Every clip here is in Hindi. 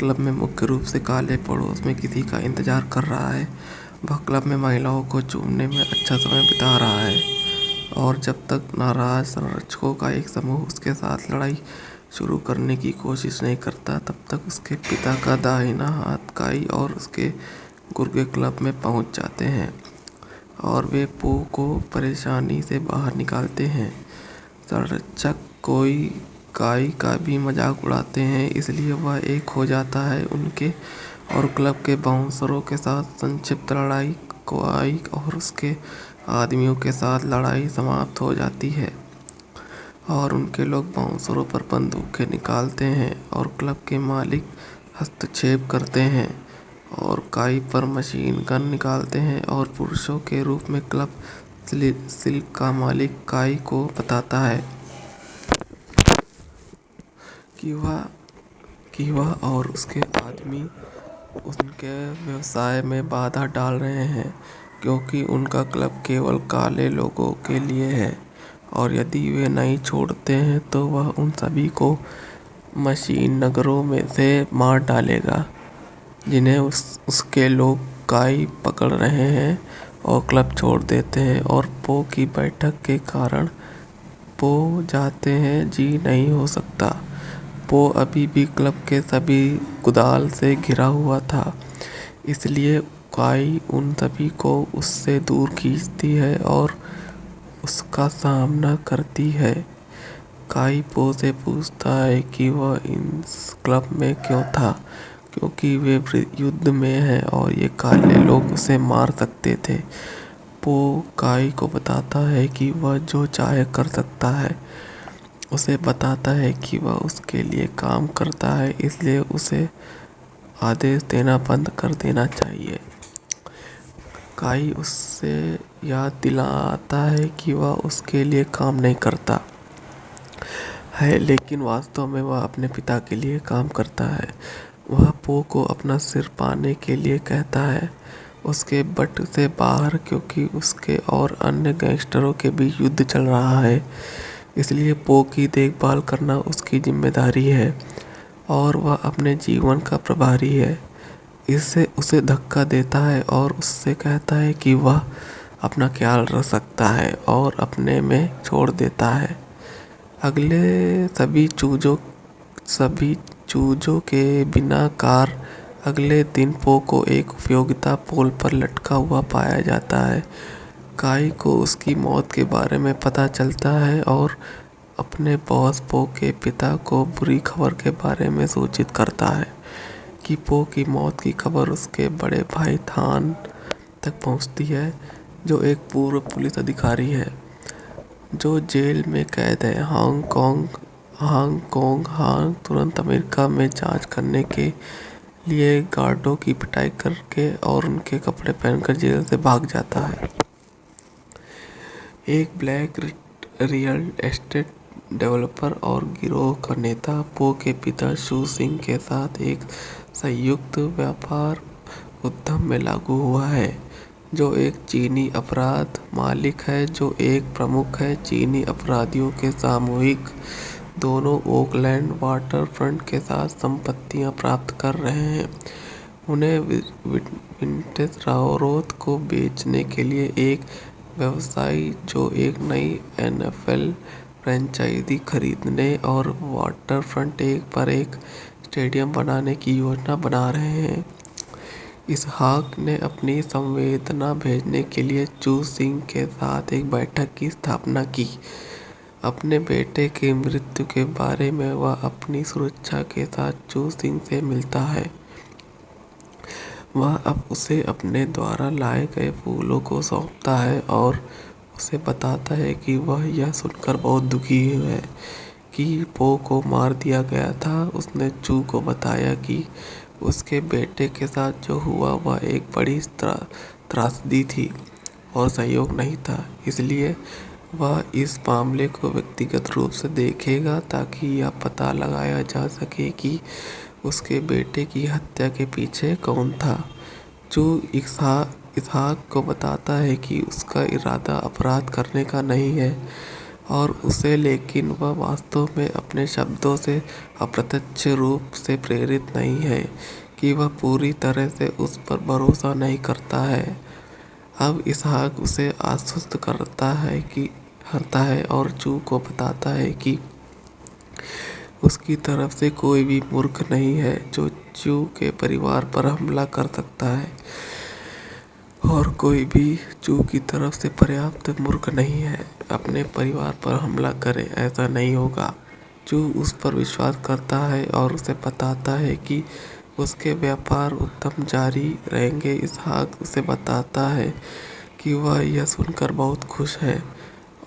क्लब में मुख्य रूप से काले पड़ोस में किसी का इंतजार कर रहा है। वह क्लब में महिलाओं को चूमने में अच्छा समय बिता रहा है और जब तक नाराज संरक्षकों का एक समूह उसके साथ लड़ाई शुरू करने की कोशिश नहीं करता, तब तक उसके पिता का दाहिना हाथ काई और उसके गुर्गे क्लब में पहुंच जाते हैं और वे पो को परेशानी से बाहर निकालते हैं। संरक्षक कोई काई का भी मजाक उड़ाते हैं, इसलिए वह एक हो जाता है उनके और क्लब के बाउंसरों के साथ संक्षिप्त लड़ाई। काई और उसके आदमियों के साथ लड़ाई समाप्त हो जाती है और उनके लोग बाउंसरों पर बंदूकें निकालते हैं और क्लब के मालिक हस्तक्षेप करते हैं और काई पर मशीन गन निकालते हैं और पुरुषों के रूप में क्लब सिल्क का मालिक काई को बताता है कि वह और उसके आदमी उनके व्यवसाय में बाधा डाल रहे हैं क्योंकि उनका क्लब केवल काले लोगों के लिए है और यदि वे नहीं छोड़ते हैं तो वह उन सभी को मशीन नगरों में से मार डालेगा जिन्हें उसके लोग काई पकड़ रहे हैं और क्लब छोड़ देते हैं और पो की बैठक के कारण पो जाते हैं जी नहीं हो सकता। पो अभी भी क्लब के सभी कुदाल से घिरा हुआ था, इसलिए काई उन सभी को उससे दूर खींचती है और उसका सामना करती है। काई पो से पूछता है कि वह इस क्लब में क्यों था, क्योंकि वे युद्ध में हैं और ये काले लोग उसे मार सकते थे। पो काई को बताता है कि वह जो चाहे कर सकता है, उसे बताता है कि वह उसके लिए काम करता है, इसलिए उसे आदेश देना बंद कर देना चाहिए। काई उससे याद दिलाता है कि वह उसके लिए काम नहीं करता है, लेकिन वास्तव में वह अपने पिता के लिए काम करता है। वह पो को अपना सिर पाने के लिए कहता है, उसके बट से बाहर, क्योंकि उसके और अन्य गैंगस्टरों के बीच युद्ध चल रहा है, इसलिए पो की देखभाल करना उसकी जिम्मेदारी है और वह अपने जीवन का प्रभारी है। इससे उसे धक्का देता है और उससे कहता है कि वह अपना ख्याल रख सकता है और अपने में छोड़ देता है। सभी चूजों के बिना कार अगले दिन पो को एक उपयोगिता पोल पर लटका हुआ पाया जाता है। काई को उसकी मौत के बारे में पता चलता है और अपने बॉस पो के पिता को बुरी खबर के बारे में सूचित करता है कि पो की मौत की खबर उसके बड़े भाई थान तक पहुंचती है, जो एक पूर्व पुलिस अधिकारी है जो जेल में कैद है। हांग तुरंत अमेरिका में जांच करने के लिए गार्डों की पिटाई करके और उनके कपड़े पहनकर जेल से भाग जाता है। एक ब्लैक रियल एस्टेट डेवलपर और गिरोह का नेता पो के पिता शू सिंह के साथ एक संयुक्त व्यापार उद्यम में लागू हुआ है, जो एक चीनी अपराध मालिक है जो एक प्रमुख है। चीनी अपराधियों के सामूहिक दोनों ओकलैंड वाटर फ्रंट के साथ संपत्तियां प्राप्त कर रहे हैं। उन्हें विंटेज राउरोथ को बेचने के लिए एक व्यवसायी जो एक नई NFL फ्रेंचाइजी खरीदने और वाटर फ्रंट एक पर एक स्टेडियम बनाने की योजना बना रहे हैं। इसहाक ने अपनी संवेदना भेजने के लिए चू सिंह के साथ एक बैठक की स्थापना की। अपने बेटे की मृत्यु के बारे में वह अपनी सुरक्षा के साथ चू सिंह से मिलता है। वह अब उसे अपने द्वारा लाए गए फूलों को सौंपता है और उसे बताता है कि वह यह सुनकर बहुत दुखी है कि पो को मार दिया गया था। उसने चू को बताया कि उसके बेटे के साथ जो हुआ वह एक बड़ी त्रासदी थी और सहयोग नहीं था, इसलिए वह इस मामले को व्यक्तिगत रूप से देखेगा ताकि यह पता लगाया जा सके कि उसके बेटे की हत्या के पीछे कौन था। चू इसहाक को बताता है कि उसका इरादा अपराध करने का नहीं है, और उसे, लेकिन वह वास्तव में अपने शब्दों से अप्रत्यक्ष रूप से प्रेरित नहीं है कि वह पूरी तरह से उस पर भरोसा नहीं करता है। अब इसहाक उसे आश्वस्त करता है और जू को बताता है कि उसकी तरफ से कोई भी मूर्ख नहीं है जो जू के परिवार पर हमला कर सकता है, और कोई भी जू की तरफ से पर्याप्त मूर्ख नहीं है अपने परिवार पर हमला करे। ऐसा नहीं होगा। जू उस पर विश्वास करता है और उसे बताता है कि उसके व्यापार उद्यम जारी रहेंगे। इसहाक उसे बताता है कि वह यह सुनकर बहुत खुश है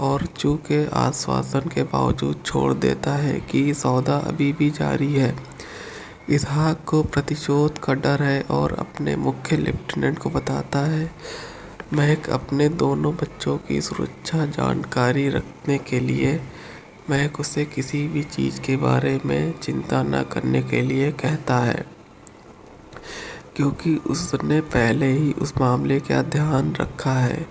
और जू के आश्वासन के बावजूद छोड़ देता है कि सौदा अभी भी जारी है। इसहाक को प्रतिशोध का डर है और अपने मुख्य लेफ्टिनेंट को बताता है। महक अपने दोनों बच्चों की सुरक्षा जानकारी रखने के लिए महक उसे किसी भी चीज़ के बारे में चिंता न करने के लिए कहता है, क्योंकि उसने पहले ही उस मामले का ध्यान रखा है।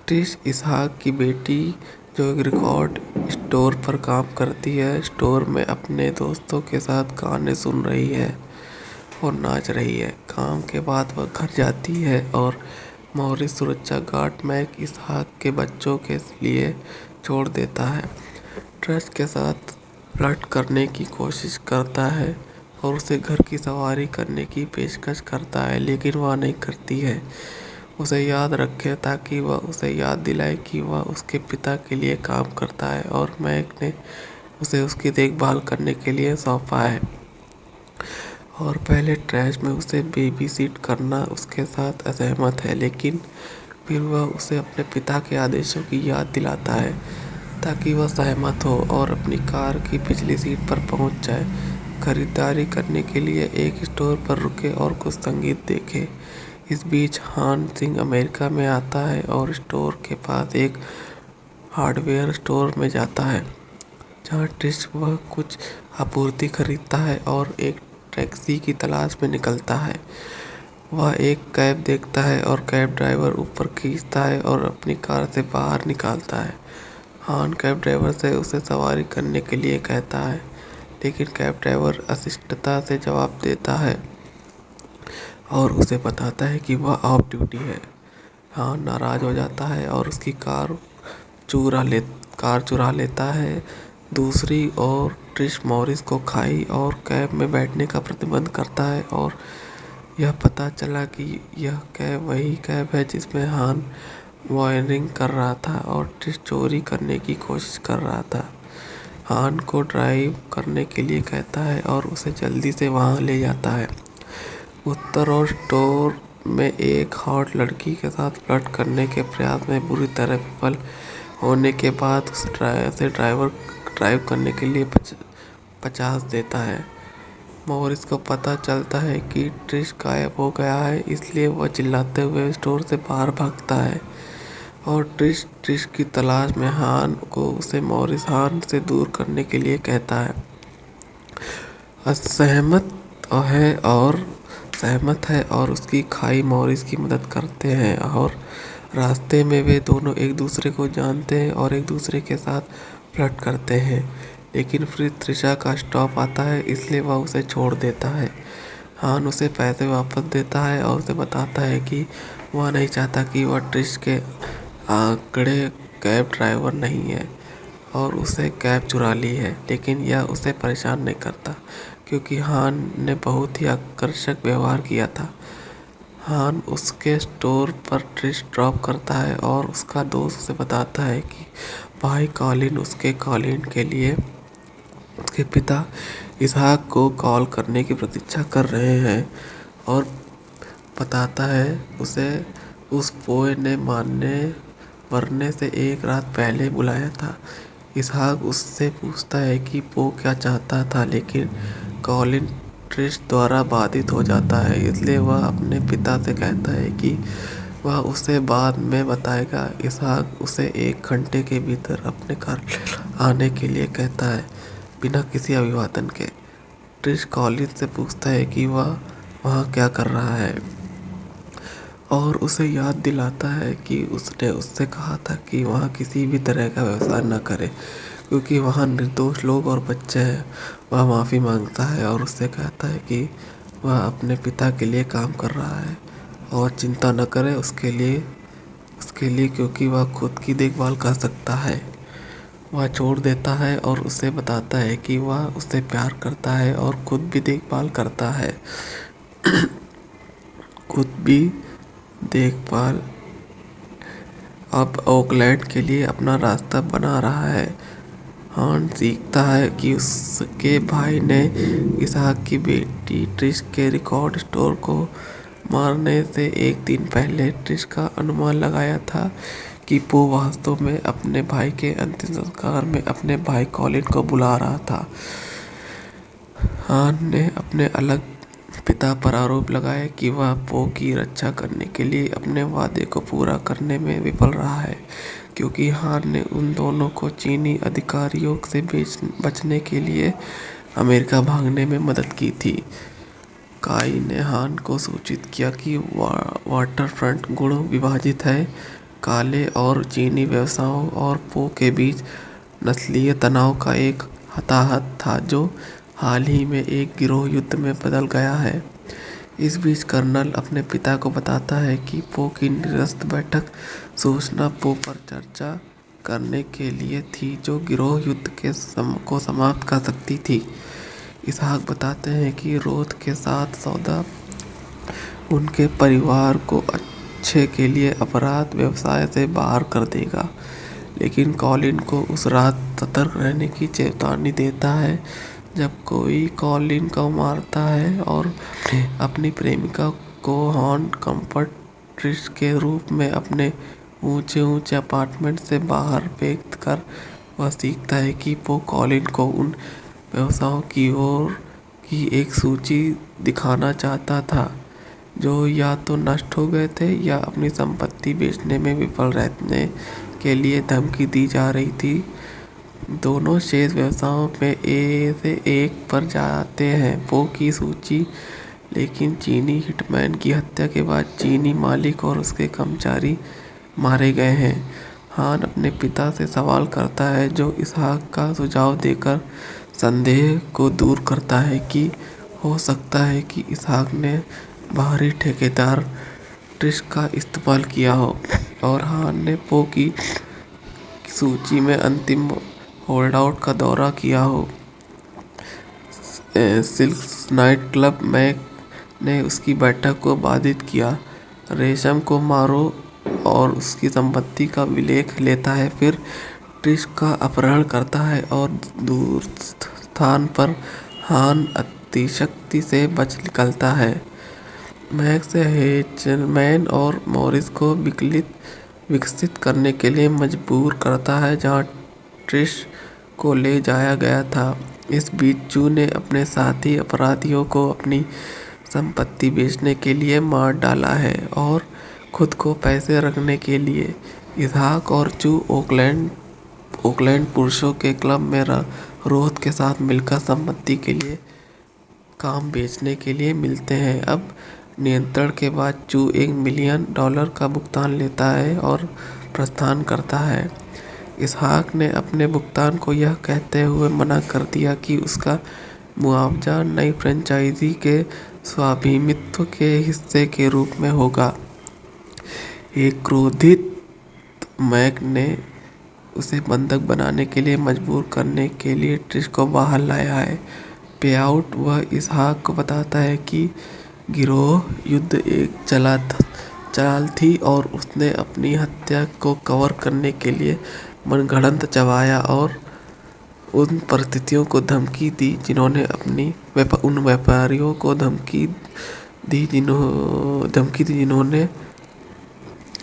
ट्रिश, इसहाक की बेटी, जो एक रिकॉर्ड स्टोर पर काम करती है, स्टोर में अपने दोस्तों के साथ गाने सुन रही है और नाच रही है। काम के बाद वह घर जाती है और मॉरिस सुरक्षा गार्ड मैक इसहाक के बच्चों के लिए छोड़ देता है। ट्रस्ट के साथ फ्लर्ट करने की कोशिश करता है और उसे घर की सवारी करने की पेशकश करता है, लेकिन वह नहीं करती है। उसे याद रखे ताकि वह उसे याद दिलाए कि वह उसके पिता के लिए काम करता है और मैक ने उसे उसकी देखभाल करने के लिए सौंपा है। और पहले ट्रैश में उसे बेबी सीट करना उसके साथ असहमत है, लेकिन फिर वह उसे अपने पिता के आदेशों की याद दिलाता है ताकि वह सहमत हो और अपनी कार की पिछली सीट पर पहुंच जाए। खरीदारी करने के लिए एक स्टोर पर रुके और कुछ संगीत देखे। इस बीच हान सिंह अमेरिका में आता है और स्टोर के पास एक हार्डवेयर स्टोर में जाता है, जहां ट्रिश वह कुछ आपूर्ति खरीदता है और एक टैक्सी की तलाश में निकलता है। वह एक कैब देखता है और कैब ड्राइवर ऊपर खींचता है और अपनी कार से बाहर निकालता है। हान कैब ड्राइवर से उसे सवारी करने के लिए कहता है, लेकिन कैब ड्राइवर अशिष्टता से जवाब देता है और उसे बताता है कि वह ऑफ ड्यूटी है। हान नाराज हो जाता है और उसकी कार चुरा लेता है। दूसरी ओर ट्रिश मॉरिस को खाई और कैब में बैठने का प्रतिबंध करता है और यह पता चला कि यह कैब वही कैब है जिसमें हान वायरिंग कर रहा था और ट्रिश चोरी करने की कोशिश कर रहा था। हान को ड्राइव करने के लिए कहता है और उसे जल्दी से वहां ले जाता है। उत्तर और स्टोर में एक हॉट लड़की के साथ फ्लर्ट करने के प्रयास में बुरी तरह विफल होने के बाद उसे ड्राइव करने के लिए 50 देता है। मॉरिस को पता चलता है कि ट्रिश गायब हो गया है, इसलिए वह चिल्लाते हुए स्टोर से बाहर भागता है और ट्रिश की तलाश में हान को उसे मॉरिस हान से दूर करने के लिए कहता है। सहमत है और उसकी खाई मॉरिस की मदद करते हैं और रास्ते में वे दोनों एक दूसरे को जानते हैं और एक दूसरे के साथ फ्लर्ट करते हैं। लेकिन फिर त्रिशा का स्टॉप आता है, इसलिए वह उसे छोड़ देता है। हान उसे पैसे वापस देता है और उसे बताता है कि वह नहीं चाहता कि वह ट्रिश के आंकड़े कैब ड्राइवर नहीं है और उसे कैब चुरा ली है, लेकिन यह उसे परेशान नहीं करता क्योंकि हान ने बहुत ही आकर्षक व्यवहार किया था। हान उसके स्टोर पर ट्रिश ड्रॉप करता है और उसका दोस्त उसे बताता है कि भाई कॉलिन उसके कॉलिन के लिए उसके पिता इसहाक को कॉल करने की प्रतीक्षा कर रहे हैं और बताता है उसे उस बॉय ने मरने से एक रात पहले बुलाया था। इसहाक उससे पूछता है कि वो क्या चाहता था, लेकिन कॉलिन ट्रिश द्वारा बाधित हो जाता है, इसलिए वह अपने पिता से कहता है कि वह उसे बाद में बताएगा। इसहाक उसे 1 घंटे के भीतर अपने घर आने के लिए कहता है, बिना किसी अभिवादन के। ट्रिश कॉलिन से पूछता है कि वह वहाँ क्या कर रहा है। और उसे याद दिलाता है कि उसने उससे कहा था कि वहाँ किसी भी तरह का व्यवसाय न करे क्योंकि वहाँ निर्दोष लोग और बच्चे हैं। वह माफ़ी मांगता है और उससे कहता है कि वह अपने पिता के लिए काम कर रहा है और चिंता न करे उसके लिए क्योंकि वह खुद की देखभाल कर सकता है। वह छोड़ देता है और उसे बताता है कि वह उससे प्यार करता है और खुद भी देखभाल करता है। खुद भी देखभाल अब ओकलैंड के लिए अपना रास्ता बना रहा है। हान सीखता है कि उसके भाई ने इसहाक की बेटी ट्रिश के रिकॉर्ड स्टोर को मारने से एक दिन पहले ट्रिश का अनुमान लगाया था कि पो वास्तव में अपने भाई के अंतिम संस्कार में अपने भाई कॉलिन को बुला रहा था। हान ने अपने अलग पिता पर आरोप लगाया कि वह पो की रक्षा करने के लिए अपने वादे को पूरा करने में विफल रहा है क्योंकि हान ने उन दोनों को चीनी अधिकारियों से बचने के लिए अमेरिका भागने में मदद की थी। काई ने हान को सूचित किया कि वाटरफ्रंट गुण विभाजित है। काले और चीनी व्यवसायों और पो के बीच नस्लीय तनाव का एक हताहत था जो हाल ही में एक गिरोह युद्ध में बदल गया है। इस बीच कर्नल अपने पिता को बताता है कि पो की निरस्त बैठक सूचना पो पर चर्चा करने के लिए थी जो गिरोह युद्ध को समाप्त कर सकती थी। इसहाक बताते हैं कि रोथ के साथ सौदा उनके परिवार को अच्छे के लिए अपराध व्यवसाय से बाहर कर देगा, लेकिन कॉलिन को उस रात सतर्क रहने की चेतावनी देता है जब कोई कॉलिन को मारता है और अपनी प्रेमिका को हॉर्न कंफर्ट ट्रिश के रूप में अपने ऊंचे अपार्टमेंट से बाहर फेंक कर वह सीखता है कि वो कॉलिन को उन व्यवसायों की ओर की एक सूची दिखाना चाहता था जो या तो नष्ट हो गए थे या अपनी संपत्ति बेचने में विफल रहने के लिए धमकी दी जा रही थी। दोनों शेष व्यवसायों में ए से एक पर जाते हैं पो की सूची, लेकिन चीनी हिटमैन की हत्या के बाद चीनी मालिक और उसके कर्मचारी मारे गए हैं। हान अपने पिता से सवाल करता है जो इसहाक का सुझाव देकर संदेह को दूर करता है कि हो सकता है कि इसहाक ने बाहरी ठेकेदार ट्रिश का इस्तेमाल किया हो और हान ने पो की सूची में अंतिम होल्डआउट का दौरा किया हो। सिल्क नाइट क्लब मैक ने उसकी बैठक को बाधित किया, रेशम को मारो और उसकी संपत्ति का विलेख लेता है, फिर ट्रिश का अपहरण करता है और दूर स्थान पर हान अतिशक्ति से बच निकलता है। मैक्स हेचलमैन और मॉरिस को विकसित करने के लिए मजबूर करता है जहां ट्रिश को ले जाया गया था। इस बीच चू ने अपने साथी अपराधियों को अपनी संपत्ति बेचने के लिए मार डाला है और खुद को पैसे रखने के लिए। इसहाक और चू ओकलैंड पुरुषों के क्लब में रोथ के साथ मिलकर संपत्ति के लिए काम बेचने के लिए मिलते हैं। अब नियंत्रण के बाद चू $1 मिलियन का भुगतान लेता है और प्रस्थान करता है। इसहाक ने अपने भुगतान को यह कहते हुए मना कर दिया कि उसका मुआवजा नई फ्रेंचाइजी के स्वामित्व के हिस्से के रूप में होगा। एक क्रोधित मैक ने उसे बंधक बनाने के लिए मजबूर करने के लिए ट्रिश को बाहर लाया है। पेआउट वह इसहाक को बताता है कि गिरोह युद्ध एक चाल थी और उसने अपनी हत्या को कवर करने के लिए मनगढ़ंत चबाया और उन परिस्थितियों को धमकी दी जिन्होंने उन व्यापारियों को धमकी दी जिन्होंने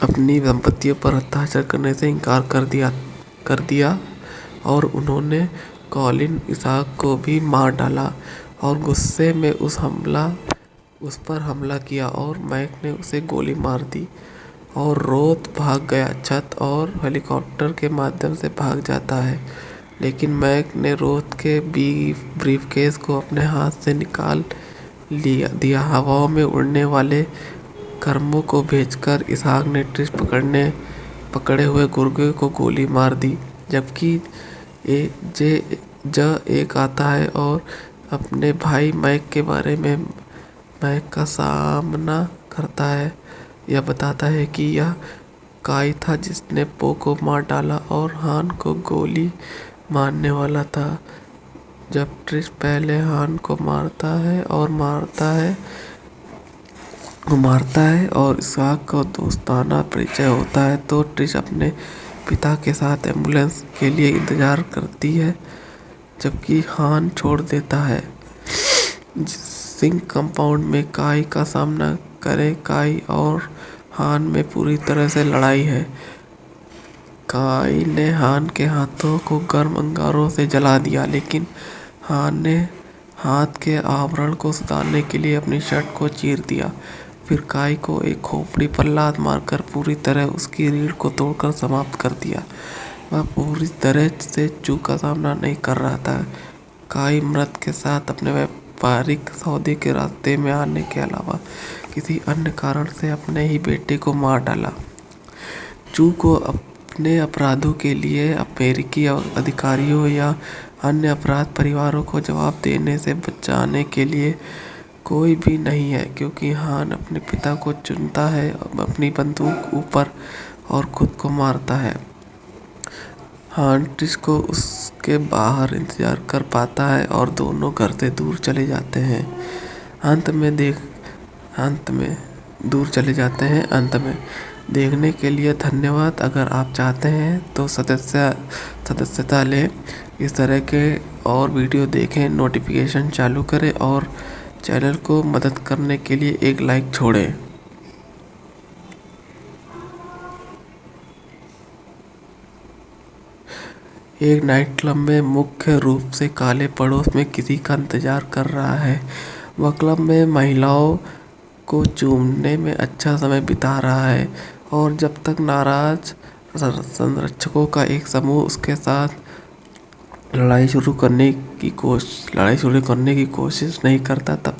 अपनी संपत्तियों पर हस्ताक्षर करने से इनकार कर दिया और उन्होंने कॉलिन इसहाक को भी मार डाला और गुस्से में उस पर हमला किया और मैक ने उसे गोली मार दी और रोथ भाग गया। छत और हेलीकॉप्टर के माध्यम से भाग जाता है, लेकिन मैक ने रोथ के ब्रीफकेस को अपने हाथ से निकाल दिया। हवाओं में उड़ने वाले कर्मों को भेजकर इसहाक ने ट्रिश पकड़े हुए गुर्गे को गोली मार दी। जबकि ज एक आता है और अपने भाई मैक के बारे में मैक का सामना करता है। यह बताता है कि यह काई था जिसने पो को मार डाला और हान को गोली मारने वाला था। जब ट्रिश पहले हान को मारता है और इसहाक का दोस्ताना परिचय होता है तो ट्रिश अपने पिता के साथ एम्बुलेंस के लिए इंतजार करती है, जबकि हान छोड़ देता है। सिंक कंपाउंड में काई का सामना करे काई और हान में पूरी तरह से लड़ाई है। काई ने हान के हाथों को गर्म अंगारों से जला दिया, लेकिन हान ने हाथ के आवरण को सुधारने के लिए अपनी शर्ट को चीर दिया। फिर काई को एक खोपड़ी पर लात मारकर पूरी तरह उसकी रीढ़ को तोड़कर समाप्त कर दिया। वह पूरी तरह से चू का सामना नहीं कर रहा था। काई मृत के साथ अपने व्यापारिक सौदे के रास्ते में आने के अलावा किसी अन्य कारण से अपने ही बेटे को मार डाला। चू को अपने अपराधों के लिए अमेरिकी अधिकारियों या अन्य अपराध परिवारों को जवाब देने से बचाने के लिए कोई भी नहीं है, क्योंकि हान अपने पिता को चुनता है, अपनी बंदूक ऊपर और खुद को मारता है। हान ट्रिश को उसके बाहर इंतजार कर पाता है और दोनों घर से दूर चले जाते हैं। अंत में देखने के लिए धन्यवाद। अगर आप चाहते हैं तो सदस्यता लें, इस तरह के और वीडियो देखें, नोटिफिकेशन चालू करें और चैनल को मदद करने के लिए एक लाइक छोड़ें। एक नाइट क्लब में मुख्य रूप से काले पड़ोस में किसी का इंतजार कर रहा है। वह क्लब में महिलाओं को चूमने में अच्छा समय बिता रहा है और जब तक नाराज संरक्षकों का एक समूह उसके साथ लड़ाई शुरू करने की कोशिश नहीं करता, तब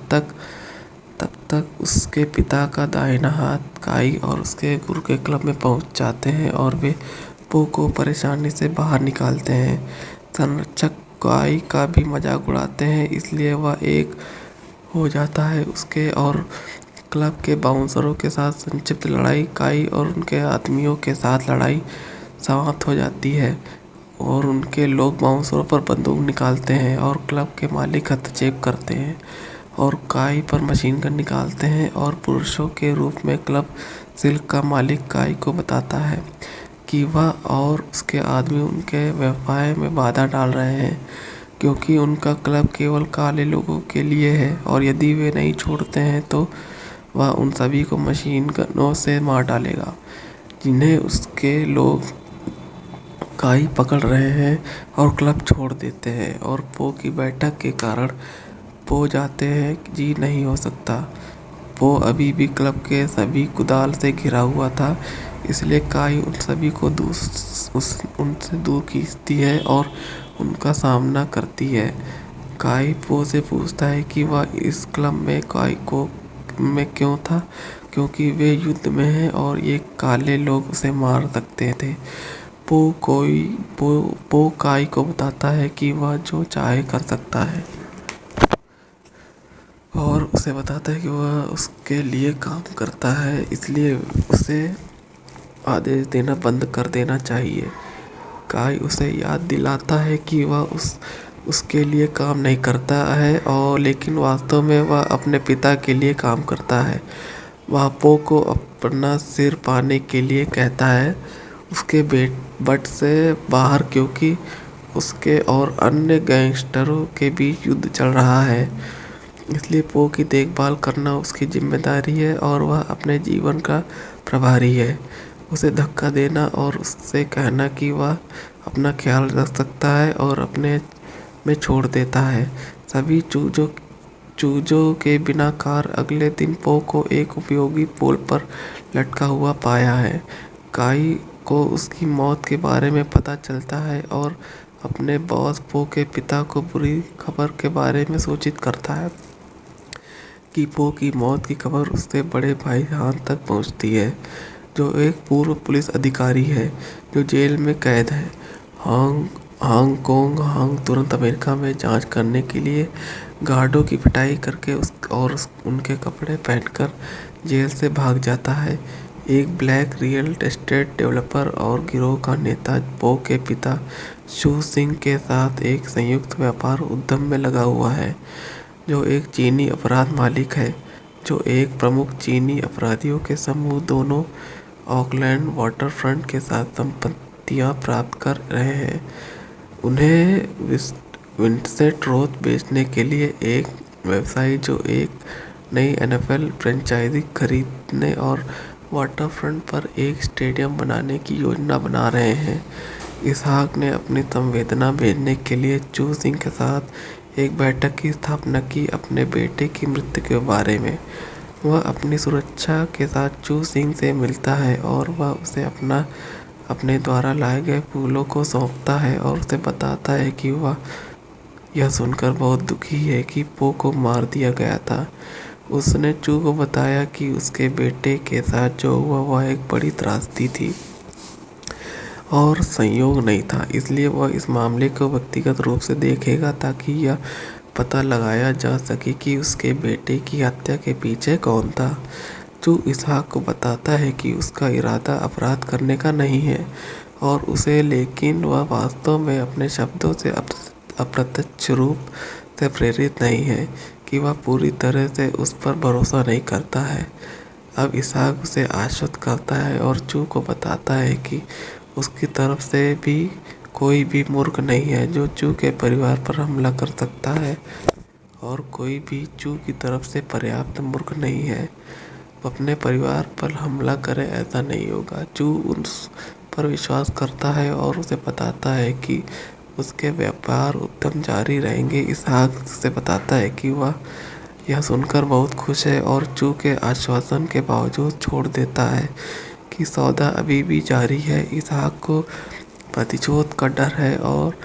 तक उसके पिता का दाहिना हाथ काई और उसके गुरु के क्लब में पहुंच जाते हैं और वे पो को परेशानी से बाहर निकालते हैं। संरक्षक काई का भी मजाक उड़ाते हैं, इसलिए वह एक हो जाता है। उसके और क्लब के बाउंसरों के साथ संक्षिप्त लड़ाई काई और उनके आदमियों के साथ लड़ाई समाप्त हो जाती है और उनके लोग बाउंसरों पर बंदूक निकालते हैं और क्लब के मालिक हस्तक्षेप करते हैं और काई पर मशीन गन निकालते हैं और पुरुषों के रूप में क्लब सिल्क का मालिक काई को बताता है कि वह और उसके आदमी उनके व्यवसाय में बाधा डाल रहे हैं, क्योंकि उनका क्लब केवल काले लोगों के लिए है और यदि वे नहीं छोड़ते हैं तो वह उन सभी को मशीन गनों से मार डालेगा जिन्हें उसके लोग काई पकड़ रहे हैं और क्लब छोड़ देते हैं। और पो की बैठक के कारण पो जाते हैं जी नहीं हो सकता। पो अभी भी क्लब के सभी कुदाल से घिरा हुआ था, इसलिए काई उन सभी को उनसे दूर खींचती है और उनका सामना करती है। काई पो से पूछता है कि वह इस क्लब में में क्यों था, क्योंकि वे युद्ध में हैं और ये काले लोग उसे मार सकते थे। पो काई को बताता है कि वह जो चाहे कर सकता है और उसे बताता है कि वह उसके लिए काम करता है, इसलिए उसे आदेश देना बंद कर देना चाहिए। काई उसे याद दिलाता है कि वह उसके लिए काम नहीं करता है और लेकिन वास्तव में वह अपने पिता के लिए काम करता है। वह पो को अपना सिर पाने के लिए कहता है उसके बट से बाहर, क्योंकि उसके और अन्य गैंगस्टरों के बीच युद्ध चल रहा है, इसलिए पो की देखभाल करना उसकी जिम्मेदारी है और वह अपने जीवन का प्रभारी है। उसे धक्का देना और उससे कहना कि वह अपना ख्याल रख सकता है और अपने में छोड़ देता है। सभी चूजों के बिना कार अगले दिन पो को एक उपयोगी पोल पर लटका हुआ पाया है। काई को उसकी मौत के बारे में पता चलता है और अपने बॉस पो के पिता को बुरी खबर के बारे में सूचित करता है। कि पो की मौत की खबर उसके बड़े भाई हान तक पहुंचती है, जो एक पूर्व पुलिस अधिकारी है जो जेल में कैद है। हांग तुरंत अमेरिका में जांच करने के लिए गार्डों की पिटाई करके उनके कपड़े पहनकर जेल से भाग जाता है। एक ब्लैक रियल एस्टेट डेवलपर और गिरोह का नेता पो के पिता शू सिंह के साथ एक संयुक्त व्यापार उद्यम में लगा हुआ है, जो एक चीनी अपराध मालिक है, जो एक प्रमुख चीनी अपराधियों के समूह दोनों ऑकलैंड वाटरफ्रंट के साथ संपत्तियां प्राप्त कर रहे हैं। उन्हें विंसेंट रोथ बेचने के लिए एक व्यवसायी जो एक नई एनएफएल फ्रेंचाइजी खरीदने और वाटरफ्रंट पर एक स्टेडियम बनाने की योजना बना रहे हैं। इसहाक ने अपनी संवेदना भेजने के लिए चू सिंह के साथ एक बैठक की स्थापना की अपने बेटे की मृत्यु के बारे में। वह अपनी सुरक्षा के साथ चू सिंह से मिलता है और वह उसे अपने द्वारा लाए गए फूलों को सौंपता है और उसे बताता है कि वह यह सुनकर बहुत दुखी है कि पो को मार दिया गया था। उसने चू को बताया कि उसके बेटे के साथ जो हुआ वह एक बड़ी त्रासदी थी और संयोग नहीं था, इसलिए वह इस मामले को व्यक्तिगत रूप से देखेगा ताकि यह पता लगाया जा सके कि उसके बेटे की हत्या के पीछे कौन था। चू इसहाक को बताता है कि उसका इरादा अपराध करने का नहीं है और उसे, लेकिन वह वास्तव में अपने शब्दों से अप्रत्यक्ष रूप से प्रेरित नहीं है कि वह पूरी तरह से उस पर भरोसा नहीं करता है। अब इसहाक उसे आश्वस्त करता है और चू को बताता है कि उसकी तरफ से भी कोई भी मूर्ख नहीं है जो चू के परिवार पर हमला कर सकता है और कोई भी चू की तरफ से पर्याप्त मूर्ख नहीं है अपने परिवार पर हमला करे, ऐसा नहीं होगा। चू उस पर विश्वास करता है और उसे बताता है कि उसके व्यापार उद्यम जारी रहेंगे। इसहाक से बताता है कि वह यह सुनकर बहुत खुश है और चू के आश्वासन के बावजूद छोड़ देता है कि सौदा अभी भी जारी है। इसहाक को प्रतिशोध का डर है और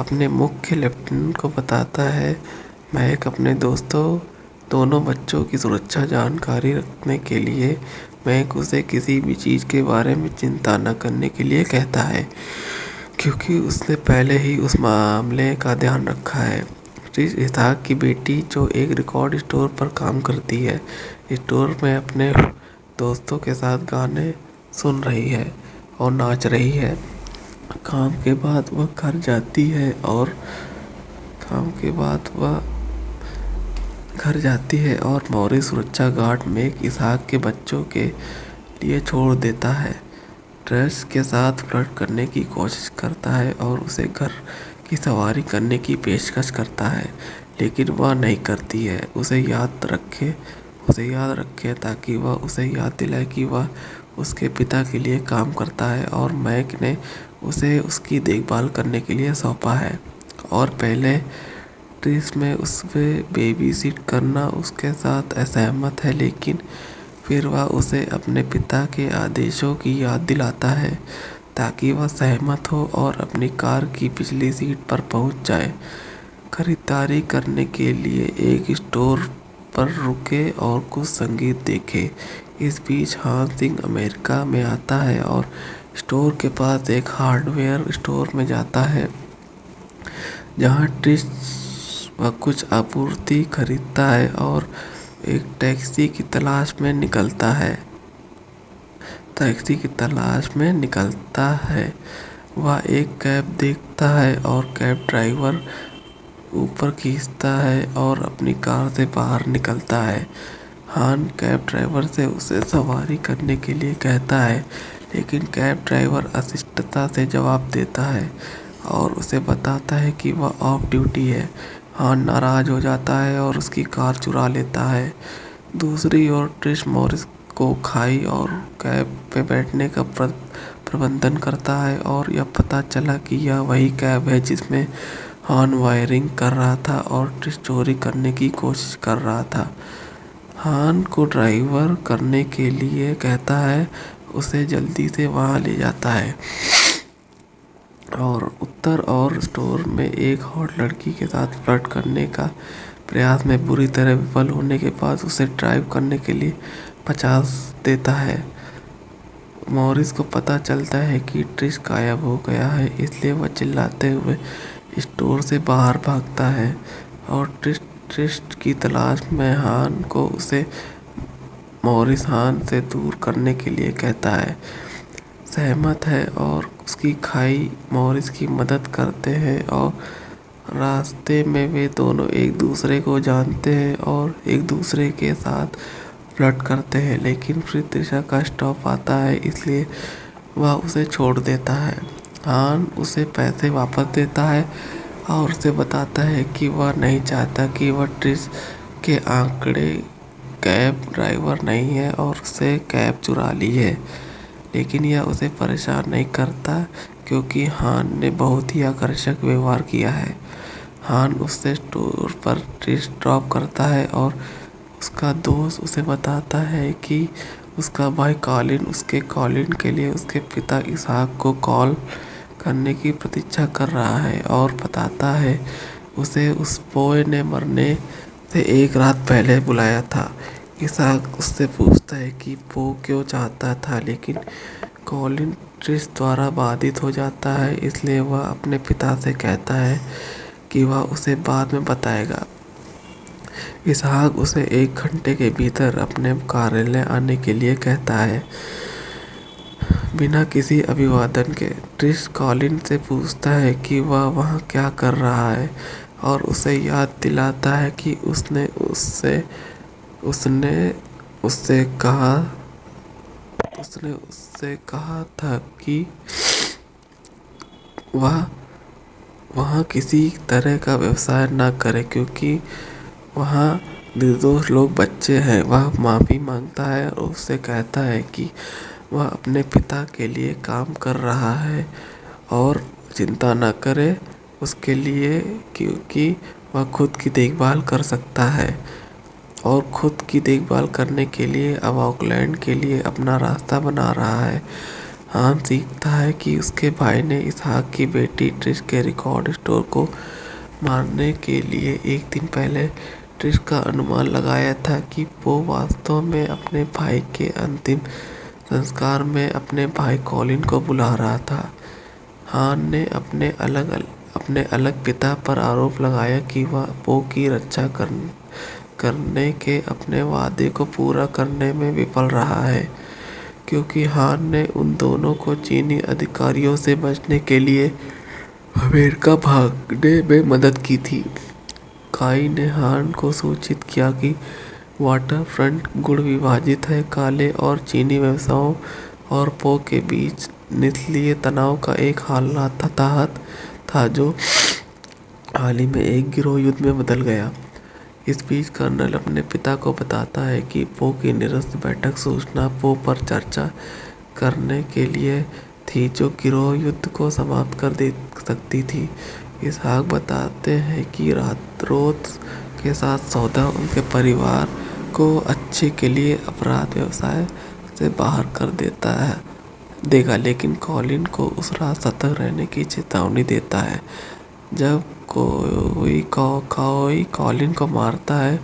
अपने मुख्य लेफ्टिनेंट को बताता है, मैं अपने दोनों बच्चों की सुरक्षा जानकारी रखने के लिए मैं उसे किसी भी चीज़ के बारे में चिंता न करने के लिए कहता है, क्योंकि उसने पहले ही उस मामले का ध्यान रखा है। इसहाक की बेटी जो एक रिकॉर्ड स्टोर पर काम करती है, स्टोर में अपने दोस्तों के साथ गाने सुन रही है और नाच रही है। काम के बाद वह घर जाती है और मौरी सुरक्षा गार्ड मेक इसहाक के बच्चों के लिए छोड़ देता है। ट्रेस के साथ फ्लर्ट करने की कोशिश करता है और उसे घर की सवारी करने की पेशकश करता है, लेकिन वह नहीं करती है। उसे याद रखे ताकि वह उसे याद दिलाए कि वह उसके पिता के लिए काम करता है और मैक ने उसे उसकी देखभाल करने के लिए सौंपा है और पहले ट्रिस में उसे बेबी सिट करना उसके साथ असहमत है, लेकिन फिर वह उसे अपने पिता के आदेशों की याद दिलाता है ताकि वह सहमत हो और अपनी कार की पिछली सीट पर पहुंच जाए। खरीदारी करने के लिए एक स्टोर पर रुके और कुछ संगीत देखे। इस बीच हान सिंह अमेरिका में आता है और स्टोर के पास एक हार्डवेयर स्टोर में जाता है जहां ट्रिश वह कुछ आपूर्ति खरीदता है और एक टैक्सी की तलाश में निकलता है। वह एक कैब देखता है और कैब ड्राइवर ऊपर खींचता है और अपनी कार से बाहर निकलता है। हान कैब ड्राइवर से उसे सवारी करने के लिए कहता है, लेकिन कैब ड्राइवर अशिष्टता से जवाब देता है और उसे बताता है कि वह ऑफ ड्यूटी है। हान नाराज हो जाता है और उसकी कार चुरा लेता है। दूसरी ओर ट्रिश मॉरिस को खाई और कैब पे बैठने का प्रबंधन करता है और यह पता चला कि यह वही कैब है जिसमें हान वायरिंग कर रहा था और ट्रिश चोरी करने की कोशिश कर रहा था। हान को ड्राइवर करने के लिए कहता है, उसे जल्दी से वहां ले जाता है और उत्तर और स्टोर में एक हॉट लड़की के साथ फ्लर्ट करने का प्रयास में बुरी तरह विफल होने के बाद उसे ड्राइव करने के लिए 50 देता है। मॉरिस को पता चलता है कि ट्रिश गायब हो गया है, इसलिए वह चिल्लाते हुए स्टोर से बाहर भागता है और ट्रिश की तलाश में हान को उसे मॉरिस हान से दूर करने के लिए कहता है। सहमत है और उसकी खाई मॉरिस की मदद करते हैं और रास्ते में वे दोनों एक दूसरे को जानते हैं और एक दूसरे के साथ फ्लर्ट करते हैं, लेकिन फिर त्रिशा का स्टॉप आता है, इसलिए वह उसे छोड़ देता है। हान उसे पैसे वापस देता है और उसे बताता है कि वह नहीं चाहता कि वह ट्रिश के आंकड़े कैब ड्राइवर नहीं है और उससे कैब चुरा ली है, लेकिन यह उसे परेशान नहीं करता क्योंकि हान ने बहुत ही आकर्षक व्यवहार किया है। हान उससे स्टोर पर ट्रिश ड्रॉप करता है और उसका दोस्त उसे बताता है कि उसका भाई कॉलिन उसके कॉलिन के लिए उसके पिता इसहाक को कॉल करने की प्रतीक्षा कर रहा है और बताता है उसे उस बॉय ने मरने से एक रात पहले बुलाया था। इसहाक उससे पूछता है कि वो क्यों चाहता था, लेकिन कॉलिन ट्रिश द्वारा बाधित हो जाता है, इसलिए वह अपने पिता से कहता है कि वह उसे बाद में बताएगा। इसहाक उसे 1 घंटे के भीतर अपने कार्यालय आने के लिए कहता है। बिना किसी अभिवादन के ट्रिश कॉलिन से पूछता है कि वह वहाँ क्या कर रहा है और उसे याद दिलाता है कि उसने उससे कहा था कि वह वहाँ किसी तरह का व्यवसाय न करे क्योंकि वहाँ निर्दोष लोग बच्चे हैं। वह माफ़ी मांगता है और उससे कहता है कि वह अपने पिता के लिए काम कर रहा है और चिंता न करे उसके लिए, क्योंकि वह खुद की देखभाल कर सकता है और खुद की देखभाल करने के लिए अब ऑकलैंड के लिए अपना रास्ता बना रहा है। हान सीखता है कि उसके भाई ने इसहाक की बेटी ट्रिश के रिकॉर्ड स्टोर को मारने के लिए एक दिन पहले ट्रिश का अनुमान लगाया था कि वो वास्तव में अपने भाई के अंतिम संस्कार में अपने भाई कॉलिन को बुला रहा था। हान ने अपने अलग पिता पर आरोप लगाया कि वह पो की रक्षा करने के अपने वादे को पूरा करने में विफल रहा है, क्योंकि हान ने उन दोनों को चीनी अधिकारियों से बचने के लिए अमेरिका भागने में मदद की थी। काई ने हान को सूचित किया कि वाटरफ्रंट गुण विभाजित है, काले और चीनी व्यवसायों और पो के बीच निस्लीय तनाव का एक हालात था जो हाल ही में एक गिरोह युद्ध में बदल गया। इस बीच कर्नल अपने पिता को बताता है कि पो की निरस्त बैठक सूचना पो पर चर्चा करने के लिए थी जो गिरोह युद्ध को समाप्त कर दे सकती थी। इसहाक बताते हैं कि रातरोथ के साथ सौदा उनके परिवार को अच्छे के लिए अपराध व्यवसाय से बाहर कर देगा, लेकिन कॉलिन को उस रात सतर्क रहने की चेतावनी देता है। जब कोई कॉलिन को मारता है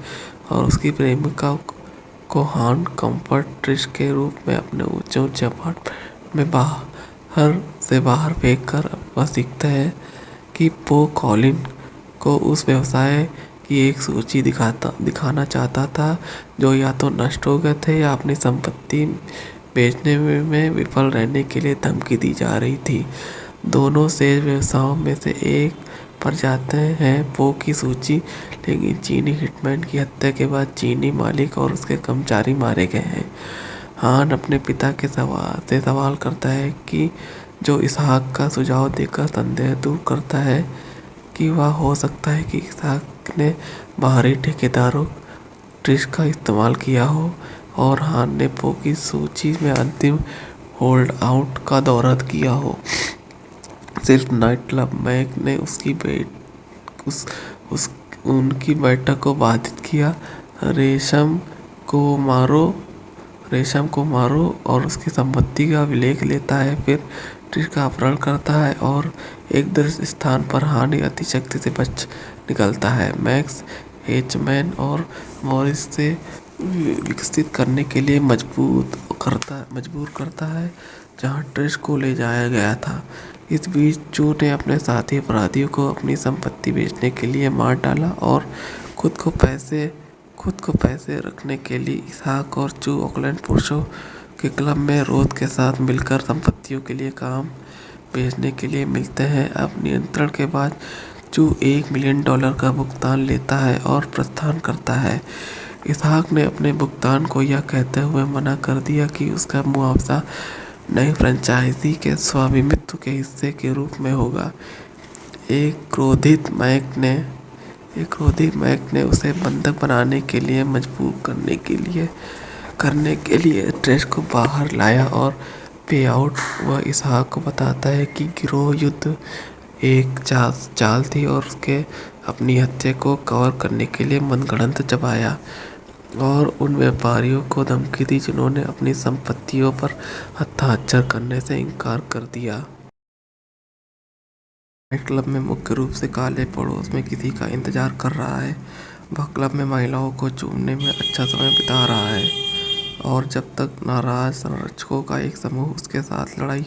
और उसकी प्रेमिका को हान कंफर्ट ट्रिश के रूप में अपने ऊंचे अपार्टमेंट में बाहर फेंक कर वह सीखता है कि पो कॉलिन को उस व्यवसाय की एक सूची दिखाना चाहता था जो या तो नष्ट हो गए थे या अपनी संपत्ति बेचने में विफल रहने के लिए धमकी दी जा रही थी। दोनों शेष व्यवसायों में से एक पर जाते हैं पो की सूची, लेकिन चीनी हिटमैन की हत्या के बाद चीनी मालिक और उसके कर्मचारी मारे गए हैं। हान अपने पिता के सवाल करता है कि जो इसहाक का सुझाव देकर संदेह दूर करता है कि वह हो सकता है कि इसहाक ने बाहरी ठेकेदारों ट्रिश का इस्तेमाल किया हो और हान ने पो की सूची में अंतिम होल्ड आउट का दौरा किया हो। सिर्फ नाइट क्लब मैक ने उनकी बैठक को बाधित किया। रेशम को मारो और उसकी संपत्ति का अभिलेख लेता है, फिर ट्रिश का अपहरण करता है और एक दृश्य स्थान पर हानि अतिशक्ति से बच निकलता है। मैक्स हेचमैन और मॉरिस से विकसित करने के लिए मजबूर करता है, जहां ट्रेस को ले जाया गया था। इस बीच चू ने अपने साथी अपराधियों को अपनी संपत्ति बेचने के लिए मार डाला और खुद को पैसे रखने के लिए इसहाक और चू ऑकलैंड पुरुषों के क्लब में रोथ के साथ मिलकर संपत्तियों के लिए काम बेचने के लिए मिलते हैं। अब नियंत्रण के बाद चू $1 मिलियन का भुगतान लेता है और प्रस्थान करता है। इसहाक ने अपने भुगतान को यह कहते हुए मना कर दिया कि उसका मुआवजा नई फ्रेंचाइजी के स्वामित्व के हिस्से के रूप में होगा। एक क्रोधित मैक ने उसे बंधक बनाने के लिए मजबूर करने के लिए ट्रेस को बाहर लाया और पे आउट। वह इसहाक को बताता है कि गिरोह युद्ध एक चाल थी और उसके अपनी हत्या को कवर करने के लिए मनगढ़ंत चबाया और उन व्यापारियों को धमकी दी जिन्होंने अपनी संपत्तियों पर हस्ताक्षर करने से इनकार कर दिया। नाइट क्लब में मुख्य रूप से काले पड़ोस में किसी का इंतजार कर रहा है। वह क्लब में महिलाओं को चूमने में अच्छा समय बिता रहा है और जब तक नाराज संरक्षकों का एक समूह उसके साथ लड़ाई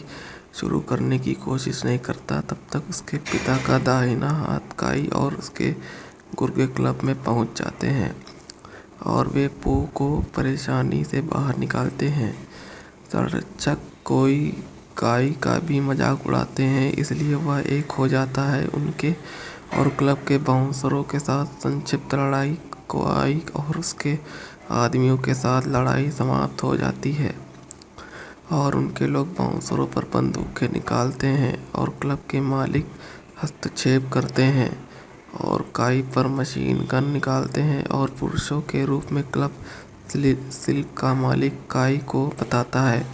शुरू करने की कोशिश नहीं करता, तब तक उसके पिता का दाहिना हाथ काई और उसके गुर्गे क्लब में पहुंच जाते हैं और वे पो को परेशानी से बाहर निकालते हैं। संरक्षक काई का भी मजाक उड़ाते हैं, इसलिए वह एक हो जाता है उनके और क्लब के बाउंसरों के साथ संक्षिप्त लड़ाई। काई और उसके आदमियों के साथ लड़ाई समाप्त हो जाती है और उनके लोग बाउंसरों पर बंदूकें निकालते हैं और क्लब के मालिक हस्तक्षेप करते हैं और काई पर मशीन गन निकालते हैं और पुरुषों के रूप में क्लब सिल्क का मालिक काई को बताता है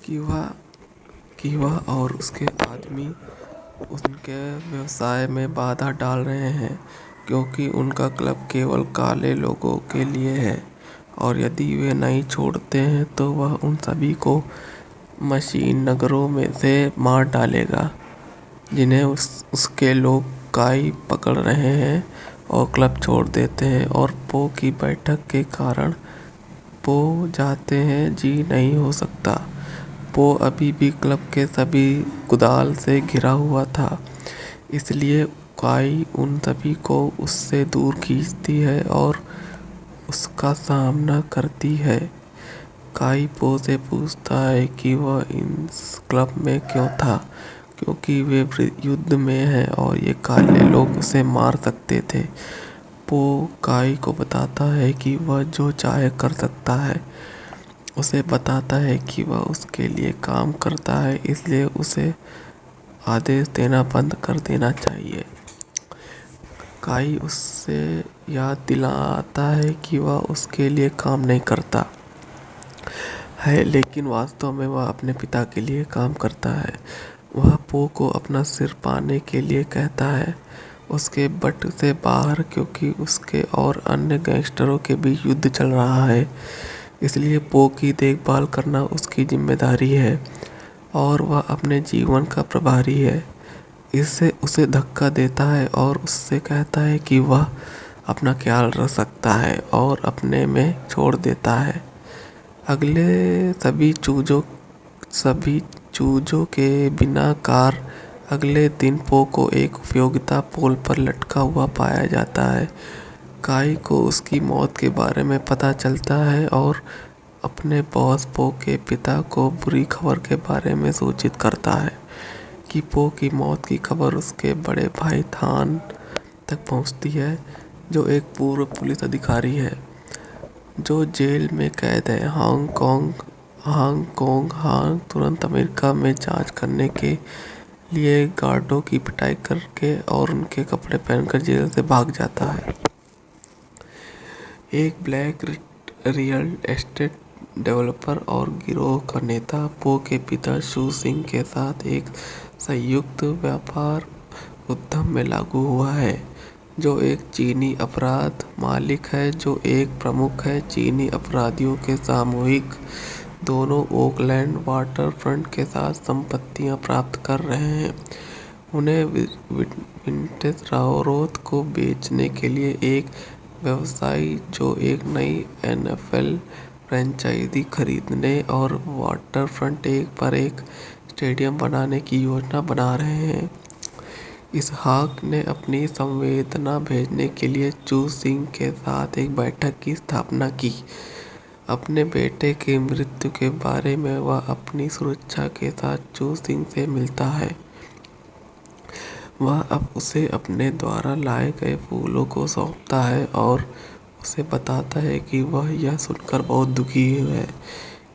कि वह और उसके आदमी उनके व्यवसाय में बाधा डाल रहे हैं, क्योंकि उनका क्लब केवल काले लोगों के लिए है और यदि वे नहीं छोड़ते हैं तो वह उन सभी को मशीन नगरों में से मार डालेगा जिन्हें उसके लोग काई पकड़ रहे हैं और क्लब छोड़ देते हैं और पो की बैठक के कारण पो जाते हैं जी नहीं हो सकता। पो अभी भी क्लब के सभी कुदाल से घिरा हुआ था, इसलिए काई उन सभी को उससे दूर खींचती है और उसका सामना करती है। काई पो से पूछता है कि वह इस क्लब में क्यों था, क्योंकि वे युद्ध में हैं और ये काले लोग उसे मार सकते थे। पो काई को बताता है कि वह जो चाहे कर सकता है। उसे बताता है कि वह उसके लिए काम करता है, इसलिए उसे आदेश देना बंद कर देना चाहिए। काई उससे याद दिलाता है कि वह उसके लिए काम नहीं करता है, लेकिन वास्तव में वह अपने पिता के लिए काम करता है। वह पो को अपना सिर पाने के लिए कहता है, उसके बट से बाहर, क्योंकि उसके और अन्य गैंगस्टरों के बीच युद्ध चल रहा है। इसलिए पो की देखभाल करना उसकी जिम्मेदारी है और वह अपने जीवन का प्रभारी है। इससे उसे धक्का देता है और उससे कहता है कि वह अपना ख्याल रख सकता है और अपने में छोड़ देता है। सभी चूजों के बिना कार अगले दिन पो को एक उपयोगिता पोल पर लटका हुआ पाया जाता है। काई को उसकी मौत के बारे में पता चलता है और अपने बॉस पो के पिता को बुरी खबर के बारे में सूचित करता है कि पो की मौत की खबर उसके बड़े भाई थान तक पहुंचती है, जो एक पूर्व पुलिस अधिकारी है जो जेल में कैद है। हांग तुरंत अमेरिका में जांच करने के लिए गार्डों की पिटाई करके और उनके कपड़े पहनकर जेल से भाग जाता है। एक ब्लैक रियल एस्टेट डेवलपर और गिरोह का नेता पो के पिता शू सिंह के साथ एक संयुक्त व्यापार उद्यम में लागू हुआ है, जो एक चीनी अपराध मालिक है जो एक प्रमुख है। चीनी अपराधियों के सामूहिक दोनों ओकलैंड वाटर फ्रंट के साथ संपत्तियां प्राप्त कर रहे हैं। उन्हें विंटेज रारोथ को बेचने के लिए एक व्यवसायी जो एक नई एनएफएल फ्रेंचाइजी खरीदने और वाटरफ्रंट पर एक स्टेडियम बनाने की योजना बना रहे हैं। इसहाक ने अपनी संवेदना भेजने के लिए चू सिंह के साथ एक बैठक की स्थापना की। अपने बेटे की मृत्यु के बारे में वह अपनी सुरक्षा के साथ चू सिंह से मिलता है। वह अब उसे अपने द्वारा लाए गए फूलों को सौंपता है और उसे बताता है कि वह यह सुनकर बहुत दुखी है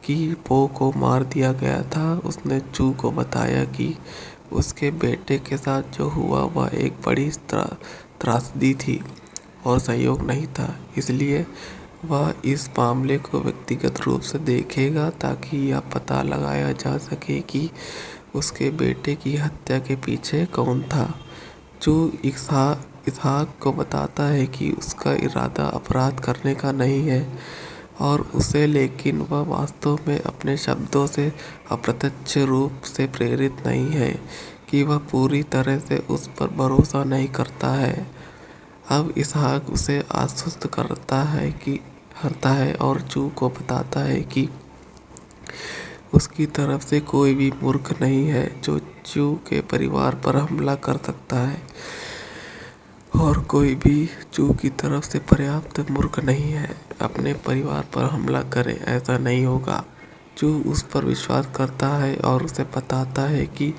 कि पो को मार दिया गया था। उसने चू को बताया कि उसके बेटे के साथ जो हुआ वह एक बड़ी त्रासदी थी और संयोग नहीं था, इसलिए वह इस मामले को व्यक्तिगत रूप से देखेगा ताकि यह पता लगाया जा सके कि उसके बेटे की हत्या के पीछे कौन था। चू इसहाक को बताता है कि उसका इरादा अपराध करने का नहीं है और उसे लेकिन वह वास्तव में अपने शब्दों से अप्रत्यक्ष रूप से प्रेरित नहीं है कि वह पूरी तरह से उस पर भरोसा नहीं करता है। अब इसहाक उसे आश्वस्त करता है और चू को बताता है कि उसकी तरफ से कोई भी मूर्ख नहीं है जो चू के परिवार पर हमला कर सकता है और कोई भी चू की तरफ से पर्याप्त मूर्ख नहीं है अपने परिवार पर हमला करे, ऐसा नहीं होगा। चू उस पर विश्वास करता है और उसे बताता है कि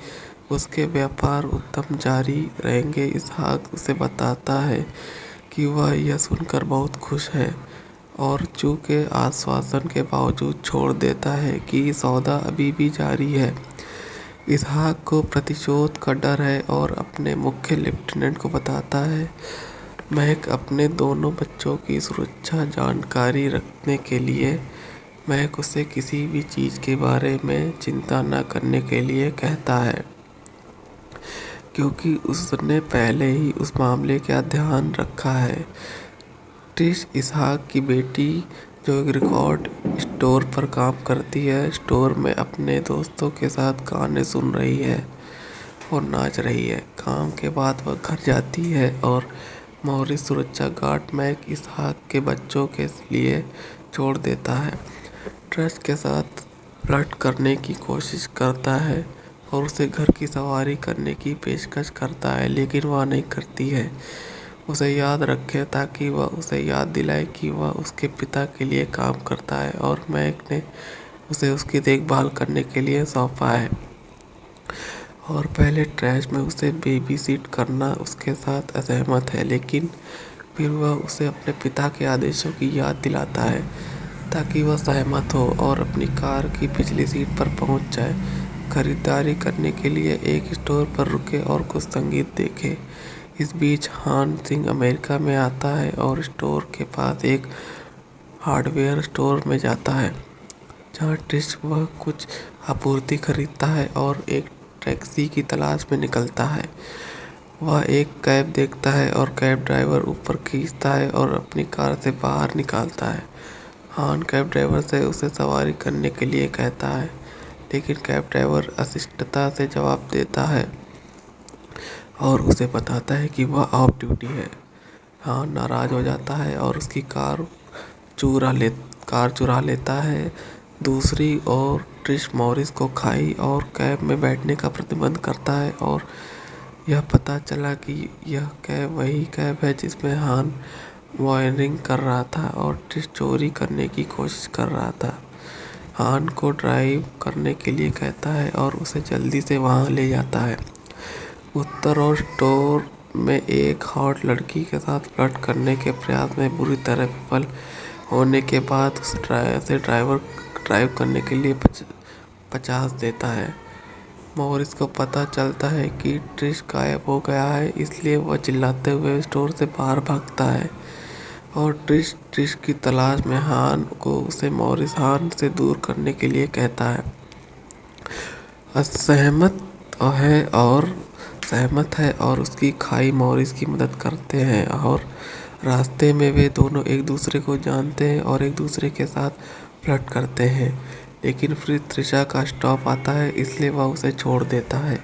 उसके व्यापार उद्यम जारी रहेंगे। इसहाक उसे बताता है कि वह यह सुनकर बहुत खुश है और चू के आश्वासन के बावजूद छोड़ देता है कि सौदा अभी भी जारी है। इसहाक को प्रतिशोध का डर है और अपने मुख्य लेफ्टिनेंट को बताता है, महक अपने दोनों बच्चों की सुरक्षा जानकारी रखने के लिए महक उसे किसी भी चीज़ के बारे में चिंता न करने के लिए कहता है क्योंकि उसने पहले ही उस मामले का ध्यान रखा है। ट्रिश इसहाक की बेटी जो एक रिकॉर्ड स्टोर पर काम करती है, स्टोर में अपने दोस्तों के साथ गाने सुन रही है और नाच रही है। काम के बाद वह घर जाती है और मॉरिस सुरक्षा गार्ड मैक इसहाक के बच्चों के लिए छोड़ देता है। ट्रश के साथ फ्लर्ट करने की कोशिश करता है और उसे घर की सवारी करने की पेशकश करता है, लेकिन वह नहीं करती है। उसे याद रखे ताकि वह उसे याद दिलाए कि वह उसके पिता के लिए काम करता है और मैक ने उसे उसकी देखभाल करने के लिए सौंपा है और पहले ट्रैश में उसे बेबी सीट करना उसके साथ असहमत है, लेकिन फिर वह उसे अपने पिता के आदेशों की याद दिलाता है ताकि वह सहमत हो और अपनी कार की पिछली सीट पर पहुंच जाए। खरीदारी करने के लिए एक स्टोर पर रुके और कुछ संगीत देखे। इस बीच हान सिंह अमेरिका में आता है और स्टोर के पास एक हार्डवेयर स्टोर में जाता है जहां ट्रिश वह कुछ आपूर्ति खरीदता है और एक टैक्सी की तलाश में निकलता है। वह एक कैब देखता है और कैब ड्राइवर ऊपर खींचता है और अपनी कार से बाहर निकालता है। हान कैब ड्राइवर से उसे सवारी करने के लिए कहता है, लेकिन कैब ड्राइवर अशिष्टता से जवाब देता है और उसे बताता है कि वह ऑफ ड्यूटी है। हान नाराज हो जाता है और उसकी कार चुरा लेता है। दूसरी ओर ट्रिश मॉरिस को खाई और कैब में बैठने का प्रतिबंध करता है और यह पता चला कि यह कैब वही कैब है जिसमें हान वायरिंग कर रहा था और ट्रिश चोरी करने की कोशिश कर रहा था। हान को ड्राइव करने के लिए कहता है और उसे जल्दी से वहां ले जाता है। उत्तर और स्टोर में एक हॉट लड़की के साथ फ्लर्ट करने के प्रयास में बुरी तरह विफल होने के बाद उसे ड्राइव करने के लिए 50 देता है। मॉरिस को पता चलता है कि ट्रिश गायब हो गया है, इसलिए वह चिल्लाते हुए स्टोर से बाहर भागता है और ट्रिश की तलाश में हान को उसे मॉरिस हान से दूर करने के लिए कहता है। सहमत है और उसकी खाई मॉरिस की मदद करते हैं और रास्ते में वे दोनों एक दूसरे को जानते हैं और एक दूसरे के साथ फ्लर्ट करते हैं, लेकिन फिर त्रिशा का स्टॉप आता है, इसलिए वह उसे छोड़ देता है।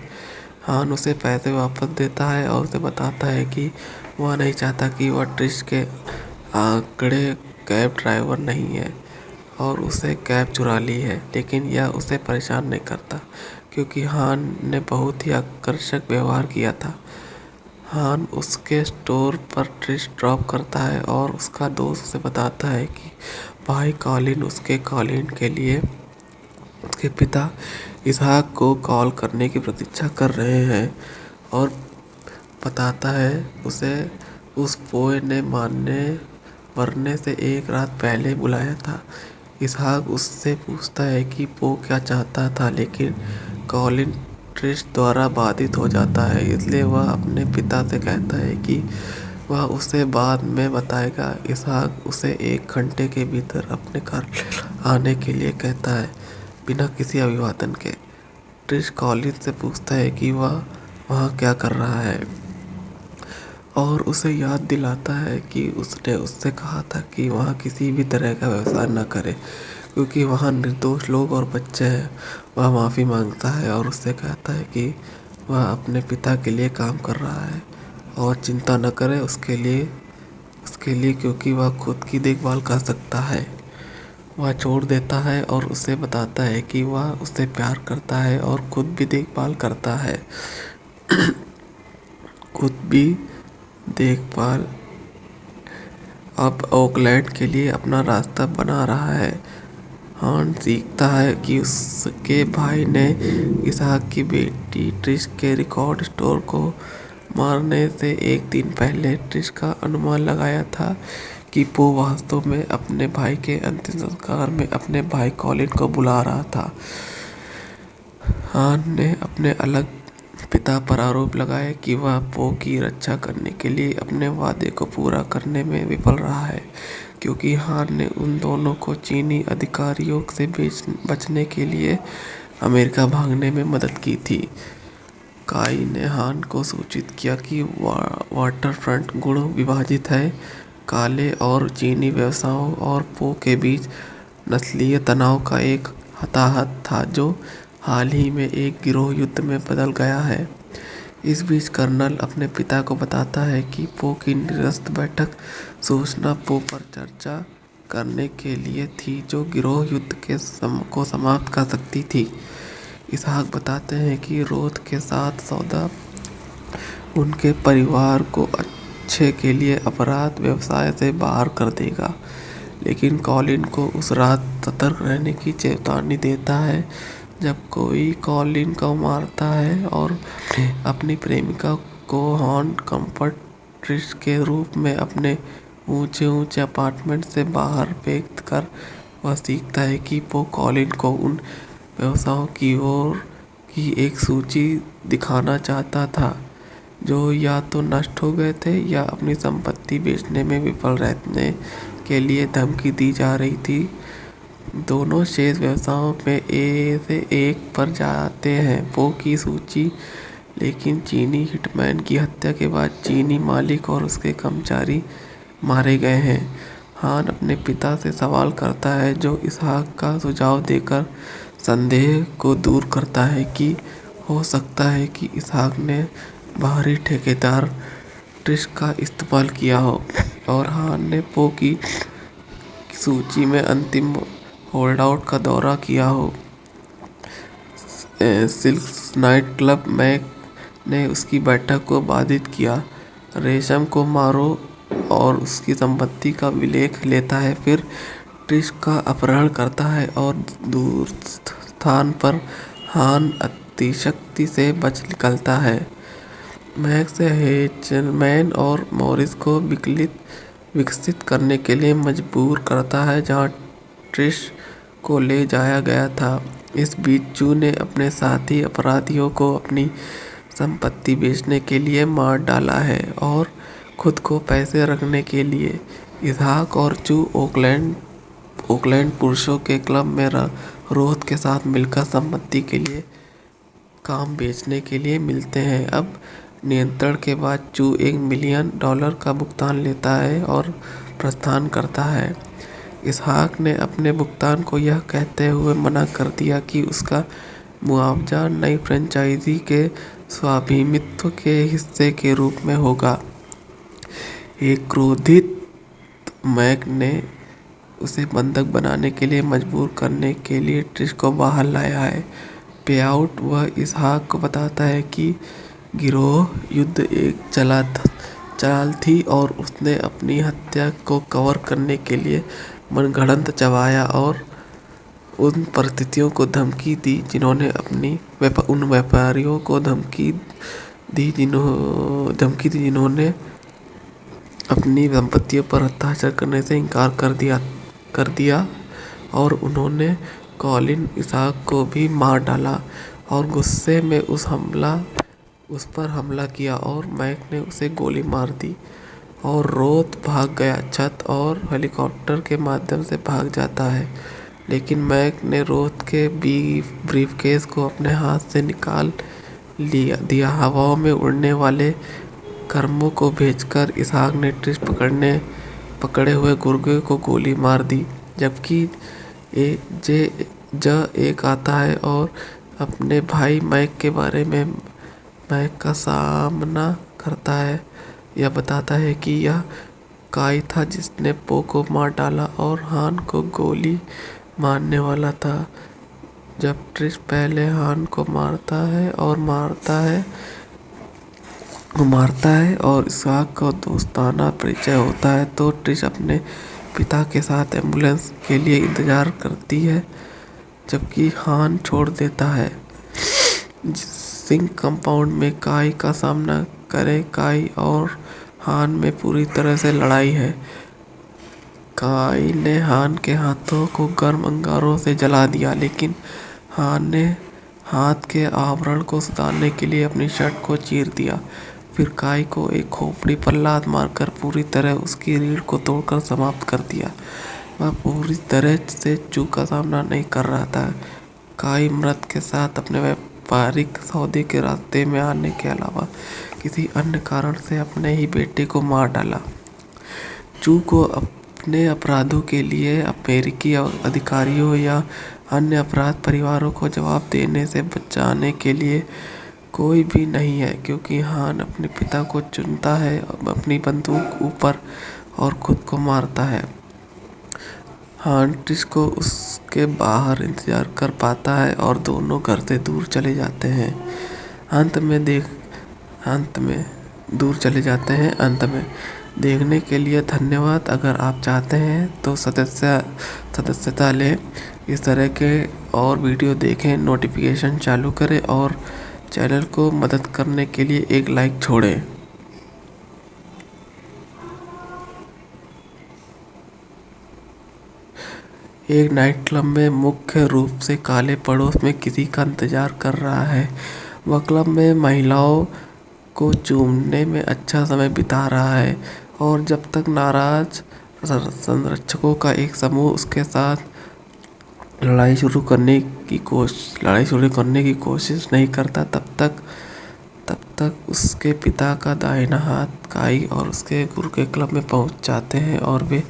हान उसे पैसे वापस देता है और उसे बताता है कि वह नहीं चाहता कि वह ट्रिश के आंकड़े कैब ड्राइवर नहीं है और उसे कैब चुरा ली है, लेकिन यह उसे परेशान नहीं करता क्योंकि हान ने बहुत ही आकर्षक व्यवहार किया था। हान उसके स्टोर पर ट्रिश ड्रॉप करता है और उसका दोस्त उसे बताता है कि भाई कॉलिन उसके कॉलिन के लिए उसके पिता इसहाक को कॉल करने की प्रतीक्षा कर रहे हैं और बताता है उसे उस पोए ने मरने से एक रात पहले बुलाया था। इसहाक उससे पूछता है कि पो क्या चाहता था, लेकिन कॉलिन ट्रिश द्वारा बाधित हो जाता है, इसलिए वह अपने पिता से कहता है कि वह उसे बाद में बताएगा। इसहाक उसे 1 घंटे के भीतर अपने घर आने के लिए कहता है, बिना किसी अभिवादन के। ट्रिश कॉलिन से पूछता है कि वह वहाँ क्या कर रहा है और उसे याद दिलाता है कि उसने उससे कहा था कि वहाँ किसी भी तरह का व्यवसाय न करे क्योंकि वहाँ निर्दोष लोग और बच्चे हैं। वह माफ़ी मांगता है और उससे कहता है कि वह अपने पिता के लिए काम कर रहा है और चिंता न करे उसके लिए क्योंकि वह खुद की देखभाल कर सकता है। वह छोड़ देता है और उसे बताता है कि वह उससे प्यार करता है और खुद भी देखभाल करता है खुद भी देखभाल अब ओकलैंड के लिए अपना रास्ता बना रहा है। हान सीखता है कि उसके भाई ने इसहाक की बेटी ट्रिश के रिकॉर्ड स्टोर को मारने से एक दिन पहले ट्रिश का अनुमान लगाया था कि पो वास्तव में अपने भाई के अंतिम संस्कार में अपने भाई कॉलिन को बुला रहा था। हान ने अपने अलग पिता पर आरोप लगाया कि वह पो की रक्षा करने के लिए अपने वादे को पूरा करने में विफल रहा है क्योंकि हान ने उन दोनों को चीनी अधिकारियों से बचने के लिए अमेरिका भागने में मदद की थी। काई ने हान को सूचित किया कि वाटरफ्रंट गुण विभाजित है। काले और चीनी व्यवसायों और पो के बीच नस्लीय तनाव का एक हताहत था जो हाल ही में एक गिरोह युद्ध में बदल गया है। इस बीच कर्नल अपने पिता को बताता है कि पो की निरस्त बैठक सूचना पो पर चर्चा करने के लिए थी जो गिरोह युद्ध को समाप्त कर सकती थी। इसहाक बताते हैं कि रोथ के साथ सौदा उनके परिवार को अच्छे के लिए अपराध व्यवसाय से बाहर कर देगा, लेकिन कॉलिन को उस रात सतर्क रहने की चेतावनी देता है जब कोई कॉलिन को मारता है और अपनी प्रेमिका को हान कंफर्ट ट्रिश के रूप में अपने ऊंचे अपार्टमेंट से बाहर फेंक कर वह सीखता है कि वो कॉलिन को उन व्यवसायों की ओर की एक सूची दिखाना चाहता था जो या तो नष्ट हो गए थे या अपनी संपत्ति बेचने में विफल रहने के लिए धमकी दी जा रही थी। दोनों शेष व्यवसायों में ए से एक पर जाते हैं पो की सूची, लेकिन चीनी हिटमैन की हत्या के बाद चीनी मालिक और उसके कर्मचारी मारे गए हैं। हान अपने पिता से सवाल करता है जो इसहाक का सुझाव देकर संदेह को दूर करता है कि हो सकता है कि इसहाक ने बाहरी ठेकेदार ट्रिश का इस्तेमाल किया हो और हान ने पो की सूची में अंतिम होल्डआउट का दौरा किया हो। सिल्क नाइट क्लब मैक ने उसकी बैठक को बाधित किया, रेशम को मारो और उसकी संपत्ति का विलेख लेता है, फिर ट्रिश का अपहरण करता है और दूर स्थान पर हान अतिशक्ति से बच निकलता है। मैक्स हेचलमैन और मॉरिस को विकसित करने के लिए मजबूर करता है जहां ट्रिश को ले जाया गया था। इस बीच चू ने अपने साथी अपराधियों को अपनी संपत्ति बेचने के लिए मार डाला है और खुद को पैसे रखने के लिए। इसहाक और चू ओकलैंड पुरुषों के क्लब में रोथ के साथ मिलकर संपत्ति के लिए काम बेचने के लिए मिलते हैं। अब नियंत्रण के बाद चू $1 मिलियन का भुगतान लेता है और प्रस्थान करता है। इसहाक ने अपने भुगतान को यह कहते हुए मना कर दिया कि उसका मुआवजा नई फ्रेंचाइजी के स्वामित्व के हिस्से के रूप में होगा। एक क्रोधित मैक ने उसे बंधक बनाने के लिए मजबूर करने के लिए ट्रिश को बाहर लाया है। पेआउट वह इसहाक को बताता है कि गिरोह युद्ध एक चाल थी और उसने अपनी हत्या को कवर करने के लिए मनगढ़ंत चबाया और उन परिस्थितियों को धमकी दी जिन्होंने उन व्यापारियों को धमकी दी जिन्होंने अपनी संपत्तियों पर हस्ताक्षर करने से इनकार कर दिया और उन्होंने कॉलिन इसहाक को भी मार डाला और गुस्से में उस पर हमला किया और मैक ने उसे गोली मार दी और रोथ भाग गया। छत और हेलीकॉप्टर के माध्यम से भाग जाता है, लेकिन मैक ने रोथ के ब्रीफकेस को अपने हाथ से निकाल दिया। हवाओं में उड़ने वाले कर्मों को भेजकर इसहाक ने ट्रिश पकड़े हुए गुर्गे को गोली मार दी, जबकि एक आता है और अपने भाई मैक के बारे में मैक का सामना करता है। यह बताता है कि यह काई था जिसने पो को मार डाला और हान को गोली मारने वाला था। जब ट्रिश पहले हान को मारता है और इसहाक का दोस्ताना परिचय होता है तो ट्रिश अपने पिता के साथ एम्बुलेंस के लिए इंतजार करती है, जबकि हान छोड़ देता है। सिंक कंपाउंड में काई का सामना करे। काई और हान में पूरी तरह से लड़ाई है। काई ने हान के हाथों को गर्म अंगारों से जला दिया, लेकिन हान ने हाथ के आवरण को सुधारने के लिए अपनी शर्ट को चीर दिया। फिर काई को एक खोपड़ी पर लात मारकर पूरी तरह उसकी रीढ़ को तोड़कर समाप्त कर दिया। वह पूरी तरह से चूक का सामना नहीं कर रहा था। काई मृत के साथ अपने व्यापारिक सौदे के रास्ते में आने के अलावा किसी अन्य कारण से अपने ही बेटे को मार डाला। चू को अपने अपराधों के लिए अमेरिकी अधिकारियों या अन्य अपराध परिवारों को जवाब देने से बचाने के लिए कोई भी नहीं है, क्योंकि हान अपने पिता को चुनता है, अपनी बंदूक ऊपर और खुद को मारता है। हान ट्रिश को उसके बाहर इंतजार कर पाता है और दोनों घर से दूर चले जाते हैं। अंत में देखने के लिए धन्यवाद। अगर आप चाहते हैं तो सदस्यता लें, इस तरह के और वीडियो देखें, नोटिफिकेशन चालू करें और चैनल को मदद करने के लिए एक लाइक छोड़ें। एक नाइट क्लब में मुख्य रूप से काले पड़ोस में किसी का इंतजार कर रहा है। वह क्लब में महिलाओं को चूमने में अच्छा समय बिता रहा है और जब तक नाराज संरक्षकों का एक समूह उसके साथ लड़ाई शुरू करने की कोशिश नहीं करता, तब तक उसके पिता का दाहिना हाथ काई और उसके गुरु के क्लब में पहुंच जाते हैं और वे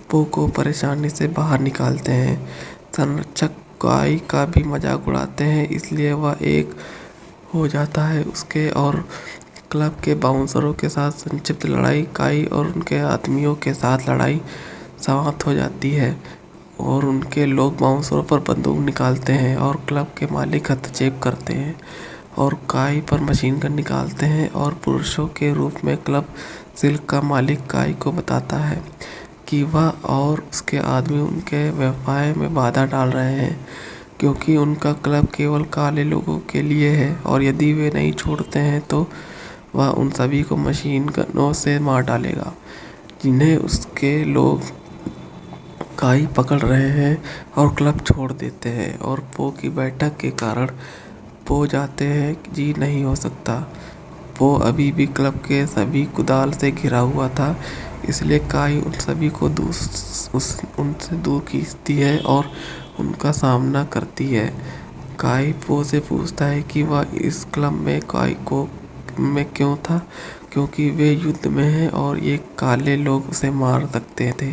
पो को परेशानी से बाहर निकालते हैं। संरक्षक काई का भी मजाक उड़ाते हैं, इसलिए वह एक हो जाता है। उसके और क्लब के बाउंसरों के साथ संक्षिप्त लड़ाई काई और उनके आदमियों के साथ लड़ाई समाप्त हो जाती है और उनके लोग बाउंसरों पर बंदूक निकालते हैं और क्लब के मालिक हस्तक्षेप करते हैं और काई पर मशीन गन निकालते हैं और पुरुषों के रूप में क्लब सिल्क का मालिक काई को बताता है कि वह और उसके आदमी उनके व्यवसाय में बाधा डाल रहे हैं, क्योंकि उनका क्लब केवल काले लोगों के लिए है और यदि वे नहीं छोड़ते हैं तो वह उन सभी को मशीन गनों से मार डालेगा जिन्हें उसके लोग काई पकड़ रहे हैं और क्लब छोड़ देते हैं। और पो की बैठक के कारण पो जाते हैं जी नहीं हो सकता। पो अभी भी क्लब के सभी कुदाल से घिरा हुआ था, इसलिए काई उन सभी को उनसे दूर खींचती है और उनका सामना करती है। काई पो से पूछता है कि वह इस क्लब में में क्यों था, क्योंकि वे युद्ध में हैं और ये काले लोग उसे मार सकते थे।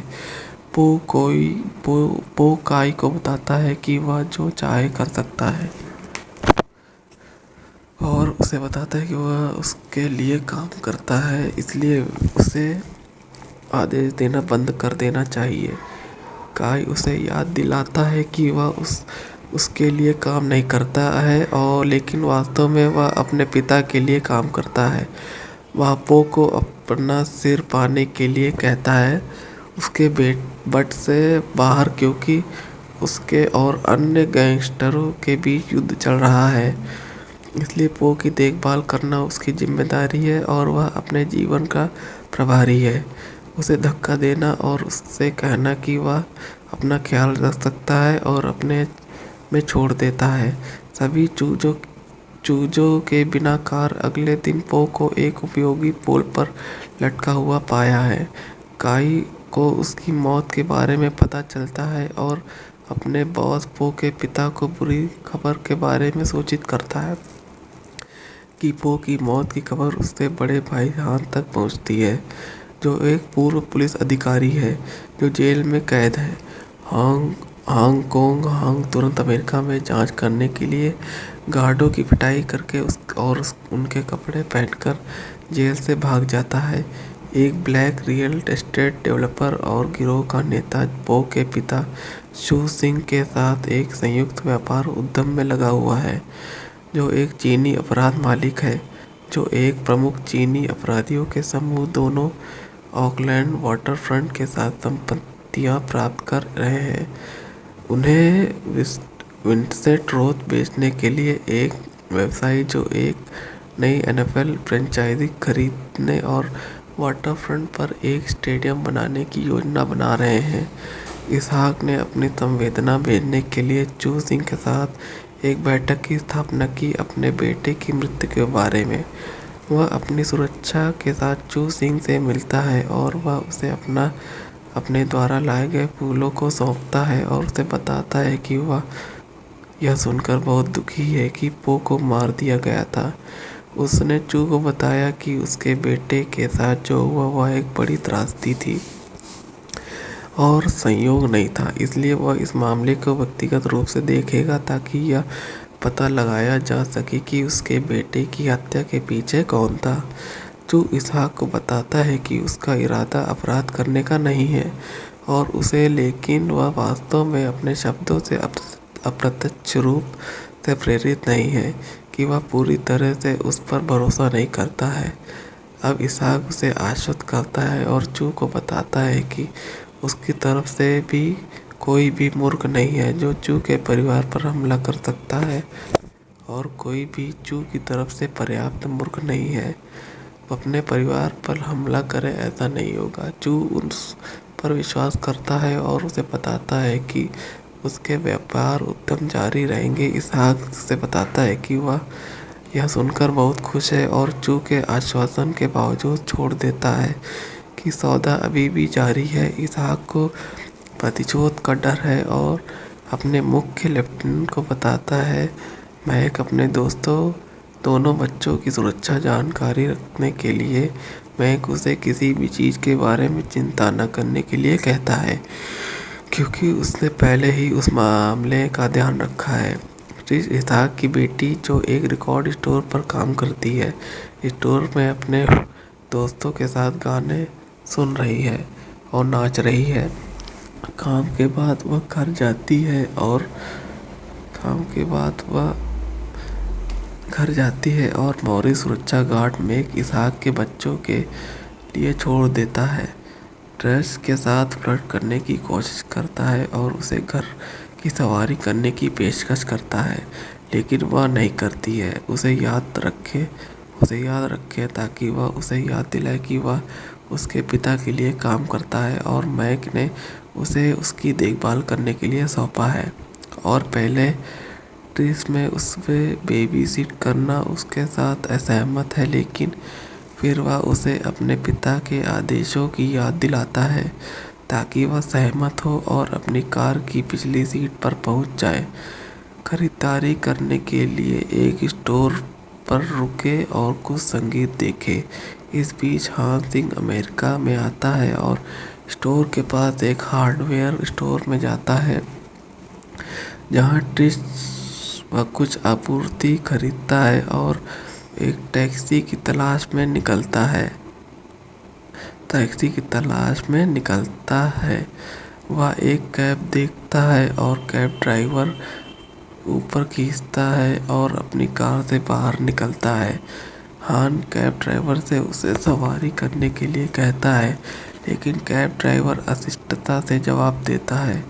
पो काई को बताता है कि वह जो चाहे कर सकता है और उसे बताता है कि वह उसके लिए काम करता है, इसलिए उसे आदेश देना बंद कर देना चाहिए। काई उसे याद दिलाता है कि वह उसके लिए काम नहीं करता है और लेकिन वास्तव में वह अपने पिता के लिए काम करता है। वह पो को अपना सिर पाने के लिए कहता है उसके बट से बाहर, क्योंकि उसके और अन्य गैंगस्टरों के बीच युद्ध चल रहा है। इसलिए पो की देखभाल करना उसकी जिम्मेदारी है और वह अपने जीवन का प्रभारी है। उसे धक्का देना और उससे कहना कि वह अपना ख्याल रख सकता है और अपने में छोड़ देता है। सभी चूजों के बिना कार अगले दिन पो को एक उपयोगी पोल पर लटका हुआ पाया है। काई को उसकी मौत के बारे में पता चलता है और अपने बॉस पो के पिता को बुरी खबर के बारे में सूचित करता है कि पो की मौत की खबर उसके बड़े भाई हान तक पहुंचती है, जो एक पूर्व पुलिस अधिकारी है जो जेल में कैद है। हांग तुरंत अमेरिका में जांच करने के लिए गार्डों की पिटाई करके उनके कपड़े पहनकर जेल से भाग जाता है। एक ब्लैक रियल एस्टेट डेवलपर और गिरोह का नेता पो के पिता शू सिंह के साथ एक संयुक्त व्यापार उद्यम में लगा हुआ है, जो एक चीनी अपराध मालिक है, जो एक प्रमुख चीनी अपराधियों के समूह दोनों ऑकलैंड वाटरफ्रंट के साथ संपत्तियां प्राप्त कर रहे हैं। उन्हें विंसेंट रोथ बेचने के लिए एक व्यवसायी जो एक नई NFL फ्रेंचाइजी खरीदने और वाटरफ्रंट पर एक स्टेडियम बनाने की योजना बना रहे हैं। इसहाक ने अपनी संवेदना भेजने के लिए चू सिंह के साथ एक बैठक की स्थापना की अपने बेटे की मृत्यु के बारे में। वह अपनी सुरक्षा के साथ चू सिंह से मिलता है और वह उसे अपने द्वारा लाए गए फूलों को सौंपता है और उसे बताता है कि वह यह सुनकर बहुत दुखी है कि पो को मार दिया गया था। उसने चू को बताया कि उसके बेटे के साथ जो हुआ वह एक बड़ी त्रासदी थी और संयोग नहीं था, इसलिए वह इस मामले को व्यक्तिगत रूप से देखेगा ताकि यह पता लगाया जा सके कि उसके बेटे की हत्या के पीछे कौन था। चू इसहाक को बताता है कि उसका इरादा अपराध करने का नहीं है और उसे, लेकिन वह वास्तव में अपने शब्दों से अप्रत्यक्ष रूप से प्रेरित नहीं है कि वह पूरी तरह से उस पर भरोसा नहीं करता है। अब इसहाक उसे आश्वस्त करता है और चू को बताता है कि उसकी तरफ से भी कोई भी मूर्ख नहीं है जो चू के परिवार पर हमला कर सकता है और कोई भी चू की तरफ से पर्याप्त मूर्ख नहीं है अपने परिवार पर हमला करे, ऐसा नहीं होगा। चू उस पर विश्वास करता है और उसे बताता है कि उसके व्यापार उद्यम जारी रहेंगे। इसहाक से बताता है कि वह यह सुनकर बहुत खुश है और चू के आश्वासन के बावजूद छोड़ देता है कि सौदा अभी भी जारी है। इसहाक को प्रतिशोध का डर है और अपने मुख्य लेफ्टिनेंट को बताता है महक अपने दोनों बच्चों की सुरक्षा जानकारी रखने के लिए महक उसे किसी भी चीज़ के बारे में चिंता न करने के लिए कहता है, क्योंकि उसने पहले ही उस मामले का ध्यान रखा है। इसहाक की बेटी जो एक रिकॉर्ड स्टोर पर काम करती है, स्टोर में अपने दोस्तों के साथ गाने सुन रही है और नाच रही है। काम के बाद वह घर जाती है और मौरी सुरक्षा गार्ड मेक इसहाक के बच्चों के लिए छोड़ देता है। ट्रेस के साथ फ्लर्ट करने की कोशिश करता है और उसे घर की सवारी करने की पेशकश करता है, लेकिन वह नहीं करती है। उसे याद रखे ताकि वह उसे याद दिलाए कि वह उसके पिता के लिए काम करता है और मैक ने उसे उसकी देखभाल करने के लिए सौंपा है और पहले ट्रिस में उसे बेबी सिट करना उसके साथ असहमत है, लेकिन फिर वह उसे अपने पिता के आदेशों की याद दिलाता है ताकि वह सहमत हो और अपनी कार की पिछली सीट पर पहुंच जाए। खरीदारी करने के लिए एक स्टोर पर रुके और कुछ संगीत देखे। इस बीच हान सिंह अमेरिका में आता है और स्टोर के पास एक हार्डवेयर स्टोर में जाता है जहां ट्रिश वह कुछ आपूर्ति खरीदता है और एक टैक्सी की तलाश में निकलता है। वह एक कैब देखता है और कैब ड्राइवर ऊपर खींचता है और अपनी कार से बाहर निकलता है। हान कैब ड्राइवर से उसे सवारी करने के लिए कहता है, लेकिन कैब ड्राइवर अशिष्टता से जवाब देता है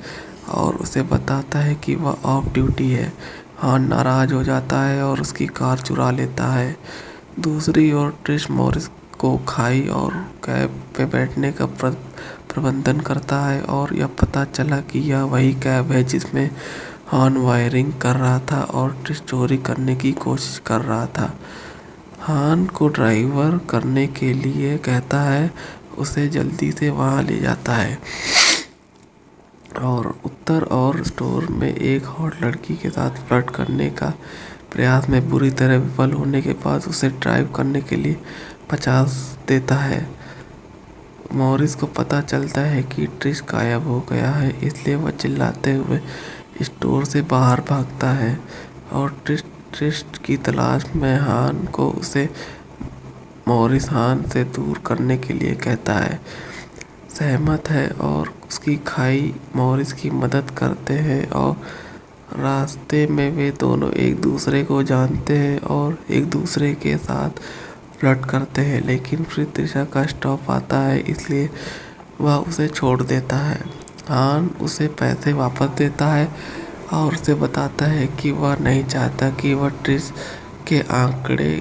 और उसे बताता है कि वह ऑफ ड्यूटी है। हान नाराज हो जाता है और उसकी कार चुरा लेता है। दूसरी ओर ट्रिश मॉरिस को खाई और कैब पे बैठने का प्रबंधन करता है और यह पता चला कि यह वही कैब है जिसमें हान वायरिंग कर रहा था और ट्रिश चोरी करने की कोशिश कर रहा था। हान को ड्राइवर करने के लिए कहता है, उसे जल्दी से वहां ले जाता है और उत्तर और स्टोर में एक हॉट लड़की के साथ फ्लर्ट करने का प्रयास में बुरी तरह विफल होने के बाद उसे ड्राइव करने के लिए 50 देता है। मॉरिस को पता चलता है कि ट्रिश गायब हो गया है, इसलिए वह चिल्लाते हुए स्टोर से बाहर भागता है और ट्रिश की तलाश में हान को उसे मॉरिस हान से दूर करने के लिए कहता है, सहमत है और उसकी खाई मॉरिस की मदद करते हैं और रास्ते में वे दोनों एक दूसरे को जानते हैं और एक दूसरे के साथ फ्लर्ट करते हैं। लेकिन फिर त्रिशा का स्टॉप आता है, इसलिए वह उसे छोड़ देता है। हान उसे पैसे वापस देता है और उसे बताता है कि वह नहीं चाहता कि वह ट्रिश के आंकड़े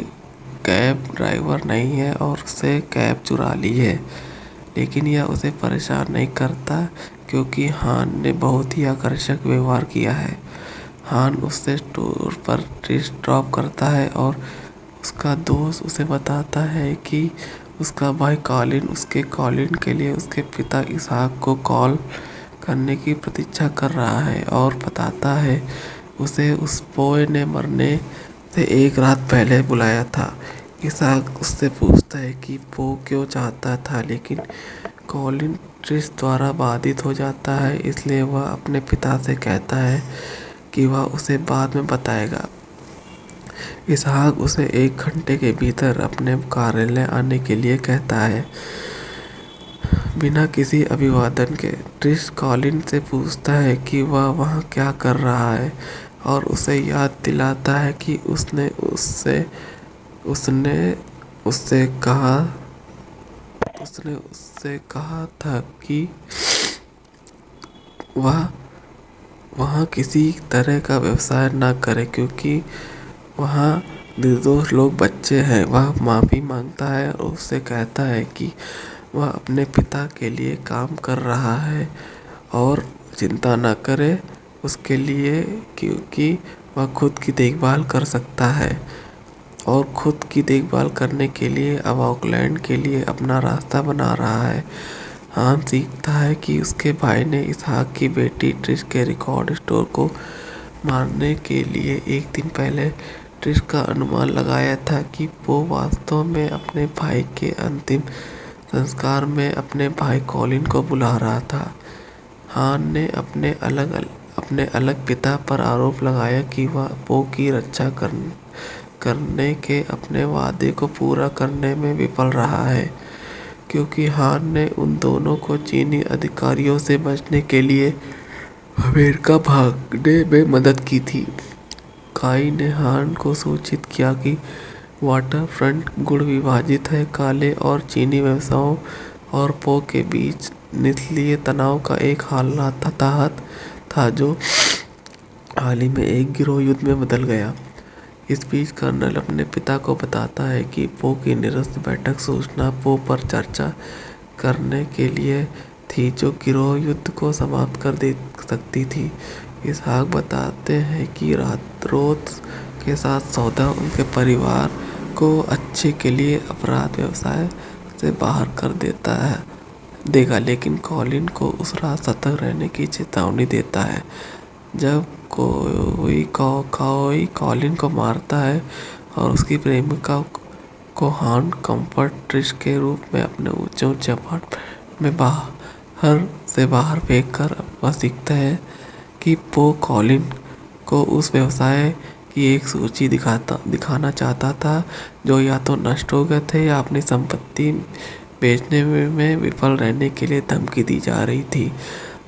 कैब ड्राइवर नहीं है और उससे कैब चुरा ली है। लेकिन यह उसे परेशान नहीं करता क्योंकि हान ने बहुत ही आकर्षक व्यवहार किया है। हान उससे स्टोर पर ट्रिश ड्रॉप करता है और उसका दोस्त उसे बताता है कि उसका भाई कॉलिन उसके कॉलिन के लिए उसके पिता इसहाक को कॉल करने की प्रतीक्षा कर रहा है और बताता है उसे उस बॉय ने मरने से एक रात पहले बुलाया था। इसहाक उससे पूछता है कि वो क्यों चाहता था, लेकिन कॉलिन ट्रिश द्वारा बाधित हो जाता है, इसलिए वह अपने पिता से कहता है कि वह उसे बाद में बताएगा। इसहाक उसे 1 घंटे के भीतर अपने कार्यालय आने के लिए कहता है। बिना किसी अभिवादन के ट्रिश कॉलिन से पूछता है कि वह वहाँ क्या कर रहा है और उसे याद दिलाता है कि उसने उससे कहा था कि वह वहाँ किसी तरह का व्यवसाय न करे क्योंकि वहाँ निर्दोष लोग बच्चे हैं। वह माफ़ी मांगता है और उससे कहता है कि वह अपने पिता के लिए काम कर रहा है और चिंता न करे उसके लिए, क्योंकि वह खुद की देखभाल कर सकता है और खुद की देखभाल करने के लिए अब ऑकलैंड के लिए अपना रास्ता बना रहा है। हान सीखता है कि उसके भाई ने इसहाक की बेटी ट्रिश के रिकॉर्ड स्टोर को मारने के लिए एक दिन पहले ट्रिश का अनुमान लगाया था कि वो वास्तव में अपने भाई के अंतिम संस्कार में अपने भाई कॉलिन को बुला रहा था। हान ने अपने अलग पिता पर आरोप लगाया कि वह पो की रक्षा करने के अपने वादे को पूरा करने में विफल रहा है, क्योंकि हान ने उन दोनों को चीनी अधिकारियों से बचने के लिए अमेरिका भागने में मदद की थी। काई ने हान को सूचित किया कि वाटरफ्रंट गुण विभाजित है, काले और चीनी व्यवसायों और पो के बीच निस्लीय तनाव का एक हालात था जो हाल ही में एक गिरोह युद्ध में बदल गया। इस बीच कर्नल अपने पिता को बताता है कि पो की निरस्त बैठक सूचना पो पर चर्चा करने के लिए थी जो गिरोह युद्ध को समाप्त कर दे सकती थी। इसहाक बताते हैं कि रातरोथ के साथ सौदा उनके परिवार को अच्छे के लिए अपराध व्यवसाय से बाहर कर देगा, लेकिन कॉलिन को उस रात सतर्क रहने की चेतावनी देता है। जब कोई कॉलिन को मारता है और उसकी प्रेमिका को हान कंफर्ट ट्रिश के रूप में अपने ऊंचे अपार्टमेंट में बाहर फेंक कर वह सीखता है कि पो कॉलिन को उस व्यवसाय की एक सूची दिखाना चाहता था जो या तो नष्ट हो गए थे या अपनी संपत्ति बेचने में विफल रहने के लिए धमकी दी जा रही थी।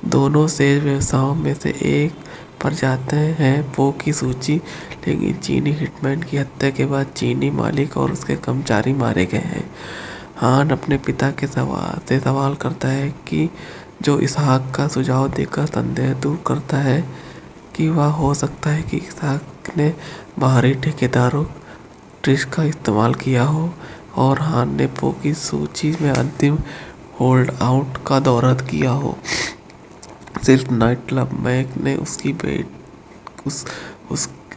दोनों शेष व्यवसायों में से एक पर जाते हैं पो की सूची, लेकिन चीनी हिटमैन की हत्या के बाद चीनी मालिक और उसके कर्मचारी मारे गए हैं। हान अपने पिता के सवाल करता है कि जो इसहाक का सुझाव देकर संदेह दूर करता है कि वह हो सकता है कि इसहाक ने बाहरी ठेकेदारों ट्रिश का इस्तेमाल किया हो और हान ने पो की सूची में अंतिम होल्ड आउट का दौरा किया हो। सिर्फ नाइट क्लब मैक ने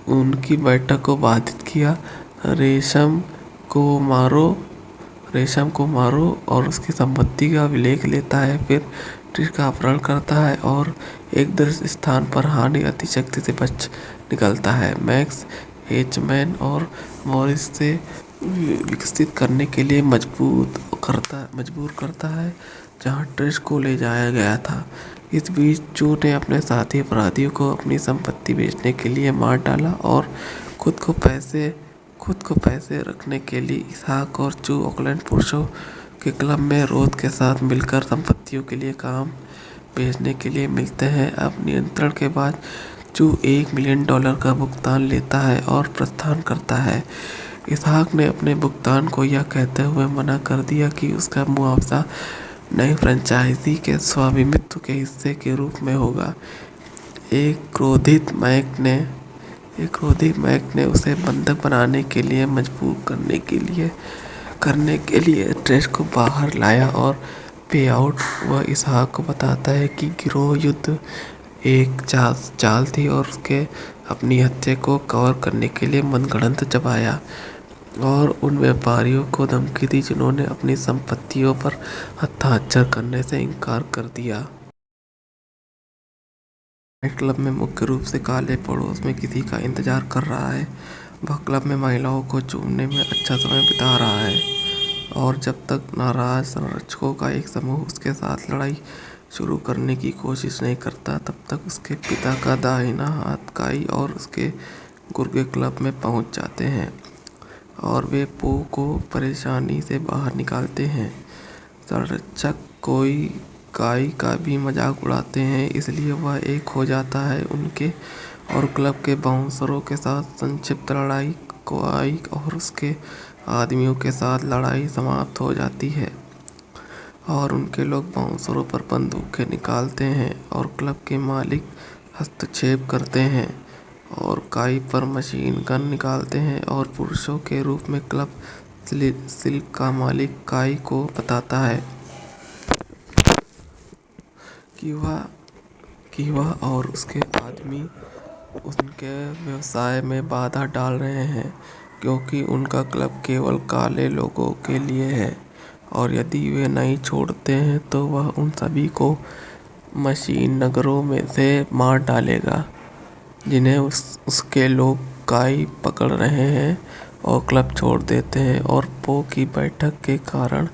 उनकी बैठक को बाधित किया। रेशम को मारो और उसकी संपत्ति का अभिलेख लेता है, फिर ट्रिश का अपहरण करता है और एक दृश्य स्थान पर हानि अतिशक्ति से बच निकलता है। मैक्स हेचमैन और मॉरिस से विकसित करने के लिए मजबूर करता है जहां ट्रिश को ले जाया गया था। इस बीच चू ने अपने साथी अपराधियों को अपनी संपत्ति बेचने के लिए मार डाला और खुद को पैसे रखने के लिए इसहाक और चू ऑकलैंड पुरुषों के क्लब में रोथ के साथ मिलकर संपत्तियों के लिए काम बेचने के लिए मिलते हैं। अब नियंत्रण के बाद चू $1 मिलियन का भुगतान लेता है और प्रस्थान करता है। इसहाक ने अपने भुगतान को यह कहते हुए मना कर दिया कि उसका मुआवजा नई फ्रेंचाइजी के स्वामित्व के हिस्से के रूप में होगा। एक क्रोधित मैक ने उसे बंधक बनाने के लिए मजबूर करने के लिए ट्रेश को बाहर लाया और पे आउट वह इसहाक को बताता है कि गिरोह युद्ध एक चाल थी और उसके अपनी हत्या को कवर करने के लिए मनगढ़ंत चबाया और उन व्यापारियों को धमकी दी जिन्होंने अपनी संपत्तियों पर हस्ताक्षर करने से इनकार कर दिया। नाइट क्लब में मुख्य रूप से काले पड़ोस में किसी का इंतजार कर रहा है। वह क्लब में महिलाओं को चूमने में अच्छा समय बिता रहा है और जब तक नाराज संरक्षकों का एक समूह उसके साथ लड़ाई शुरू करने की कोशिश नहीं करता, तब तक उसके पिता का दाहिना हाथ काई और उसके गुर्गे क्लब में पहुंच जाते हैं और वे पो को परेशानी से बाहर निकालते हैं। संरक्षक काई का भी मजाक उड़ाते हैं, इसलिए वह एक हो जाता है उनके और क्लब के बाउंसरों के साथ संक्षिप्त लड़ाई। काई और उसके आदमियों के साथ लड़ाई समाप्त हो जाती है और उनके लोग बाउंसरों पर बंदूकें निकालते हैं और क्लब के मालिक हस्तक्षेप करते हैं और काई पर मशीन गन निकालते हैं और पुरुषों के रूप में क्लब सिल्क का मालिक काई को बताता है कि वह और उसके आदमी उनके व्यवसाय में बाधा डाल रहे हैं क्योंकि उनका क्लब केवल काले लोगों के लिए है और यदि वे नहीं छोड़ते हैं तो वह उन सभी को मशीन नगरों में से मार डालेगा जिन्हें उसके लोग काई पकड़ रहे हैं और क्लब छोड़ देते हैं और पो की बैठक के कारण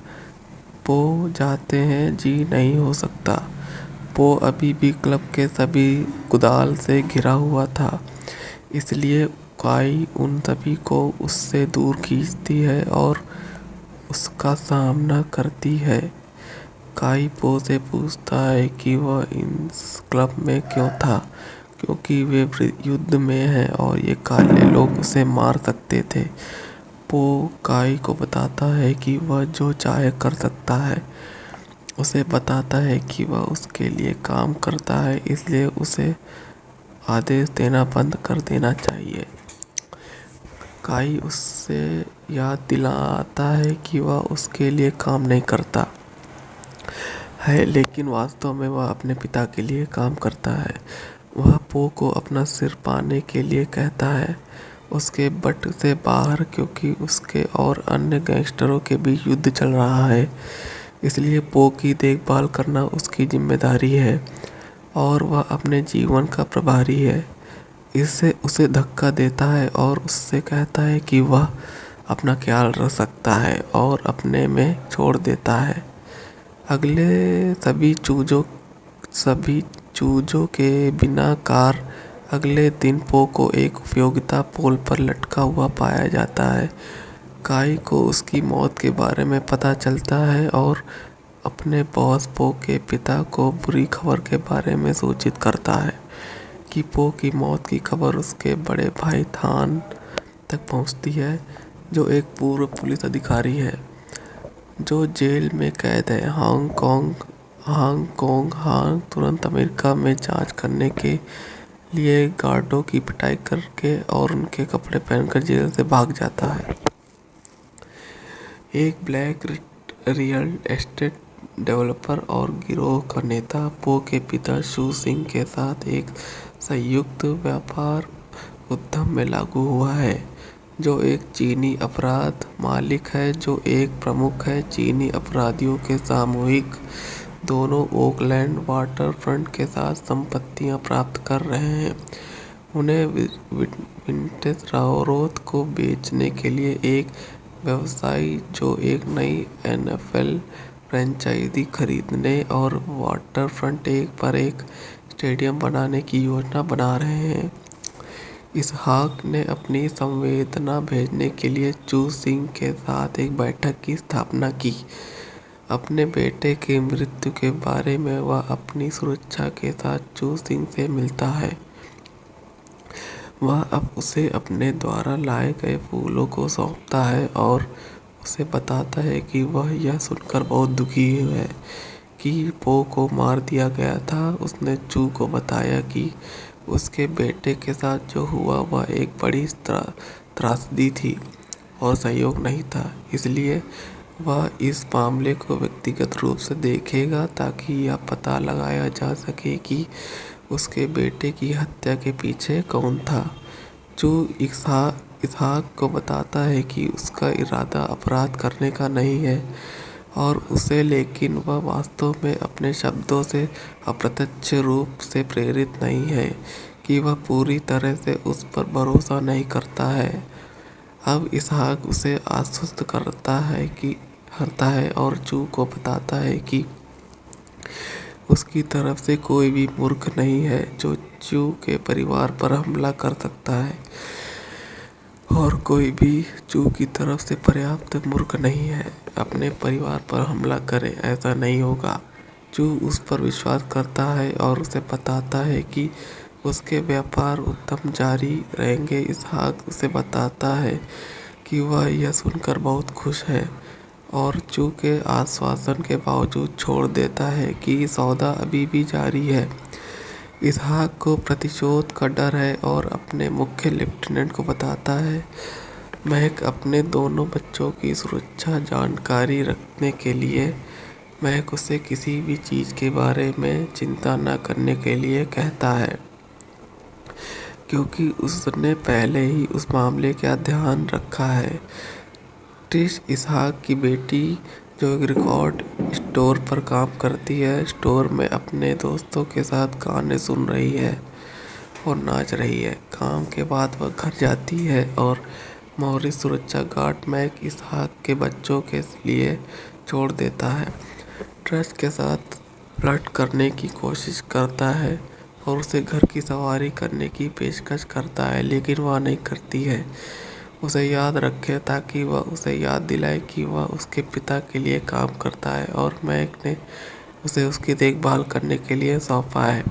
पो जाते हैं जी नहीं हो सकता। पो अभी भी क्लब के सभी कुदाल से घिरा हुआ था, इसलिए काई उन सभी को उससे दूर खींचती है और उसका सामना करती है। काई पो से पूछता है कि वह इस क्लब में क्यों था, क्योंकि वे युद्ध में हैं और ये काले लोग उसे मार सकते थे। पो काई को बताता है कि वह जो चाहे कर सकता है, उसे बताता है कि वह उसके लिए काम करता है, इसलिए उसे आदेश देना बंद कर देना चाहिए। काई उससे याद दिलाता है कि वह उसके लिए काम नहीं करता है, लेकिन वास्तव में वह अपने पिता के लिए काम करता है। वह पो को अपना सिर पाने के लिए कहता है, उसके बट से बाहर, क्योंकि उसके और अन्य गैंगस्टरों के बीच युद्ध चल रहा है, इसलिए पो की देखभाल करना उसकी जिम्मेदारी है और वह अपने जीवन का प्रभारी है। इससे उसे धक्का देता है और उससे कहता है कि वह अपना ख्याल रख सकता है और अपने में छोड़ देता है। सभी चूजों के बिना कार अगले दिन पो को एक उपयोगिता पोल पर लटका हुआ पाया जाता है। काई को उसकी मौत के बारे में पता चलता है और अपने बॉस पो के पिता को बुरी खबर के बारे में सूचित करता है कि पो की मौत की खबर उसके बड़े भाई थान तक पहुंचती है, जो एक पूर्व पुलिस अधिकारी है जो जेल में कैद है। हांग तुरंत अमेरिका में जांच करने के लिए गार्डों की पिटाई करके और उनके कपड़े पहनकर जेल से भाग जाता है। एक ब्लैक रियल एस्टेट डेवलपर और गिरोह का नेता पो के पिता शू सिंह के साथ एक संयुक्त व्यापार उद्यम में लागू हुआ है, जो एक चीनी अपराध मालिक है जो एक प्रमुख है। चीनी अपराधियों के सामूहिक दोनों ओकलैंड वाटरफ्रंट के साथ संपत्तियां प्राप्त कर रहे हैं। उन्हें विंटेज राउरोथ को बेचने के लिए एक व्यवसायी जो एक नई NFL फ्रेंचाइजी खरीदने और वाटरफ्रंट पर एक स्टेडियम बनाने की योजना बना रहे हैं। इसहाक ने अपनी संवेदना भेजने के लिए चू सिंह के साथ एक बैठक की स्थापना की। अपने बेटे की मृत्यु के बारे में वह अपनी सुरक्षा के साथ चू सिंह से मिलता है। वह अब उसे अपने द्वारा लाए गए फूलों को सौंपता है और उसे बताता है कि वह यह सुनकर बहुत दुखी है कि पो को मार दिया गया था। उसने चू को बताया कि उसके बेटे के साथ जो हुआ वह एक बड़ी त्रासदी थी और संयोग नहीं था, इसलिए वह इस मामले को व्यक्तिगत रूप से देखेगा ताकि यह पता लगाया जा सके कि उसके बेटे की हत्या के पीछे कौन था। चू इसहाक को बताता है कि उसका इरादा अपराध करने का नहीं है और उसे लेकिन वह वास्तव में अपने शब्दों से अप्रत्यक्ष रूप से प्रेरित नहीं है कि वह पूरी तरह से उस पर भरोसा नहीं करता है। अब इसहाक उसे आश्वस्त करता है और चू को बताता है कि उसकी तरफ से कोई भी मूर्ख नहीं है जो चू के परिवार पर हमला कर सकता है और कोई भी चू की तरफ से पर्याप्त मूर्ख नहीं है अपने परिवार पर हमला करे। ऐसा नहीं होगा। चू उस पर विश्वास करता है और उसे बताता है कि उसके व्यापार उद्यम जारी रहेंगे। इसहाक उसे बताता है कि वह यह सुनकर बहुत खुश है और चू के आश्वासन के बावजूद छोड़ देता है कि सौदा अभी भी जारी है। इसहाक को प्रतिशोध का डर है और अपने मुख्य लेफ्टिनेंट को बताता है महक अपने दोनों बच्चों की सुरक्षा जानकारी रखने के लिए महक उसे किसी भी चीज़ के बारे में चिंता न करने के लिए कहता है, क्योंकि उसने पहले ही उस मामले का ध्यान रखा है। ट्रिश इसहाक की बेटी जो एक रिकॉर्ड स्टोर पर काम करती है, स्टोर में अपने दोस्तों के साथ गाने सुन रही है और नाच रही है। काम के बाद वह घर जाती है और मॉरिस सुरक्षा गार्ड मैक इसहाक के बच्चों के लिए छोड़ देता है। ट्रस्ट के साथ फ्लर्ट करने की कोशिश करता है और उसे घर की सवारी करने की पेशकश करता है, लेकिन वह नहीं करती है। उसे याद रखे ताकि वह उसे याद दिलाए कि वह उसके पिता के लिए काम करता है और मैक ने उसे उसकी देखभाल करने के लिए सौंपा है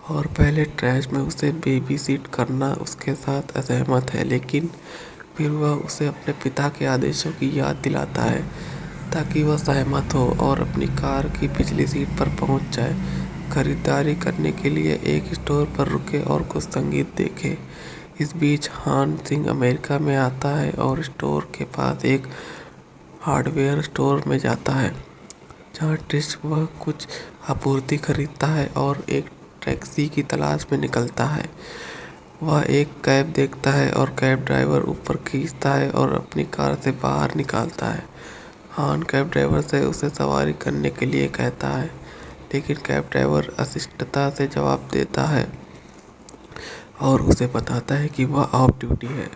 और पहले ट्रैश में उसे बेबी सीट करना उसके साथ असहमत है, लेकिन फिर वह उसे अपने पिता के आदेशों की याद दिलाता है ताकि वह सहमत हो और अपनी कार की पिछली सीट पर पहुंच जाए। खरीदारी करने के लिए एक स्टोर पर रुके और कुछ संगीत देखे। इस बीच हान सिंह अमेरिका में आता है और स्टोर के पास एक हार्डवेयर स्टोर में जाता है जहां ट्रिश वह कुछ आपूर्ति खरीदता है और एक टैक्सी की तलाश में निकलता है। वह एक कैब देखता है और कैब ड्राइवर ऊपर खींचता है और अपनी कार से बाहर निकालता है। हान कैब ड्राइवर से उसे सवारी करने के लिए कहता है, लेकिन कैब ड्राइवर अशिष्टता से जवाब देता है और उसे बताता है कि वह ऑफ ड्यूटी है।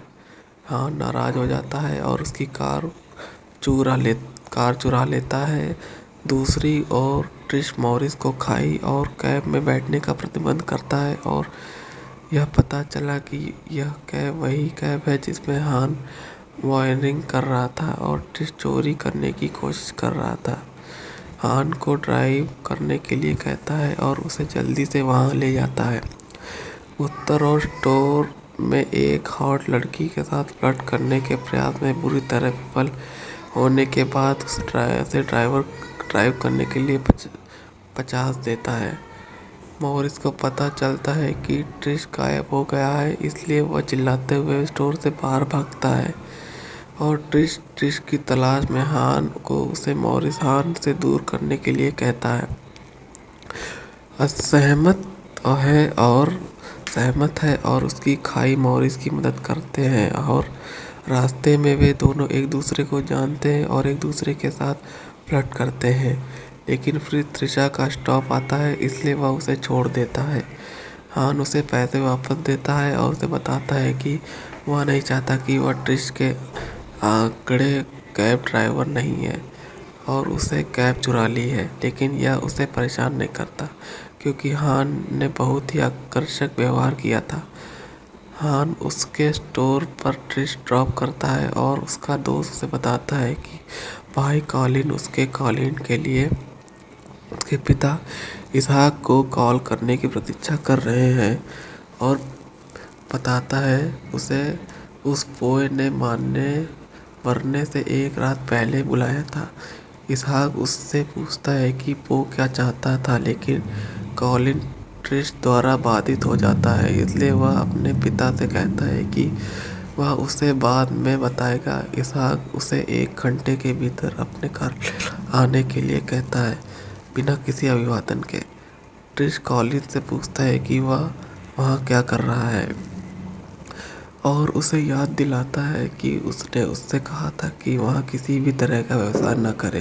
हान नाराज हो जाता है और उसकी कार चुरा लेता है। दूसरी ओर ट्रिश मॉरिस को खाई और कैब में बैठने का प्रतिबंध करता है और यह पता चला कि यह कैब वही कैब है जिसमें हान वायरिंग कर रहा था और ट्रिश चोरी करने की कोशिश कर रहा था। हान को ड्राइव करने के लिए कहता है और उसे जल्दी से वहां ले जाता है। उत्तर और स्टोर में एक हॉट लड़की के साथ फ्लर्ट करने के प्रयास में बुरी तरह विफल होने के बाद उसे ड्राइव करने के लिए 50 देता है। मॉरिस को पता चलता है कि ट्रिश गायब हो गया है, इसलिए वह चिल्लाते हुए स्टोर से बाहर भागता है और ट्रिश की तलाश में हान को उसे मॉरिस हान से दूर करने के लिए कहता है। सहमत है और उसकी खाई मॉरिस की मदद करते हैं और रास्ते में वे दोनों एक दूसरे को जानते हैं और एक दूसरे के साथ फ्लर्ट करते हैं। लेकिन फिर त्रिशा का स्टॉप आता है, इसलिए वह उसे छोड़ देता है। हान उसे पैसे वापस देता है और उसे बताता है कि वह नहीं चाहता कि वह ट्रिश के आंकड़े कैब ड्राइवर नहीं है और उसे कैब चुरा ली है, लेकिन यह उसे परेशान नहीं करता क्योंकि हान ने बहुत ही आकर्षक व्यवहार किया था। हान उसके स्टोर पर ट्रिश ड्रॉप करता है और उसका दोस्त उसे बताता है कि भाई कॉलिन उसके कॉलिन के लिए उसके पिता इसहाक को कॉल करने की प्रतीक्षा कर रहे हैं और बताता है उसे उस पोए ने मरने से एक रात पहले बुलाया था। इसहाक उससे पूछता है कि पो क्या चाहता था, लेकिन कॉलिन ट्रिश द्वारा बाधित हो जाता है, इसलिए वह अपने पिता से कहता है कि वह उसे बाद में बताएगा। इसहाक उसे 1 घंटे के भीतर अपने घर आने के लिए कहता है, बिना किसी अभिवादन के। ट्रिश कॉलिन से पूछता है कि वह वहाँ क्या कर रहा है और उसे याद दिलाता है कि उसने उससे कहा था कि वहाँ किसी भी तरह का व्यवसाय न करे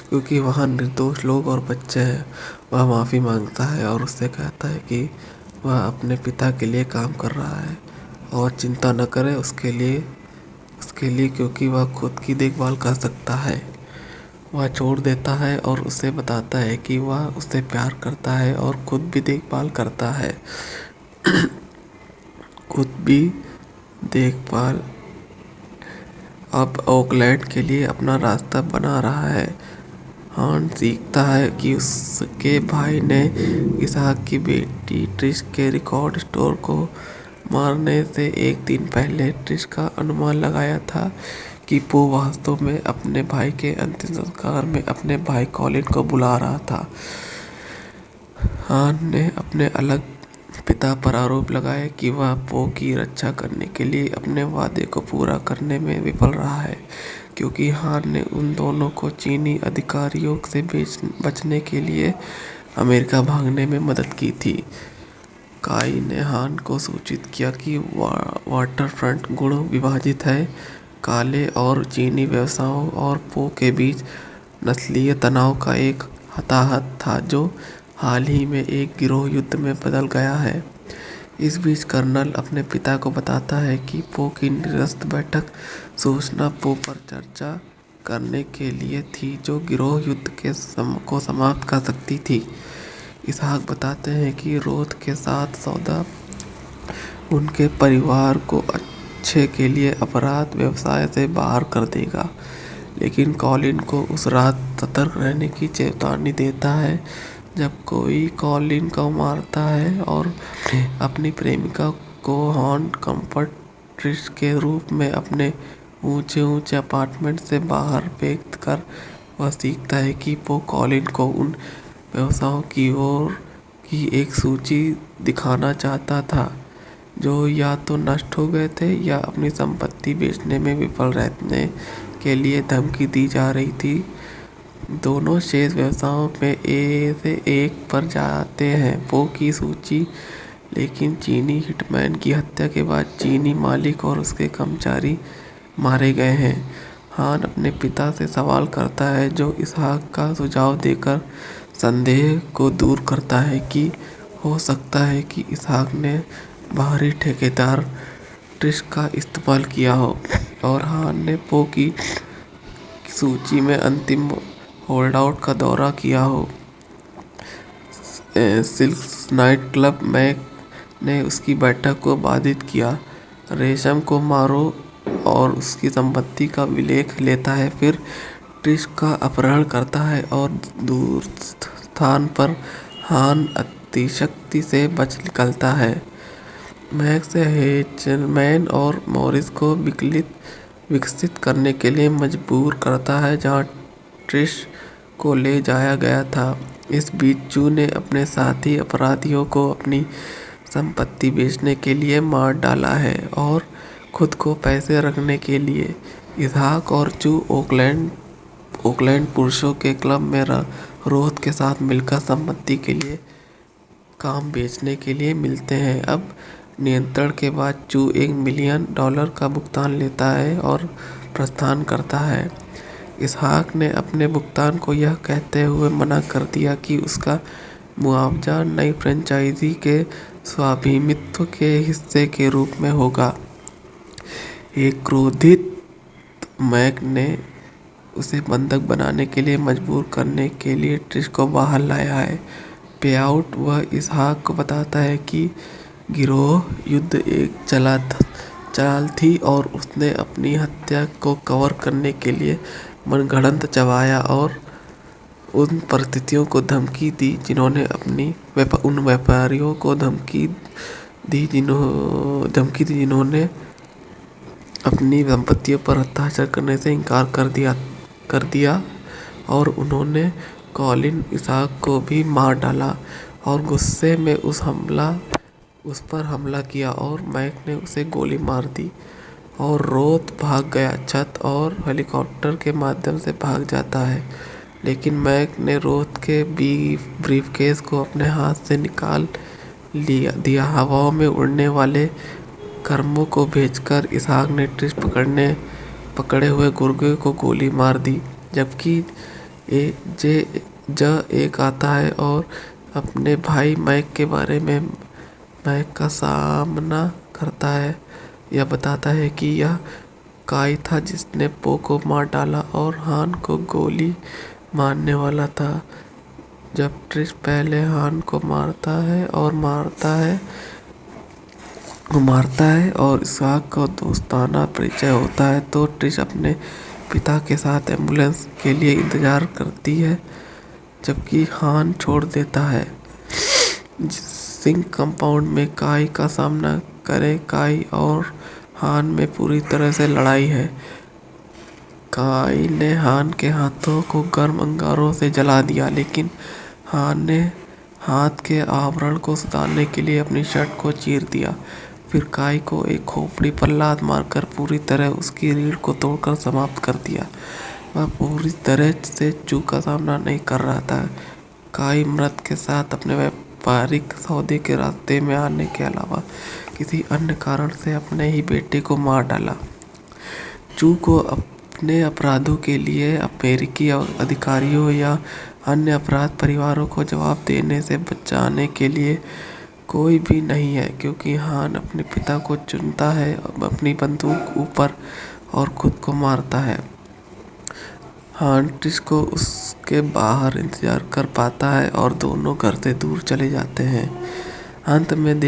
क्योंकि वहाँ निर्दोष लोग और बच्चे हैं। वह माफ़ी मांगता है और उससे कहता है कि वह अपने पिता के लिए काम कर रहा है और चिंता न करे उसके लिए क्योंकि वह खुद की देखभाल कर सकता है। वह छोड़ देता है और उसे बताता है कि वह उससे प्यार करता है और खुद भी देखभाल करता है अब ओकलैंड के लिए अपना रास्ता बना रहा है। हान सीखता है कि उसके भाई ने इसहाक की बेटी ट्रिश के रिकॉर्ड स्टोर को मारने से एक दिन पहले ट्रिश का अनुमान लगाया था कि पो वास्तव में अपने भाई के अंतिम संस्कार में अपने भाई कॉलिन को बुला रहा था। हान ने अपने अलग पिता पर आरोप लगाया कि वह पो की रक्षा करने के लिए अपने वादे को पूरा करने में विफल रहा है क्योंकि हान ने उन दोनों को चीनी अधिकारियों से बचने के लिए अमेरिका भागने में मदद की थी। काई ने हान को सूचित किया कि वाटरफ्रंट गुण विभाजित है। काले और चीनी व्यवसायों और पो के बीच नस्लीय तनाव का एक हताहत था जो हाल ही में एक गिरोह युद्ध में बदल गया है। इस बीच कर्नल अपने पिता को बताता है कि पो की निरस्त बैठक सूचना पो पर चर्चा करने के लिए थी जो गिरोह युद्ध को समाप्त कर सकती थी। इसहाक बताते हैं कि रोथ के साथ सौदा उनके परिवार को अच्छे के लिए अपराध व्यवसाय से बाहर कर देगा, लेकिन कॉलिन को उस रात सतर्क रहने की चेतावनी देता है जब कोई कॉलिन को मारता है और अपनी प्रेमिका को हान कंफर्ट ट्रिश के रूप में अपने ऊंचे अपार्टमेंट से बाहर फेंक कर वह सीखता है कि पो कॉलिन को उन व्यवसायों की एक सूची दिखाना चाहता था जो या तो नष्ट हो गए थे या अपनी संपत्ति बेचने में विफल रहने के लिए धमकी दी जा रही थी। दोनों शेष व्यवसायों में ए से एक पर जाते हैं पो की सूची, लेकिन चीनी हिटमैन की हत्या के बाद चीनी मालिक और उसके कर्मचारी मारे गए हैं। हान अपने पिता से सवाल करता है जो इसहाक का सुझाव देकर संदेह को दूर करता है कि हो सकता है कि इसहाक ने बाहरी ठेकेदार ट्रिश का इस्तेमाल किया हो और हान ने पो की सूची में अंतिम होल्डआउट का दौरा किया हो। सिल्क नाइट क्लब मैक ने उसकी बैठक को बाधित किया। रेशम को मारो और उसकी संपत्ति का विलेख लेता है, फिर ट्रिश का अपहरण करता है और दूर स्थान पर हान अतिशक्ति से बच निकलता है। मैक्स हेचलमैन और मॉरिस को विकसित करने के लिए मजबूर करता है जहां ट्रिश को ले जाया गया था। इस बीच चू ने अपने साथी अपराधियों को अपनी संपत्ति बेचने के लिए मार डाला है और खुद को पैसे रखने के लिए। इसहाक और चू ओकलैंड पुरुषों के क्लब में रोथ के साथ मिलकर संपत्ति के लिए काम बेचने के लिए मिलते हैं। अब नियंत्रण के बाद चू $1 मिलियन का भुगतान लेता है और प्रस्थान करता है। इसहाक ने अपने भुगतान को यह कहते हुए मना कर दिया कि उसका मुआवजा नई फ्रेंचाइजी के स्वामित्व के हिस्से के रूप में होगा। एक क्रोधित मैक ने उसे बंधक बनाने के लिए मजबूर करने के लिए ट्रिश को बाहर लाया है। पेआउट वह इसहाक को बताता है कि गिरोह युद्ध एक चाल थी और उसने अपनी हत्या को कवर करने के लिए मनगढ़ंत चबाया और उन परिस्थितियों को धमकी दी जिन्होंने उन व्यापारियों को धमकी दी जिन्होंने अपनी संपत्तियों पर हस्ताक्षर करने से इनकार कर दिया और उन्होंने कॉलिन इसहाक को भी मार डाला और गुस्से में उस पर हमला किया और मैक ने उसे गोली मार दी और रोथ भाग गया। छत और हेलीकॉप्टर के माध्यम से भाग जाता है, लेकिन मैक ने रोथ के ब्रीफकेस को अपने हाथ से निकाल दिया। हवाओं में उड़ने वाले कर्मों को भेजकर इसहाक ने ट्रिश पकड़े हुए गुर्गे को गोली मार दी, जबकि एक आता है और अपने भाई मैक के बारे में मैक का सामना करता है। यह बताता है कि यह काई था जिसने पो को मार डाला और हान को गोली मारने वाला था। जब ट्रिश पहले हान को मारता है और इसहाक का दोस्ताना परिचय होता है तो ट्रिश अपने पिता के साथ एम्बुलेंस के लिए इंतजार करती है, जबकि हान छोड़ देता है। सिंक कंपाउंड में काई का सामना करे। काई और हान में पूरी तरह से लड़ाई है। काई ने हान के हाथों को गर्म अंगारों से जला दिया, लेकिन हान ने हाथ के आवरण को सुधारने के लिए अपनी शर्ट को चीर दिया। फिर काई को एक खोपड़ी पर लात मारकर पूरी तरह उसकी रीढ़ को तोड़कर समाप्त कर दिया। वह पूरी तरह से चू का सामना नहीं कर रहा था। काई मृत के साथ अपने व्यापारिक सौदे के रास्ते में आने के अलावा किसी अन्य कारण से अपने ही बेटे को मार डाला। चू को अपने अपराधों के लिए अमेरिकी अधिकारियों या अन्य अपराध परिवारों को जवाब देने से बचाने के लिए कोई भी नहीं है, क्योंकि हान अपने पिता को चुनता है, अपनी बंदूक ऊपर और खुद को मारता है। हान ट्रिश को उसके बाहर इंतजार कर पाता है और दोनों घर से दूर चले जाते हैं। अंत में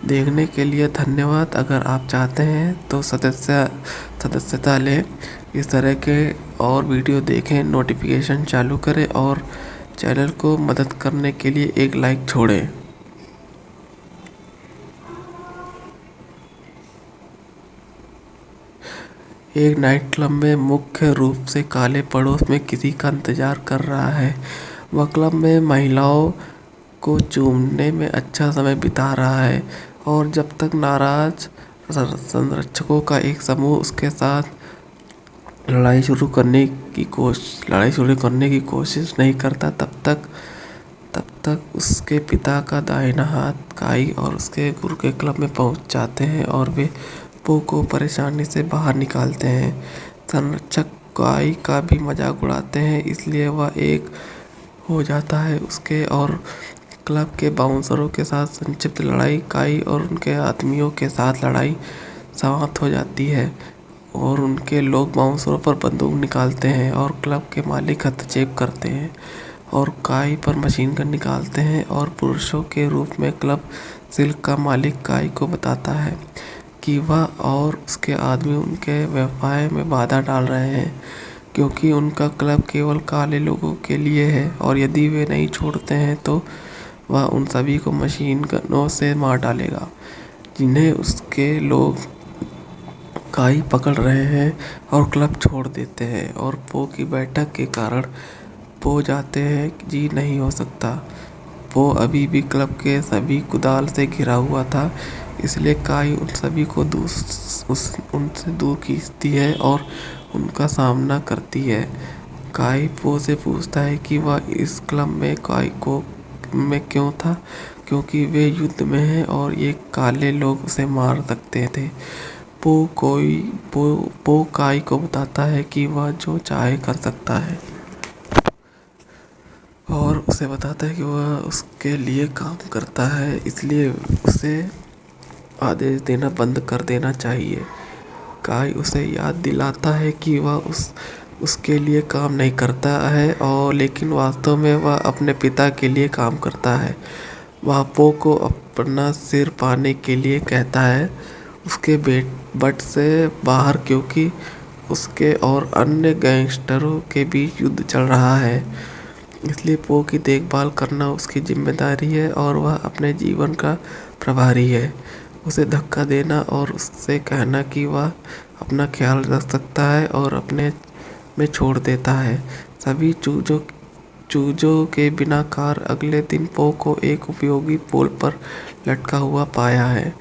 देखने के लिए धन्यवाद। अगर आप चाहते हैं तो सदस्यता लें, इस तरह के और वीडियो देखें, नोटिफिकेशन चालू करें और चैनल को मदद करने के लिए एक लाइक छोड़ें। एक नाइट क्लब में मुख्य रूप से काले पड़ोस में किसी का इंतजार कर रहा है। वह क्लब में महिलाओं को चूमने में अच्छा समय बिता रहा है और जब तक नाराज संरक्षकों का एक समूह उसके साथ लड़ाई शुरू करने की कोशिश नहीं करता, तब तक उसके पिता का दाहिना हाथ काई और उसके गुरु के क्लब में पहुंच जाते हैं और वे पो को परेशानी से बाहर निकालते हैं। संरक्षक काई का भी मजाक उड़ाते हैं, इसलिए वह एक हो जाता है। उसके और क्लब के बाउंसरों के साथ संक्षिप्त लड़ाई काई और उनके आदमियों के साथ लड़ाई समाप्त हो जाती है। और उनके लोग बाउंसरों पर बंदूक निकालते हैं और क्लब के मालिक हस्तक्षेप करते हैं और काई पर मशीन गन निकालते हैं और पुरुषों के रूप में क्लब सिल्क का मालिक काई को बताता है कि वह और उसके आदमी उनके व्यवसाय में बाधा डाल रहे हैं क्योंकि उनका क्लब केवल काले लोगों के लिए है और यदि वे नहीं छोड़ते हैं तो वह उन सभी को मशीन गनों से मार डालेगा जिन्हें उसके लोग काई पकड़ रहे हैं और क्लब छोड़ देते हैं और पो की बैठक के कारण पो जाते हैं जी नहीं हो सकता। पो अभी भी क्लब के सभी कुदाल से घिरा हुआ था इसलिए काई उन सभी को उनसे दूर खींचती है और उनका सामना करती है। काई पो से पूछता है कि वह इस क्लब में काई को में क्यों था क्योंकि वे युद्ध में हैं और ये काले लोग उसे मार सकते थे। पो काई को बताता है कि वह जो चाहे कर सकता है और उसे बताता है कि वह उसके लिए काम करता है इसलिए उसे आदेश देना बंद कर देना चाहिए। काई उसे याद दिलाता है कि वह उसके लिए काम नहीं करता है और लेकिन वास्तव में वह अपने पिता के लिए काम करता है। वह पो को अपना सिर पाने के लिए कहता है उसके बट से बाहर क्योंकि उसके और अन्य गैंगस्टरों के बीच युद्ध चल रहा है इसलिए पो की देखभाल करना उसकी जिम्मेदारी है और वह अपने जीवन का प्रभारी है। उसे धक्का देना और उससे कहना कि वह अपना ख्याल रख सकता है और अपने में छोड़ देता है। सभी चूजों के बिना कार अगले दिन पो को एक उपयोगी पोल पर लटका हुआ पाया है।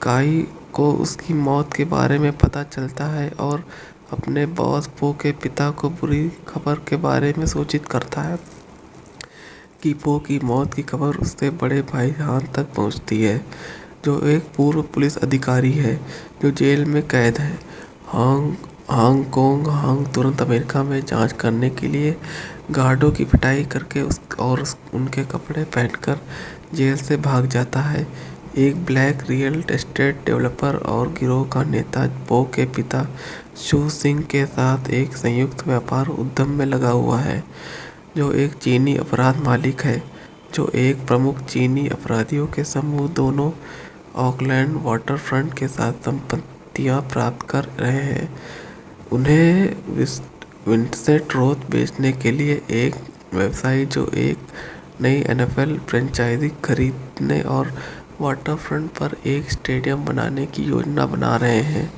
काई को उसकी मौत के बारे में पता चलता है और अपने बॉस पो के पिता को बुरी खबर के बारे में सूचित करता है कि पो की मौत की खबर उसके बड़े भाई हान तक पहुंचती है जो एक पूर्व पुलिस अधिकारी है जो जेल में कैद है। हांग तुरंत अमेरिका में जांच करने के लिए गार्डों की पिटाई करके उनके कपड़े पहनकर जेल से भाग जाता है। एक ब्लैक रियल एस्टेट डेवलपर और गिरोह का नेता पो के पिता शू सिंह के साथ एक संयुक्त व्यापार उद्यम में लगा हुआ है जो एक चीनी अपराध मालिक है जो एक प्रमुख चीनी अपराधियों के समूह दोनों ऑकलैंड वाटरफ्रंट के साथ संपत्तियां प्राप्त कर रहे हैं। उन्हें विंसेंट रोथ बेचने के लिए एक व्यवसायी जो एक नई NFL फ्रेंचाइजी खरीदने और वाटरफ्रंट पर एक स्टेडियम बनाने की योजना बना रहे हैं।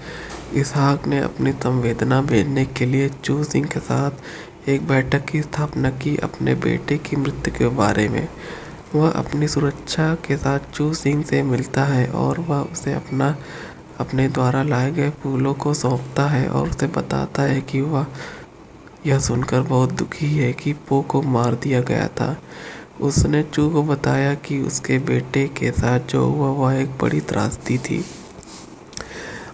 इसहाक ने अपनी संवेदना भेजने के लिए चू सिंह के साथ एक बैठक की स्थापना की अपने बेटे की मृत्यु के बारे में। वह अपनी सुरक्षा के साथ चू सिंह से मिलता है और वह उसे अपने द्वारा लाए गए फूलों को सौंपता है और उसे बताता है कि वह यह सुनकर बहुत दुखी है कि पो को मार दिया गया था। उसने चू को बताया कि उसके बेटे के साथ जो हुआ वह एक बड़ी त्रासदी थी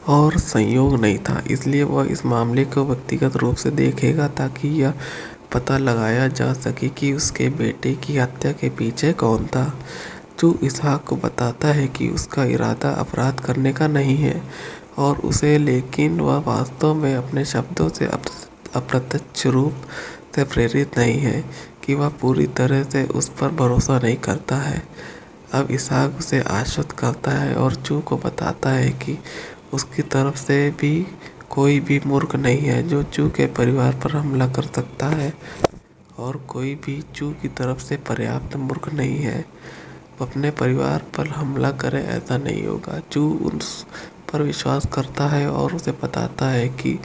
और संयोग नहीं था इसलिए वह इस मामले को व्यक्तिगत रूप से देखेगा ताकि यह पता लगाया जा सके कि उसके बेटे की हत्या के पीछे कौन था। चू इसहाक को बताता है कि उसका इरादा अपराध करने का नहीं है और उसे लेकिन वह वास्तव में अपने शब्दों से अप्रत्यक्ष रूप से प्रेरित नहीं है कि वह पूरी तरह से उस पर भरोसा नहीं करता है। अब इसहाक उसे आश्वस्त करता है और चू को बताता है कि उसकी तरफ से भी कोई भी मूर्ख नहीं है जो चू के परिवार पर हमला कर सकता है और कोई भी चू की तरफ से पर्याप्त मूर्ख नहीं है अपने परिवार पर हमला करे ऐसा नहीं होगा। चू उस पर विश्वास करता है और उसे बताता है कि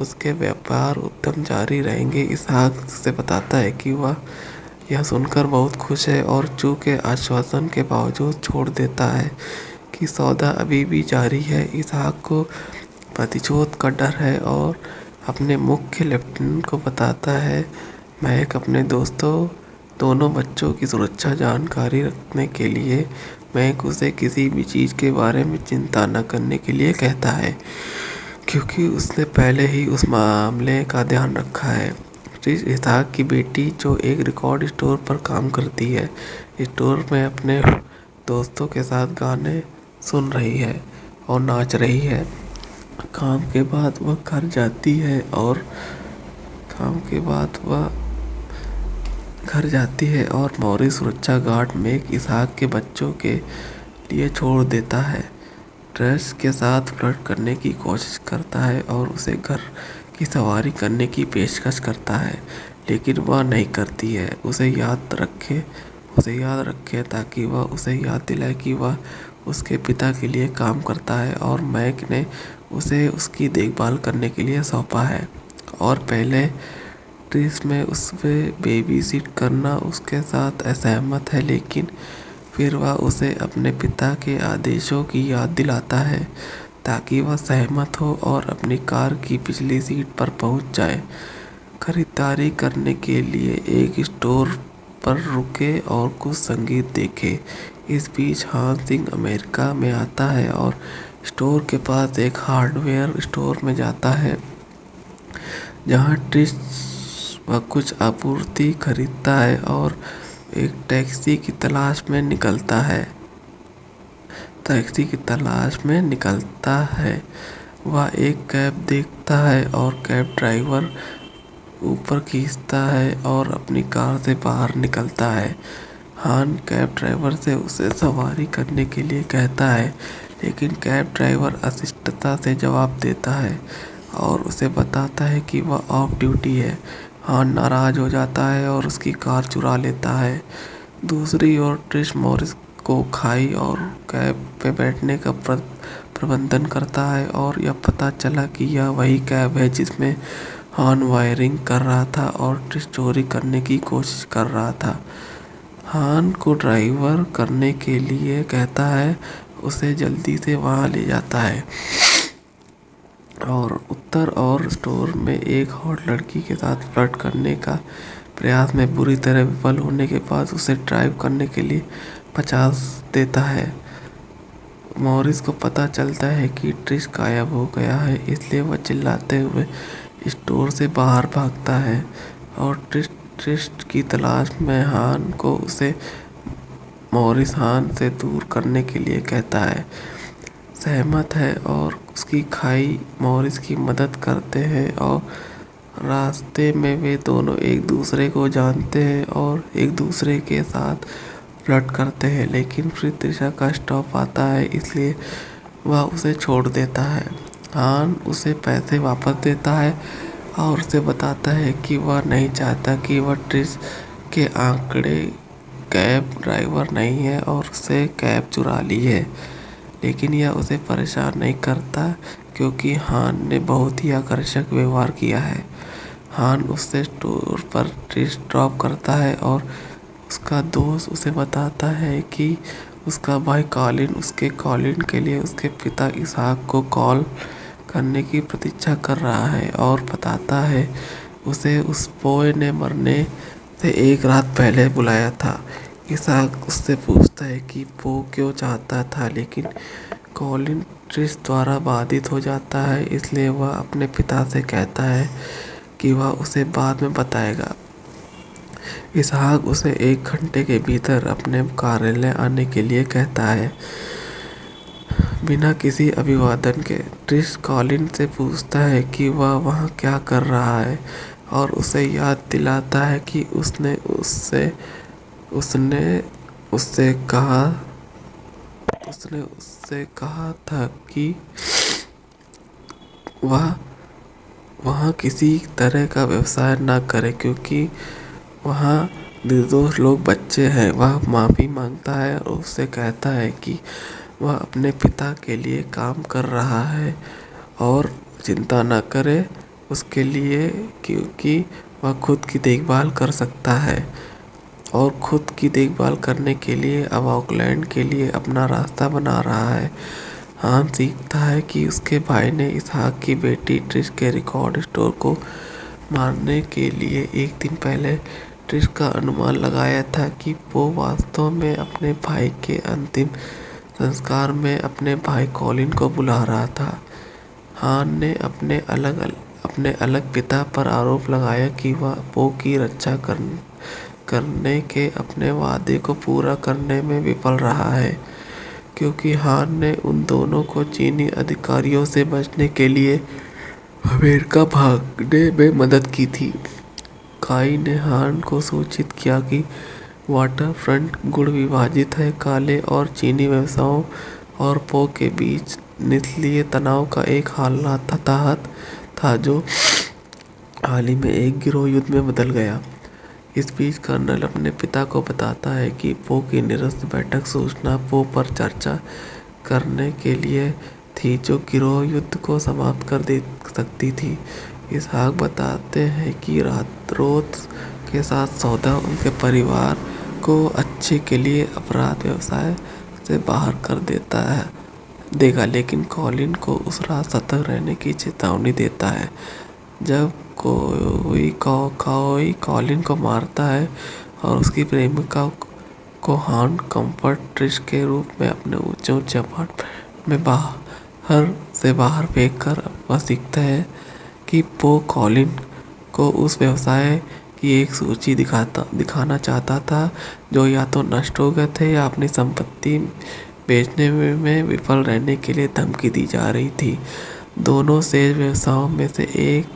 उसके व्यापार उद्यम जारी रहेंगे। इसहाक से बताता है कि वह यह सुनकर बहुत खुश है और चू के आश्वासन के बावजूद छोड़ देता है कि सौदा अभी भी जारी है। इसहाक को प्रतिशोध का डर है और अपने मुख्य लेफ्टिनेंट को बताता है महक अपने दोनों बच्चों की सुरक्षा जानकारी रखने के लिए महक उसे किसी भी चीज़ के बारे में चिंता न करने के लिए कहता है क्योंकि उसने पहले ही उस मामले का ध्यान रखा है। इसहाक की बेटी जो एक रिकॉर्ड स्टोर पर काम करती है स्टोर में अपने दोस्तों के साथ गाने सुन रही है और नाच रही है काम के बाद वह घर जाती है और काम के बाद वह घर जाती है और मॉरिस सुरक्षा गार्ड मेग इसहाक के बच्चों के लिए छोड़ देता है। ट्रेस के साथ फ्लर्ट करने की कोशिश करता है और उसे घर की सवारी करने की पेशकश करता है, लेकिन वह नहीं करती है। उसे याद रखे ताकि वह उसे याद दिलाए कि वह उसके पिता के लिए काम करता है और मैक ने उसे उसकी देखभाल करने के लिए सौंपा है। और पहले ट्रिस में उसे बेबी सिट करना उसके साथ असहमत है, लेकिन फिर वह उसे अपने पिता के आदेशों की याद दिलाता है ताकि वह सहमत हो और अपनी कार की पिछली सीट पर पहुंच जाए। खरीदारी करने के लिए एक स्टोर पर रुके और कुछ संगीत देखे। इस बीच हान सिंह अमेरिका में आता है और स्टोर के पास एक हार्डवेयर स्टोर में जाता है जहां ट्रिश वह कुछ आपूर्ति खरीदता है और एक टैक्सी की तलाश में निकलता है। वह एक कैब देखता है और कैब ड्राइवर ऊपर खींचता है और अपनी कार से बाहर निकलता है। हान कैब ड्राइवर से उसे सवारी करने के लिए कहता है, लेकिन कैब ड्राइवर अशिष्टता से जवाब देता है और उसे बताता है कि वह ऑफ ड्यूटी है। हान नाराज हो जाता है और उसकी कार चुरा लेता है। दूसरी ओर ट्रिश मॉरिस को खाई और कैब पे बैठने का प्रबंधन करता है और यह पता चला कि यह वही कैब है जिसमें हान वायरिंग कर रहा था और ट्रिश चोरी करने की कोशिश कर रहा था। हान को ड्राइवर करने के लिए कहता है, उसे जल्दी से वहां ले जाता है और उत्तर और स्टोर में एक हॉट लड़की के साथ फ्लर्ट करने का प्रयास में बुरी तरह विफल होने के बाद उसे ड्राइव करने के लिए 50 देता है। मॉरिस को पता चलता है कि ट्रिश गायब हो गया है, इसलिए वह चिल्लाते हुए स्टोर से बाहर भागता है और ट्रिश की तलाश में हान को उसे मॉरिस हान से दूर करने के लिए कहता है, सहमत है और उसकी खाई मॉरिस की मदद करते हैं और रास्ते में वे दोनों एक दूसरे को जानते हैं और एक दूसरे के साथ फ्लर्ट करते हैं, लेकिन फिर त्रिशा का स्टॉप आता है, इसलिए वह उसे छोड़ देता है। हान उसे पैसे वापस देता है और उसे बताता है कि वह नहीं चाहता कि वह ट्रिश के आंकड़े कैब ड्राइवर नहीं है और उससे कैब चुरा ली है, लेकिन यह उसे परेशान नहीं करता क्योंकि हान ने बहुत ही आकर्षक व्यवहार किया है। हान उससे स्टोर पर ट्रिश ड्रॉप करता है और उसका दोस्त उसे बताता है कि उसका भाई कॉलिन उसके कॉलिन के लिए उसके पिता इसहाक को कॉल करने की प्रतीक्षा कर रहा है और बताता है उसे उस बॉय ने मरने से एक रात पहले बुलाया था। इसहाक उससे पूछता है कि वो क्यों चाहता था, लेकिन कॉलिन ट्रिश द्वारा बाधित हो जाता है, इसलिए वह अपने पिता से कहता है कि वह उसे बाद में बताएगा। इसहाक उसे 1 घंटे के भीतर अपने कार्यालय आने के लिए कहता है। बिना किसी अभिवादन के ट्रिश कॉलिन से पूछता है कि वह वहाँ क्या कर रहा है और उसे याद दिलाता है कि उसने उससे कहा था कि वह वहाँ किसी तरह का व्यवसाय न करे क्योंकि वहाँ निर्दोष लोग बच्चे हैं। वह माफ़ी मांगता है और उससे कहता है कि वह अपने पिता के लिए काम कर रहा है और चिंता न करे उसके लिए, क्योंकि वह खुद की देखभाल कर सकता है और खुद की देखभाल करने के लिए अब ऑकलैंड के लिए अपना रास्ता बना रहा है। हान सीखता है कि उसके भाई ने इसहाक की बेटी ट्रिश के रिकॉर्ड स्टोर को मारने के लिए एक दिन पहले ट्रिश का अनुमान लगाया था कि वो वास्तव में अपने भाई के अंतिम संस्कार में अपने भाई कॉलिन को बुला रहा था। हान ने अपने अलग पिता पर आरोप लगाया कि वह पो की रक्षा करने के अपने वादे को पूरा करने में विफल रहा है। क्योंकि हान ने उन दोनों को चीनी अधिकारियों से बचने के लिए अमेरिका भागने में मदद की थी। काई ने हान को सूचित किया कि वाटरफ्रंट गुण विभाजित है। काले और चीनी व्यवसायों और पो के बीच निचली तनाव का एक हालात था जो हाल ही में एक गिरोह युद्ध में बदल गया। इस बीच कर्नल अपने पिता को बताता है कि पो की निरस्त बैठक सूचना पो पर चर्चा करने के लिए थी जो गिरोह युद्ध को समाप्त कर दे सकती थी। इसहाक बताते हैं कि रातरोथ के साथ सौदा उनके परिवार को अच्छे के लिए अपराध व्यवसाय से बाहर कर देगा, लेकिन कॉलिन को उस रात सतर्क रहने की चेतावनी देता है। जब कोई कॉलिन को मारता है और उसकी प्रेमिका को हान कंफर्ट ट्रिश के रूप में अपने ऊंचे अपार्टमेंट में बाहर फेंक कर वह सीखता है कि पो कॉलिन को उस व्यवसाय की एक सूची दिखाना चाहता था जो या तो नष्ट हो गए थे या अपनी संपत्ति बेचने में विफल रहने के लिए धमकी दी जा रही थी। दोनों शेष व्यवसायों में से एक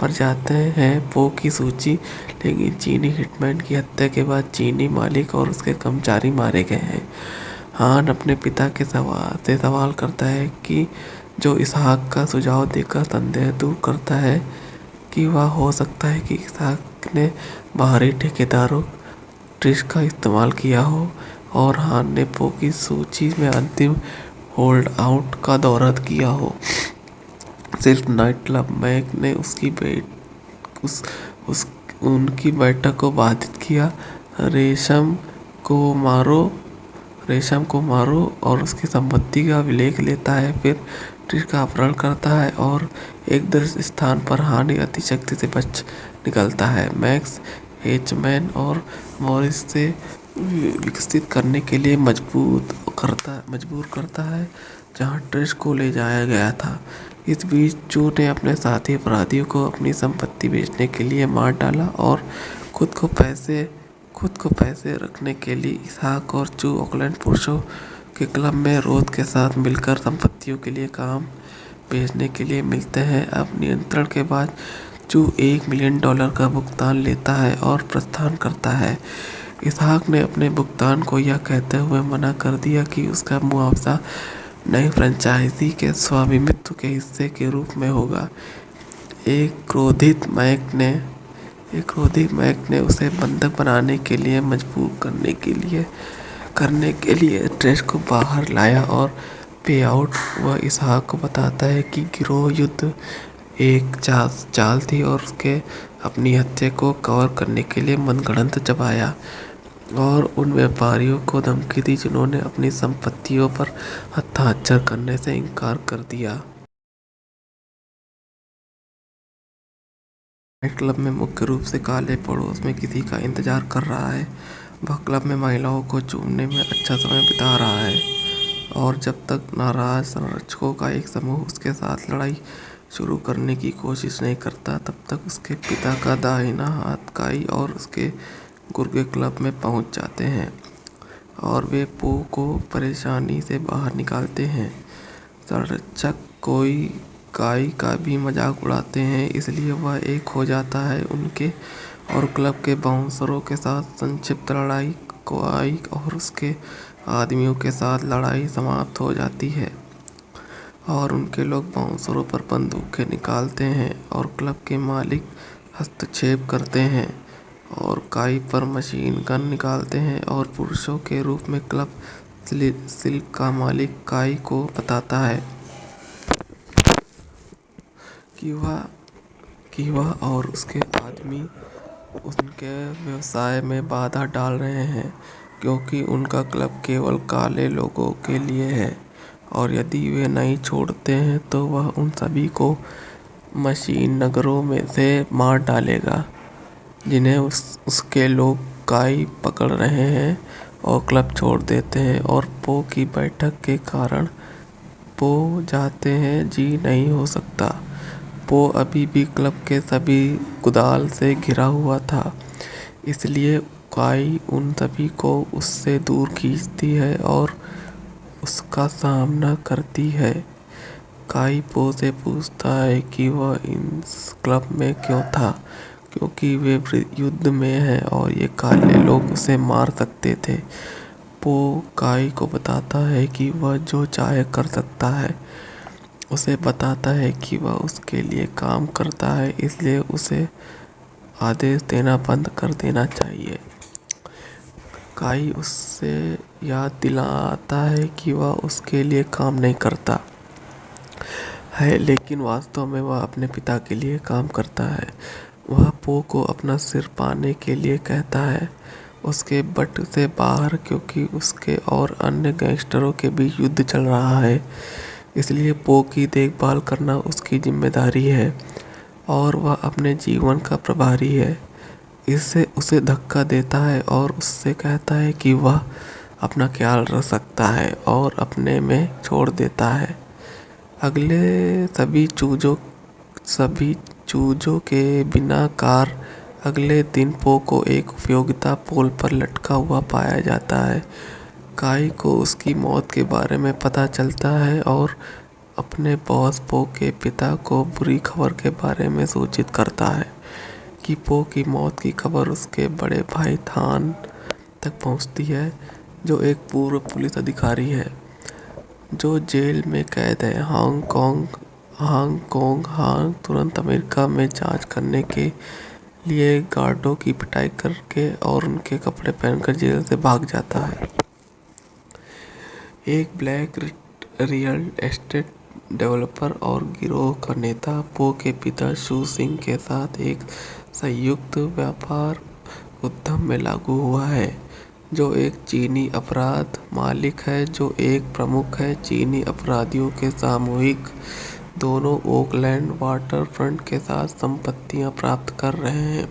पर जाते हैं पो की सूची, लेकिन चीनी हिटमैन की हत्या के बाद चीनी मालिक और उसके कर्मचारी मारे गए हैं। हान अपने पिता के सवाल करता है कि जो इसहाक का सुझाव देकर संदेह दूर करता है कि वह हो सकता है कि इसहाक ने बाहरी ठेकेदारों ट्रिश का इस्तेमाल किया हो और हान ने पो की सूची में अंतिम होल्ड आउट का दौरा किया हो। सिल्क नाइट क्लब मैक ने उनकी बैठक को बाधित किया। रेशम को मारो और उसकी संपत्ति का अभिलेख लेता है, फिर ट्रिश का अपहरण करता है और एक दृश्य स्थान पर हानि अतिशक्ति से बच निकलता है। मैक्स हेचमैन और मॉरिस से विकसित करने के लिए मजबूर करता है जहां ट्रिश को ले जाया गया था। इस बीच चू ने अपने साथी अपराधियों को अपनी संपत्ति बेचने के लिए मार डाला और खुद को पैसे रखने के लिए इसहाक और चू ऑकलैंड पुरुषों के क्लब में रोथ के साथ मिलकर संपत्तियों के लिए काम बेचने के लिए मिलते हैं। अब नियंत्रण के बाद चू $1 मिलियन का भुगतान लेता है और प्रस्थान करता है। इसहाक ने अपने भुगतान को यह कहते हुए मना कर दिया कि उसका मुआवजा नई फ्रेंचाइजी के स्वामित्व के हिस्से के रूप में होगा। एक क्रोधित मैक ने उसे बंधक बनाने के लिए मजबूर करने के लिए ट्रिश को बाहर लाया और पे आउट। वह इसहाक को बताता है कि गिरोह युद्ध एक चाल थी और उसके अपनी हत्या को कवर करने के लिए मनगढ़ंत चबाया और उन व्यापारियों को धमकी दी जिन्होंने अपनी संपत्तियों पर हस्ताक्षर करने से इनकार कर दिया। नाइट क्लब में मुख्य रूप से काले पड़ोस में किसी का इंतजार कर रहा है। वह क्लब में महिलाओं को चूमने में अच्छा समय बिता रहा है और जब तक नाराज संरक्षकों का एक समूह उसके साथ लड़ाई शुरू करने की कोशिश नहीं करता, तब तक उसके पिता का दाहिना हाथ काई और उसके गुर्गे क्लब में पहुंच जाते हैं और वे पो को परेशानी से बाहर निकालते हैं। संरक्षक काई का भी मजाक उड़ाते हैं, इसलिए वह एक हो जाता है उनके और क्लब के बाउंसरों के साथ संक्षिप्त लड़ाई। काई और उसके आदमियों के साथ लड़ाई समाप्त हो जाती है और उनके लोग बाउंसरों पर बंदूकें निकालते हैं और क्लब के मालिक हस्तक्षेप करते हैं और काई पर मशीन गन निकालते हैं और पुरुषों के रूप में क्लब सिल्क का मालिक काई को बताता है कि वह और उसके आदमी उनके व्यवसाय में बाधा डाल रहे हैं क्योंकि उनका क्लब केवल काले लोगों के लिए है और यदि वे नहीं छोड़ते हैं तो वह उन सभी को मशीन नगरों में से मार डालेगा जिन्हें उसके लोग काई पकड़ रहे हैं और क्लब छोड़ देते हैं और पो की बैठक के कारण पो जाते हैं जी नहीं हो सकता। पो अभी भी क्लब के सभी कुदाल से घिरा हुआ था, इसलिए काई उन सभी को उससे दूर खींचती है और उसका सामना करती है। काई पो से पूछता है कि वह इस क्लब में क्यों था, क्योंकि वे युद्ध में हैं और ये काले लोग उसे मार सकते थे। पो काई को बताता है कि वह जो चाहे कर सकता है। उसे बताता है कि वह उसके लिए काम करता है, इसलिए उसे आदेश देना बंद कर देना चाहिए। काई उससे याद दिलाता है कि वह उसके लिए काम नहीं करता है, लेकिन वास्तव में वह अपने पिता के लिए काम करता है। वह पो को अपना सिर पाने के लिए कहता है, उसके बट से बाहर, क्योंकि उसके और अन्य गैंगस्टरों के बीच युद्ध चल रहा है। इसलिए पो की देखभाल करना उसकी जिम्मेदारी है और वह अपने जीवन का प्रभारी है। इससे उसे धक्का देता है और उससे कहता है कि वह अपना ख्याल रख सकता है और अपने में छोड़ देता है। सभी चूजों के बिना कार अगले दिन पो को एक उपयोगिता पोल पर लटका हुआ पाया जाता है। काई को उसकी मौत के बारे में पता चलता है और अपने बॉस पो के पिता को बुरी खबर के बारे में सूचित करता है कि पो की मौत की खबर उसके बड़े भाई थान तक पहुंचती है, जो एक पूर्व पुलिस अधिकारी है जो जेल में कैद है। हांग तुरंत अमेरिका में जांच करने के लिए गार्डों की पिटाई करके और उनके कपड़े पहनकर जेल से भाग जाता है। एक ब्लैक रियल एस्टेट डेवलपर और गिरोह का नेता पो के पिता शू सिंह के साथ एक संयुक्त व्यापार उद्यम में लागू हुआ है, जो एक चीनी अपराध मालिक है जो एक प्रमुख है। चीनी अपराधियों के सामूहिक दोनों ओकलैंड वाटरफ्रंट के साथ संपत्तियां प्राप्त कर रहे हैं।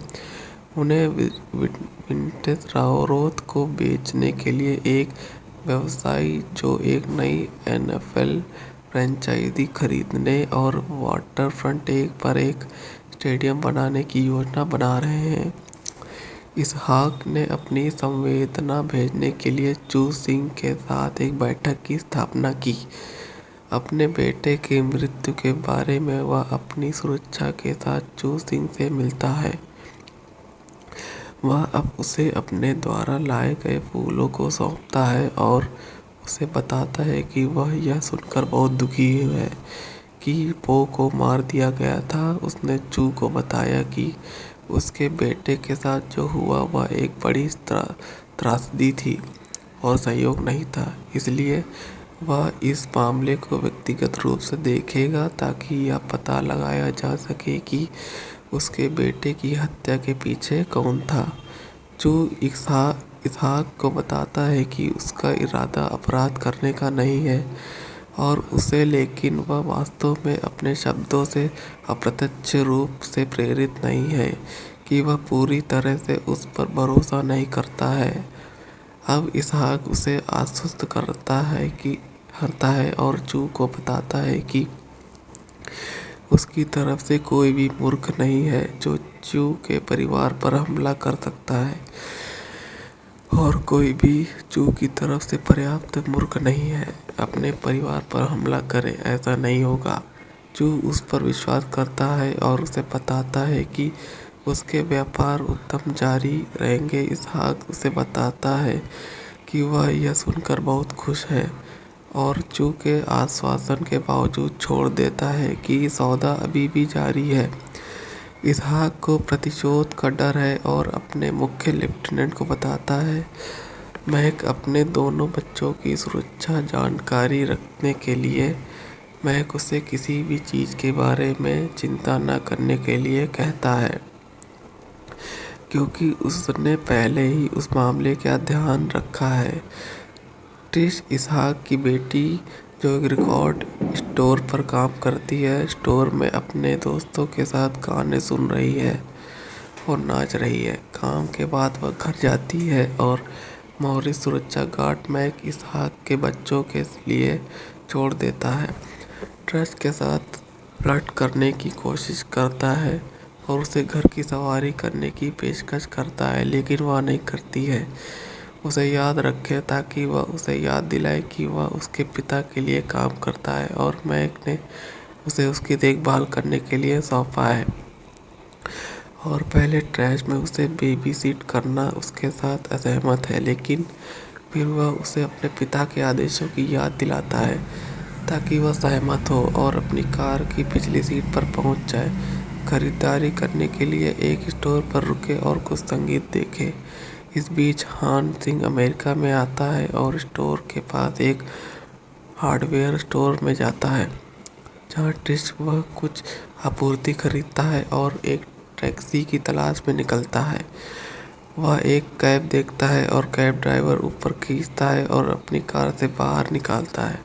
उन्हें विंटेज राउरोथ को बेचने के लिए एक व्यवसायी जो एक नई NFL फ्रेंचाइजी खरीदने और वाटरफ्रंट पर एक स्टेडियम बनाने की योजना बना रहे हैं। इसहाक ने अपनी संवेदना भेजने के लिए चू सिंह के साथ एक बैठक की स्थापना की। अपने बेटे की मृत्यु के बारे में वह अपनी सुरक्षा के साथ चू सिंह से मिलता है। वह अब उसे अपने द्वारा लाए गए फूलों को सौंपता है और उसे बताता है कि वह यह सुनकर बहुत दुखी है कि पो को मार दिया गया था। उसने चू को बताया कि उसके बेटे के साथ जो हुआ वह एक बड़ी त्रासदी थी और सहयोग नहीं था, इसलिए वह इस मामले को व्यक्तिगत रूप से देखेगा ताकि यह पता लगाया जा सके कि उसके बेटे की हत्या के पीछे कौन था। चू इसहाक को बताता है कि उसका इरादा अपराध करने का नहीं है और उसे, लेकिन वह वास्तव में अपने शब्दों से अप्रत्यक्ष रूप से प्रेरित नहीं है कि वह पूरी तरह से उस पर भरोसा नहीं करता है। अब इसहाक उसे आश्वस्त करता है और चू को बताता है कि उसकी तरफ से कोई भी मूर्ख नहीं है जो चू के परिवार पर हमला कर सकता है, और कोई भी चू की तरफ से पर्याप्त मूर्ख नहीं है अपने परिवार पर हमला करे। ऐसा नहीं होगा। चू उस पर विश्वास करता है और उसे बताता है कि उसके व्यापार उद्यम जारी रहेंगे। इसहाक उसे बताता है कि वह यह सुनकर बहुत खुश है और चू के आश्वासन के बावजूद छोड़ देता है कि सौदा अभी भी जारी है। इसहाक को प्रतिशोध का डर है और अपने मुख्य लेफ्टिनेंट को बताता है, महक अपने दोनों बच्चों की सुरक्षा जानकारी रखने के लिए महक उसे किसी भी चीज़ के बारे में चिंता न करने के लिए कहता है, क्योंकि उसने पहले ही उस मामले का ध्यान रखा है। ट्रिश इसहाक की बेटी जो एक रिकॉर्ड स्टोर पर काम करती है, स्टोर में अपने दोस्तों के साथ गाने सुन रही है और नाच रही है। काम के बाद वह घर जाती है और मॉरिस सुरक्षा गार्ड मैक इसहाक के बच्चों के लिए छोड़ देता है। ट्रश के साथ फ्लर्ट करने की कोशिश करता है और उसे घर की सवारी करने की पेशकश करता है, लेकिन वह नहीं करती है। उसे याद रखे ताकि वह उसे याद दिलाए कि वह उसके पिता के लिए काम करता है और मैक ने उसे उसकी देखभाल करने के लिए सौंपा है। और पहले ट्रैश में उसे बेबी सीट करना उसके साथ असहमत है, लेकिन फिर वह उसे अपने पिता के आदेशों की याद दिलाता है ताकि वह सहमत हो और अपनी कार की पिछली सीट पर पहुंच जाए। खरीदारी करने के लिए एक स्टोर पर रुके और कुछ संगीत देखे। इस बीच हान सिंह अमेरिका में आता है और स्टोर के पास एक हार्डवेयर स्टोर में जाता है, जहां ट्रिश वह कुछ आपूर्ति खरीदता है और एक टैक्सी की तलाश में निकलता है। वह एक कैब देखता है और कैब ड्राइवर ऊपर खींचता है और अपनी कार से बाहर निकालता है।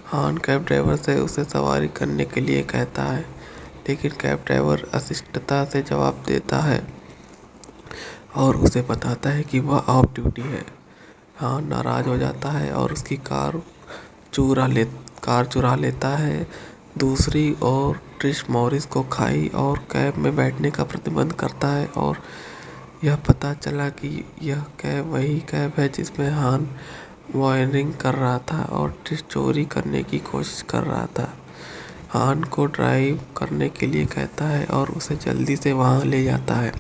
हान कैब ड्राइवर से उसे सवारी करने के लिए कहता है, लेकिन कैब ड्राइवर अशिष्टता से जवाब देता है और उसे बताता है कि वह ऑफ ड्यूटी है। हान नाराज हो जाता है और उसकी कार चुरा लेता है। दूसरी ओर ट्रिश मॉरिस को खाई और कैब में बैठने का प्रतिबंध करता है और यह पता चला कि यह कैब वही कैब है जिसमें हान वायरिंग कर रहा था और ट्रिश चोरी करने की कोशिश कर रहा था। हान को ड्राइव करने के लिए कहता है और उसे जल्दी से वहां ले जाता है।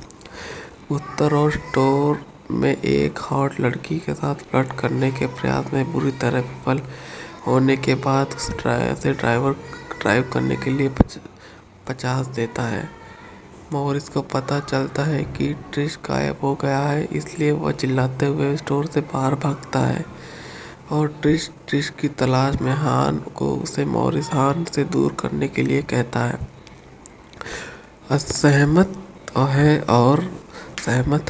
उत्तर और स्टोर में एक हॉट लड़की के साथ फ्लर्ट करने के प्रयास में बुरी तरह विफल होने के बाद उसे ड्राइव करने के लिए 50 देता है। मॉरिस को पता चलता है कि ट्रिश गायब हो गया है, इसलिए वह चिल्लाते हुए स्टोर से बाहर भागता है और ट्रिश की तलाश में हान को उसे मॉरिस हान से दूर करने के लिए कहता है। असहमत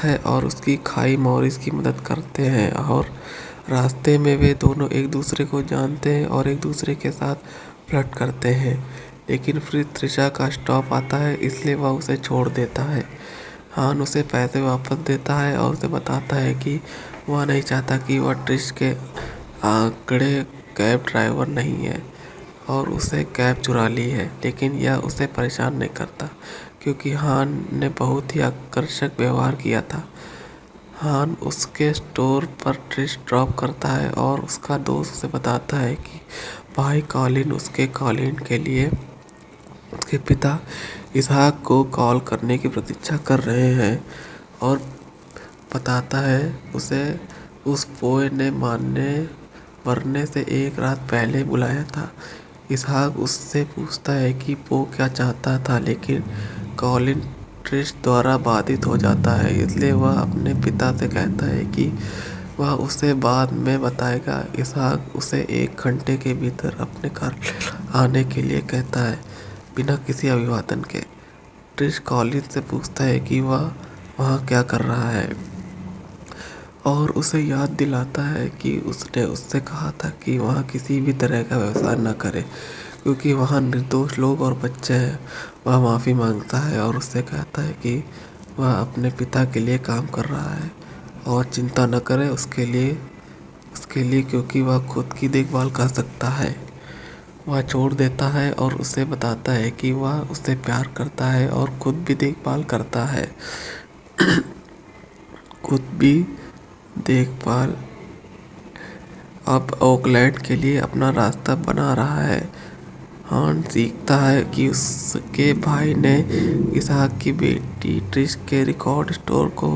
है और उसकी खाई मॉरिस की मदद करते हैं और रास्ते में वे दोनों एक दूसरे को जानते हैं और एक दूसरे के साथ फ्लर्ट करते हैं। लेकिन फिर त्रिशा का स्टॉप आता है, इसलिए वह उसे छोड़ देता है। हान उसे पैसे वापस देता है और उसे बताता है कि वह नहीं चाहता कि वह ट्रिश के आंकड़े कैब ड्राइवर नहीं है और उसे कैब चुरा ली है, लेकिन यह उसे परेशान नहीं करता क्योंकि हान ने बहुत ही आकर्षक व्यवहार किया था। हान उसके स्टोर पर ट्रिश ड्रॉप करता है और उसका दोस्त उसे बताता है कि भाई कॉलिन उसके कॉलिन के लिए उसके पिता इसहाक को कॉल करने की प्रतीक्षा कर रहे हैं और बताता है उसे उस बॉय ने मरने से एक रात पहले बुलाया था। इसहाक उससे पूछता है कि वो क्या चाहता था, लेकिन कॉलिन ट्रिश द्वारा बाधित हो जाता है, इसलिए वह अपने पिता से कहता है कि वह उसे बाद में बताएगा। इसहाक उसे 1 घंटे के भीतर अपने घर आने के लिए कहता है, बिना किसी अभिवादन के। ट्रिश कॉलिन से पूछता है कि वह वहाँ क्या कर रहा है और उसे याद दिलाता है कि उसने उससे कहा था कि वहाँ किसी भी तरह का व्यवसाय न करे क्योंकि वहाँ निर्दोष लोग और बच्चे हैं। वह माफ़ी मांगता है और उससे कहता है कि वह अपने पिता के लिए काम कर रहा है और चिंता न करे उसके लिए क्योंकि वह खुद की देखभाल कर सकता है। वह छोड़ देता है और उसे बताता है कि वह उससे प्यार करता है और खुद भी देखभाल करता है खुद भी देखभाल अब ओकलैंड के लिए अपना रास्ता बना रहा है। हान सीखता है कि उसके भाई ने इसहाक की बेटी ट्रिश के रिकॉर्ड स्टोर को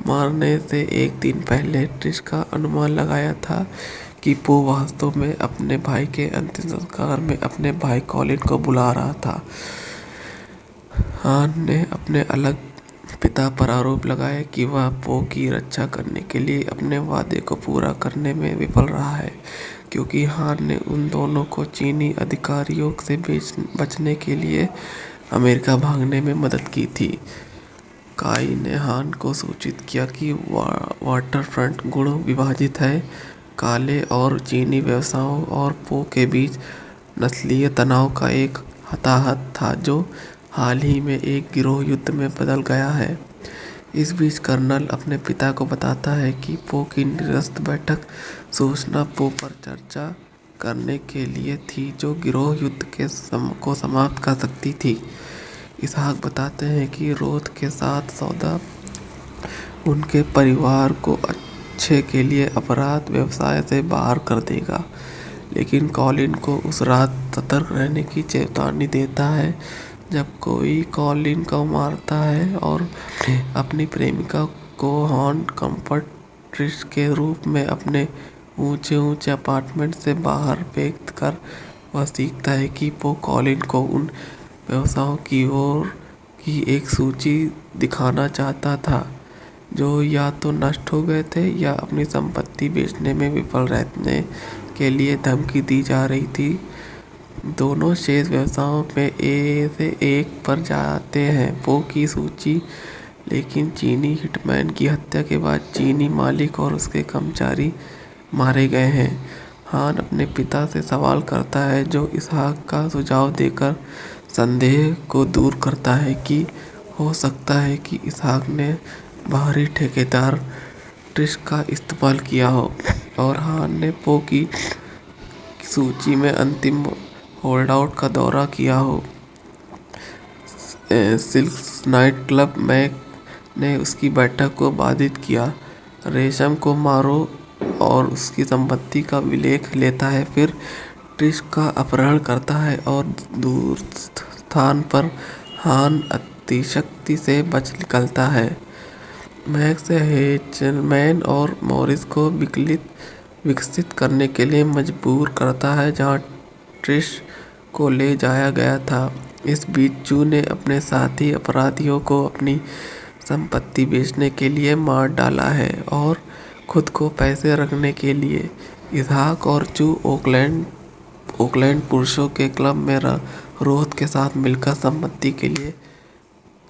मारने से एक दिन पहले ट्रिश का अनुमान लगाया था कि वो वास्तव में अपने भाई के अंतिम संस्कार में अपने भाई कॉलिन को बुला रहा था। हान ने अपने अलग पिता पर आरोप लगाया कि वह पो की रक्षा करने के लिए अपने वादे को पूरा करने में विफल रहा है, क्योंकि हान ने उन दोनों को चीनी अधिकारियों से बचने के लिए अमेरिका भागने में मदद की थी। काई ने हान को सूचित किया कि वाटरफ्रंट गुण विभाजित है। काले और चीनी व्यवसायों और पो के बीच नस्लीय तनाव का एक हताहत था जो हाल ही में एक गिरोह युद्ध में बदल गया है। इस बीच कर्नल अपने पिता को बताता है कि पो की निरस्त बैठक सूचना पो पर चर्चा करने के लिए थी जो गिरोह युद्ध को समाप्त कर सकती थी। इसहाक बताते हैं कि रोथ के साथ सौदा उनके परिवार को अच्छे के लिए अपराध व्यवसाय से बाहर कर देगा। लेकिन कॉलिन को उस रात सतर्क रहने की चेतावनी देता है जब कोई कॉलिन को मारता है और अपनी प्रेमिका को हॉर्न कंफर्ट ट्रिश के रूप में अपने ऊंचे ऊंचे अपार्टमेंट से बाहर फेंक कर वह सीखता है कि वो कॉलिन को उन व्यवसायों की ओर की एक सूची दिखाना चाहता था जो या तो नष्ट हो गए थे या अपनी संपत्ति बेचने में विफल रहने के लिए धमकी दी जा रही थी। दोनों शेष व्यवसायों में ए से एक पर जाते हैं वो की सूची, लेकिन चीनी हिटमैन की हत्या के बाद चीनी मालिक और उसके कर्मचारी मारे गए हैं। हान अपने पिता से सवाल करता है जो इसहाक का सुझाव देकर संदेह को दूर करता है कि हो सकता है कि इसहाक ने बाहरी ठेकेदार ट्रिश का इस्तेमाल किया हो और हान ने पो की सूची में अंतिम होल्डआउट का दौरा किया हो। सिल्क नाइट क्लब मैक ने उसकी बैठक को बाधित किया। रेशम को मारो और उसकी संपत्ति का विलेख लेता है, फिर ट्रिश का अपहरण करता है और दूर स्थान पर हान अतिशक्ति से बच निकलता है। मैक्स हेचलमैन और मॉरिस को विकसित करने के लिए मजबूर करता है जहां ट्रिश को ले जाया गया था। इस बीच चू ने अपने साथी अपराधियों को अपनी संपत्ति बेचने के लिए मार डाला है और खुद को पैसे रखने के लिए। इसहाक और चू ओकलैंड पुरुषों के क्लब में रोथ के साथ मिलकर संपत्ति के लिए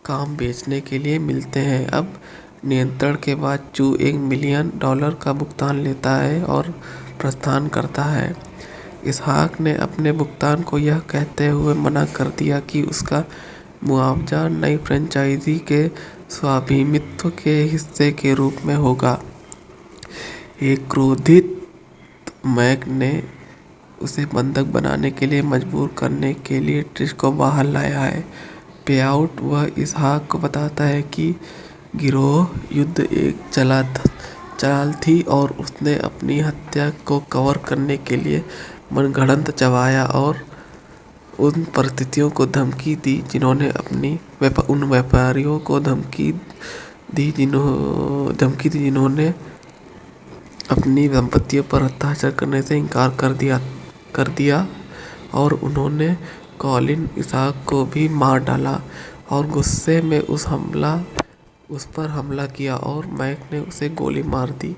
काम बेचने के लिए मिलते हैं। अब नियंत्रण के बाद चू $1 मिलियन का भुगतान लेता है और प्रस्थान करता है। इसहाक ने अपने भुगतान को यह कहते हुए मना कर दिया कि उसका मुआवजा नई फ्रेंचाइजी के स्वामित्व के हिस्से के रूप में होगा। एक क्रोधित मैक ने उसे बंधक बनाने के लिए मजबूर करने के लिए ट्रिश को बाहर लाया है। पे आउट वह इसहाक को बताता है कि गिरोह युद्ध एक चाल थी और उसने अपनी हत्या को कवर करने के लिए मनगढ़ंत चबाया और उन परिस्थितियों को धमकी दी जिन्होंने उन व्यापारियों को धमकी दी जिन्होंने अपनी संपत्तियों पर हस्ताक्षर करने से इनकार कर दिया और उन्होंने कॉलिन इसहाक को भी मार डाला और गुस्से में उस पर हमला किया और मैक ने उसे गोली मार दी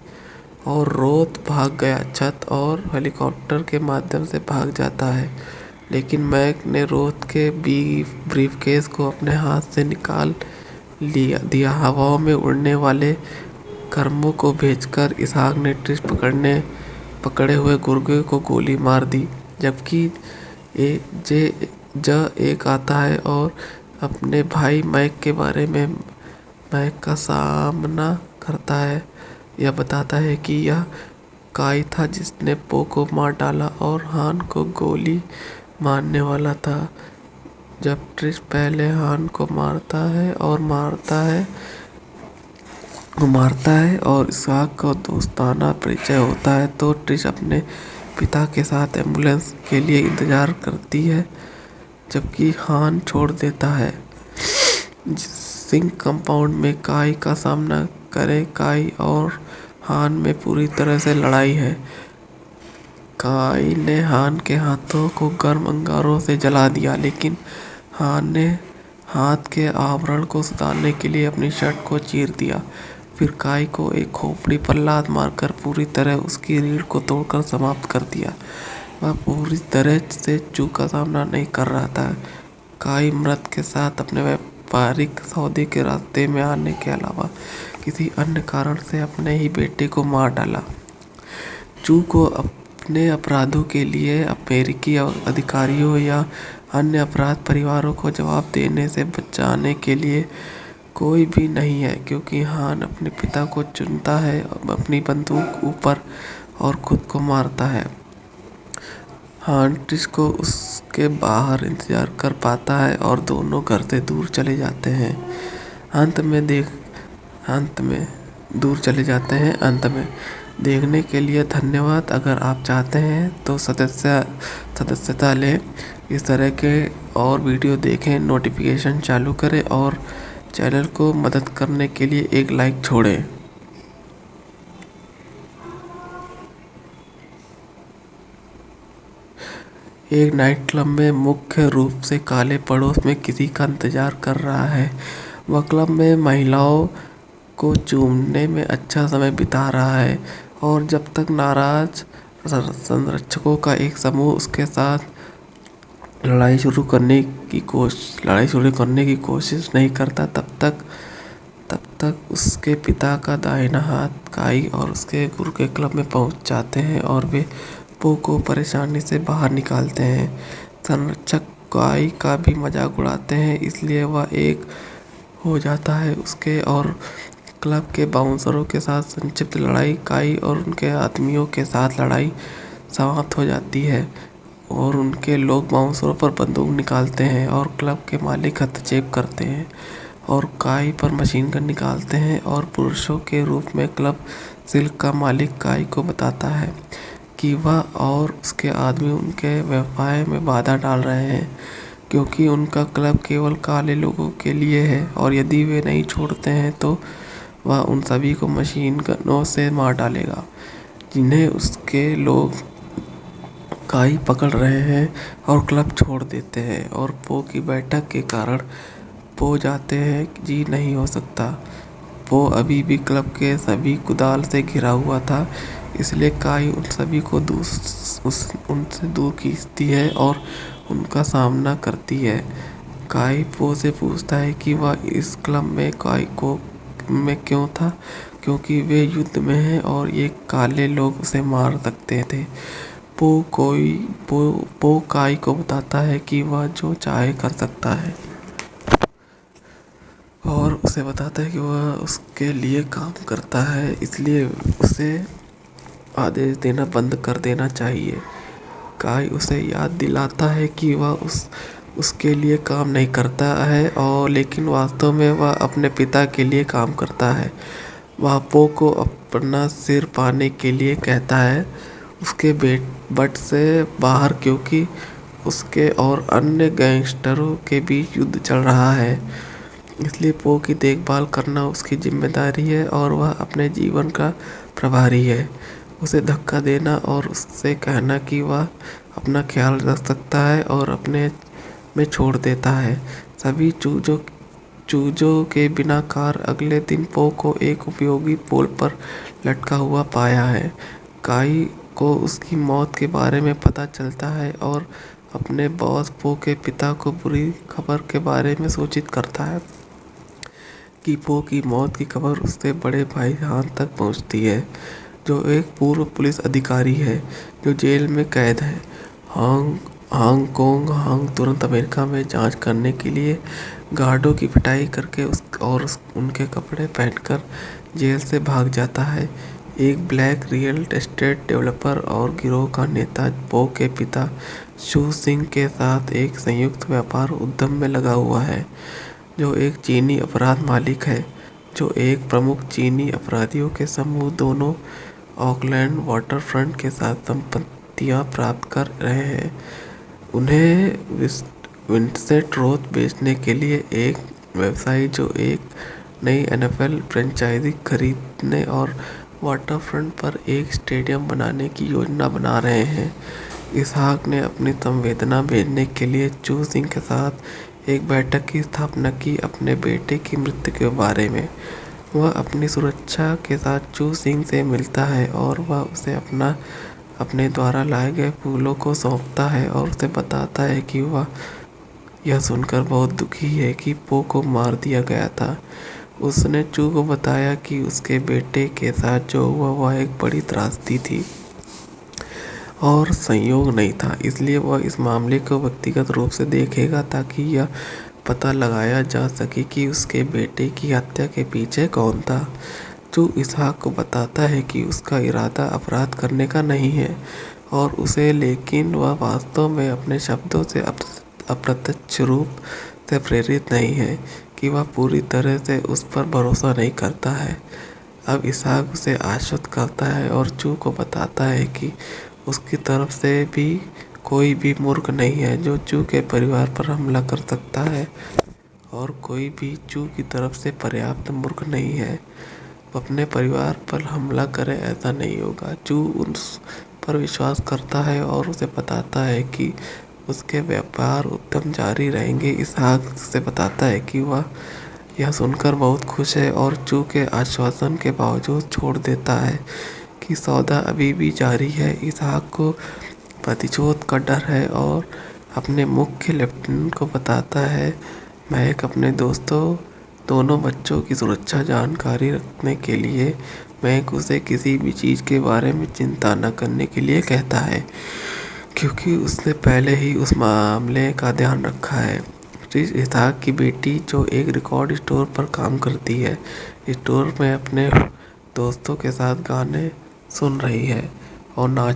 और रोथ भाग गया। छत और हेलीकॉप्टर के माध्यम से भाग जाता है, लेकिन मैक ने रोथ के ब्रीफकेस को अपने हाथ से निकाल दिया। हवाओं में उड़ने वाले कर्मों को भेजकर इसहाक ने ट्रिश पकड़े हुए गुर्गे को गोली मार दी, जबकि एक आता है और अपने भाई मैक के बारे में मैक का सामना करता है। यह बताता है कि यह काई था जिसने पो को मार डाला और हान को गोली मारने वाला था। जब ट्रिश पहले हान को मारता है और इसहाक का दोस्ताना परिचय होता है तो ट्रिश अपने पिता के साथ एम्बुलेंस के लिए इंतजार करती है जबकि हान छोड़ देता है। सिंक कंपाउंड में काई का सामना करे। काई और हान में पूरी तरह से लड़ाई है। काई ने हान के हाथों को गर्म अंगारों से जला दिया, लेकिन हान ने हाथ के आवरण को सुधारने के लिए अपनी शर्ट को चीर दिया। फिर काई को एक खोपड़ी पर लात मारकर पूरी तरह उसकी रीढ़ को तोड़कर समाप्त कर दिया। वह पूरी तरह से चू का सामना नहीं कर रहा था। काई मृत के साथ अपने व्यापारिक सौदे के रास्ते में आने के अलावा किसी अन्य कारण से अपने ही बेटे को मार डाला। चू को अपने अपराधों के लिए अमेरिकी अधिकारियों या अन्य अपराध परिवारों को जवाब देने से बचाने के लिए कोई भी नहीं है, क्योंकि हान अपने पिता को चुनता है, अपनी बंदूक ऊपर और खुद को मारता है। हान ट्रिश को उसके बाहर इंतजार कर पाता है और दोनों घर से दूर चले जाते हैं। अंत में दूर चले जाते हैं। अंत में देखने के लिए धन्यवाद। अगर आप चाहते हैं तो सदस्यता लें, इस तरह के और वीडियो देखें, नोटिफिकेशन चालू करें और चैनल को मदद करने के लिए एक लाइक छोड़ें। एक नाइट क्लब में मुख्य रूप से काले पड़ोस में किसी का इंतजार कर रहा है। वह क्लब में महिलाओं को चूमने में अच्छा समय बिता रहा है और जब तक नाराज संरक्षकों का एक समूह उसके साथ लड़ाई शुरू करने की कोशिश नहीं करता, तब तक उसके पिता का दाहिना हाथ काई और उसके गुरु के क्लब में पहुंच जाते हैं और वे पो को परेशानी से बाहर निकालते हैं। संरक्षक काई का भी मजाक उड़ाते हैं, इसलिए वह एक हो जाता है। उसके और क्लब के बाउंसरों के साथ संक्षिप्त लड़ाई, काई और उनके आदमियों के साथ लड़ाई समाप्त हो जाती है और उनके लोग बाउंसरों पर बंदूक निकालते हैं और क्लब के मालिक हस्तक्षेप करते हैं और काई पर मशीन गन निकालते हैं और पुरुषों के रूप में क्लब सिल्क का मालिक काई को बताता है कि वह और उसके आदमी उनके व्यवसाय में बाधा डाल रहे हैं, क्योंकि उनका क्लब केवल काले लोगों के लिए है और यदि वे नहीं छोड़ते हैं तो वह उन सभी को मशीन गनों से मार डालेगा जिन्हें उसके लोग काई पकड़ रहे हैं और क्लब छोड़ देते हैं। और पो की बैठक के कारण पो जाते हैं जी नहीं हो सकता। पो अभी भी क्लब के सभी कुदाल से घिरा हुआ था, इसलिए काई उन सभी को उनसे दूर खींचती है और उनका सामना करती है। काई पो से पूछता है कि वह इस क्लब में में क्यों था, क्योंकि वे युद्ध में हैं और ये काले लोग उसे मार सकते थे। पो काई को बताता है कि वह जो चाहे कर सकता है और उसे बताता है कि वह उसके लिए काम करता है, इसलिए उसे आदेश देना बंद कर देना चाहिए। काई उसे याद दिलाता है कि वह उसके लिए काम नहीं करता है और लेकिन वास्तव में वह अपने पिता के लिए काम करता है। वह पो को अपना सिर पाने के लिए कहता है उसके बट से बाहर, क्योंकि उसके और अन्य गैंगस्टरों के बीच युद्ध चल रहा है। इसलिए पो की देखभाल करना उसकी जिम्मेदारी है और वह अपने जीवन का प्रभारी है। उसे धक्का देना और उससे कहना कि वह अपना ख्याल रख सकता है और अपने में छोड़ देता है। सभी चूजों के बिना कार अगले दिन पो को एक उपयोगी पोल पर लटका हुआ पाया है। काई को उसकी मौत के बारे में पता चलता है और अपने बॉस पो के पिता को बुरी खबर के बारे में सूचित करता है कि पो की मौत की खबर उसके बड़े भाई हान तक पहुंचती है, जो एक पूर्व पुलिस अधिकारी है जो जेल में कैद है। हांग तुरंत अमेरिका में जांच करने के लिए गार्डों की पिटाई करके उनके कपड़े पहनकर जेल से भाग जाता है। एक ब्लैक रियल एस्टेट डेवलपर और गिरोह का नेता पो के पिता शू सिंह के साथ एक संयुक्त व्यापार उद्यम में लगा हुआ है, जो एक चीनी अपराध मालिक है, जो एक प्रमुख चीनी अपराधियों के समूह दोनों ऑकलैंड वाटरफ्रंट के साथ संपत्तियां प्राप्त कर रहे हैं। उन्हें विंसेंट रोथ बेचने के लिए एक व्यवसायी जो एक नई एनएफएल फ्रेंचाइजी खरीदने और वाटरफ्रंट पर एक स्टेडियम बनाने की योजना बना रहे हैं। इसहाक ने अपनी संवेदना भेजने के लिए चू सिंह के साथ एक बैठक की स्थापना की अपने बेटे की मृत्यु के बारे में। वह अपनी सुरक्षा के साथ चू सिंह से मिलता है और वह उसे अपने द्वारा लाए गए फूलों को सौंपता है और उसे बताता है कि वह यह सुनकर बहुत दुखी है कि पो को मार दिया गया था। उसने चू को बताया कि उसके बेटे के साथ जो हुआ वह एक बड़ी त्रासदी थी और संयोग नहीं था, इसलिए वह इस मामले को व्यक्तिगत रूप से देखेगा ताकि यह पता लगाया जा सके कि उसके बेटे की हत्या के पीछे कौन था। जो इसहाक को बताता है कि उसका इरादा अपराध करने का नहीं है और उसे, लेकिन वह वास्तव में अपने शब्दों से अप्रत्यक्ष रूप से प्रेरित नहीं है कि वह पूरी तरह से उस पर भरोसा नहीं करता है। अब इसहाक उसे आश्वस्त करता है और चू को बताता है कि उसकी तरफ से भी कोई भी मूर्ख नहीं है जो चू के परिवार पर हमला कर सकता है, और कोई भी चू की तरफ से पर्याप्त मूर्ख नहीं है अपने परिवार पर हमला करे, ऐसा नहीं होगा। चू उस पर विश्वास करता है और उसे बताता है कि उसके व्यापार उद्यम जारी रहेंगे। इसहाक से बताता है कि वह यह सुनकर बहुत खुश है और चू के आश्वासन के बावजूद छोड़ देता है कि सौदा अभी भी जारी है। इसहाक को प्रतिशोध का डर है और अपने मुख्य लेफ्टिनेंट को बताता है, महक अपने दोनों बच्चों की सुरक्षा जानकारी रखने के लिए महक उसे किसी भी चीज़ के बारे में चिंता न करने के लिए कहता है, क्योंकि उसने पहले ही उस मामले का ध्यान रखा है। इसहाक की बेटी जो एक रिकॉर्ड स्टोर पर काम करती है, स्टोर में अपने दोस्तों के साथ गाने सुन रही है और नाच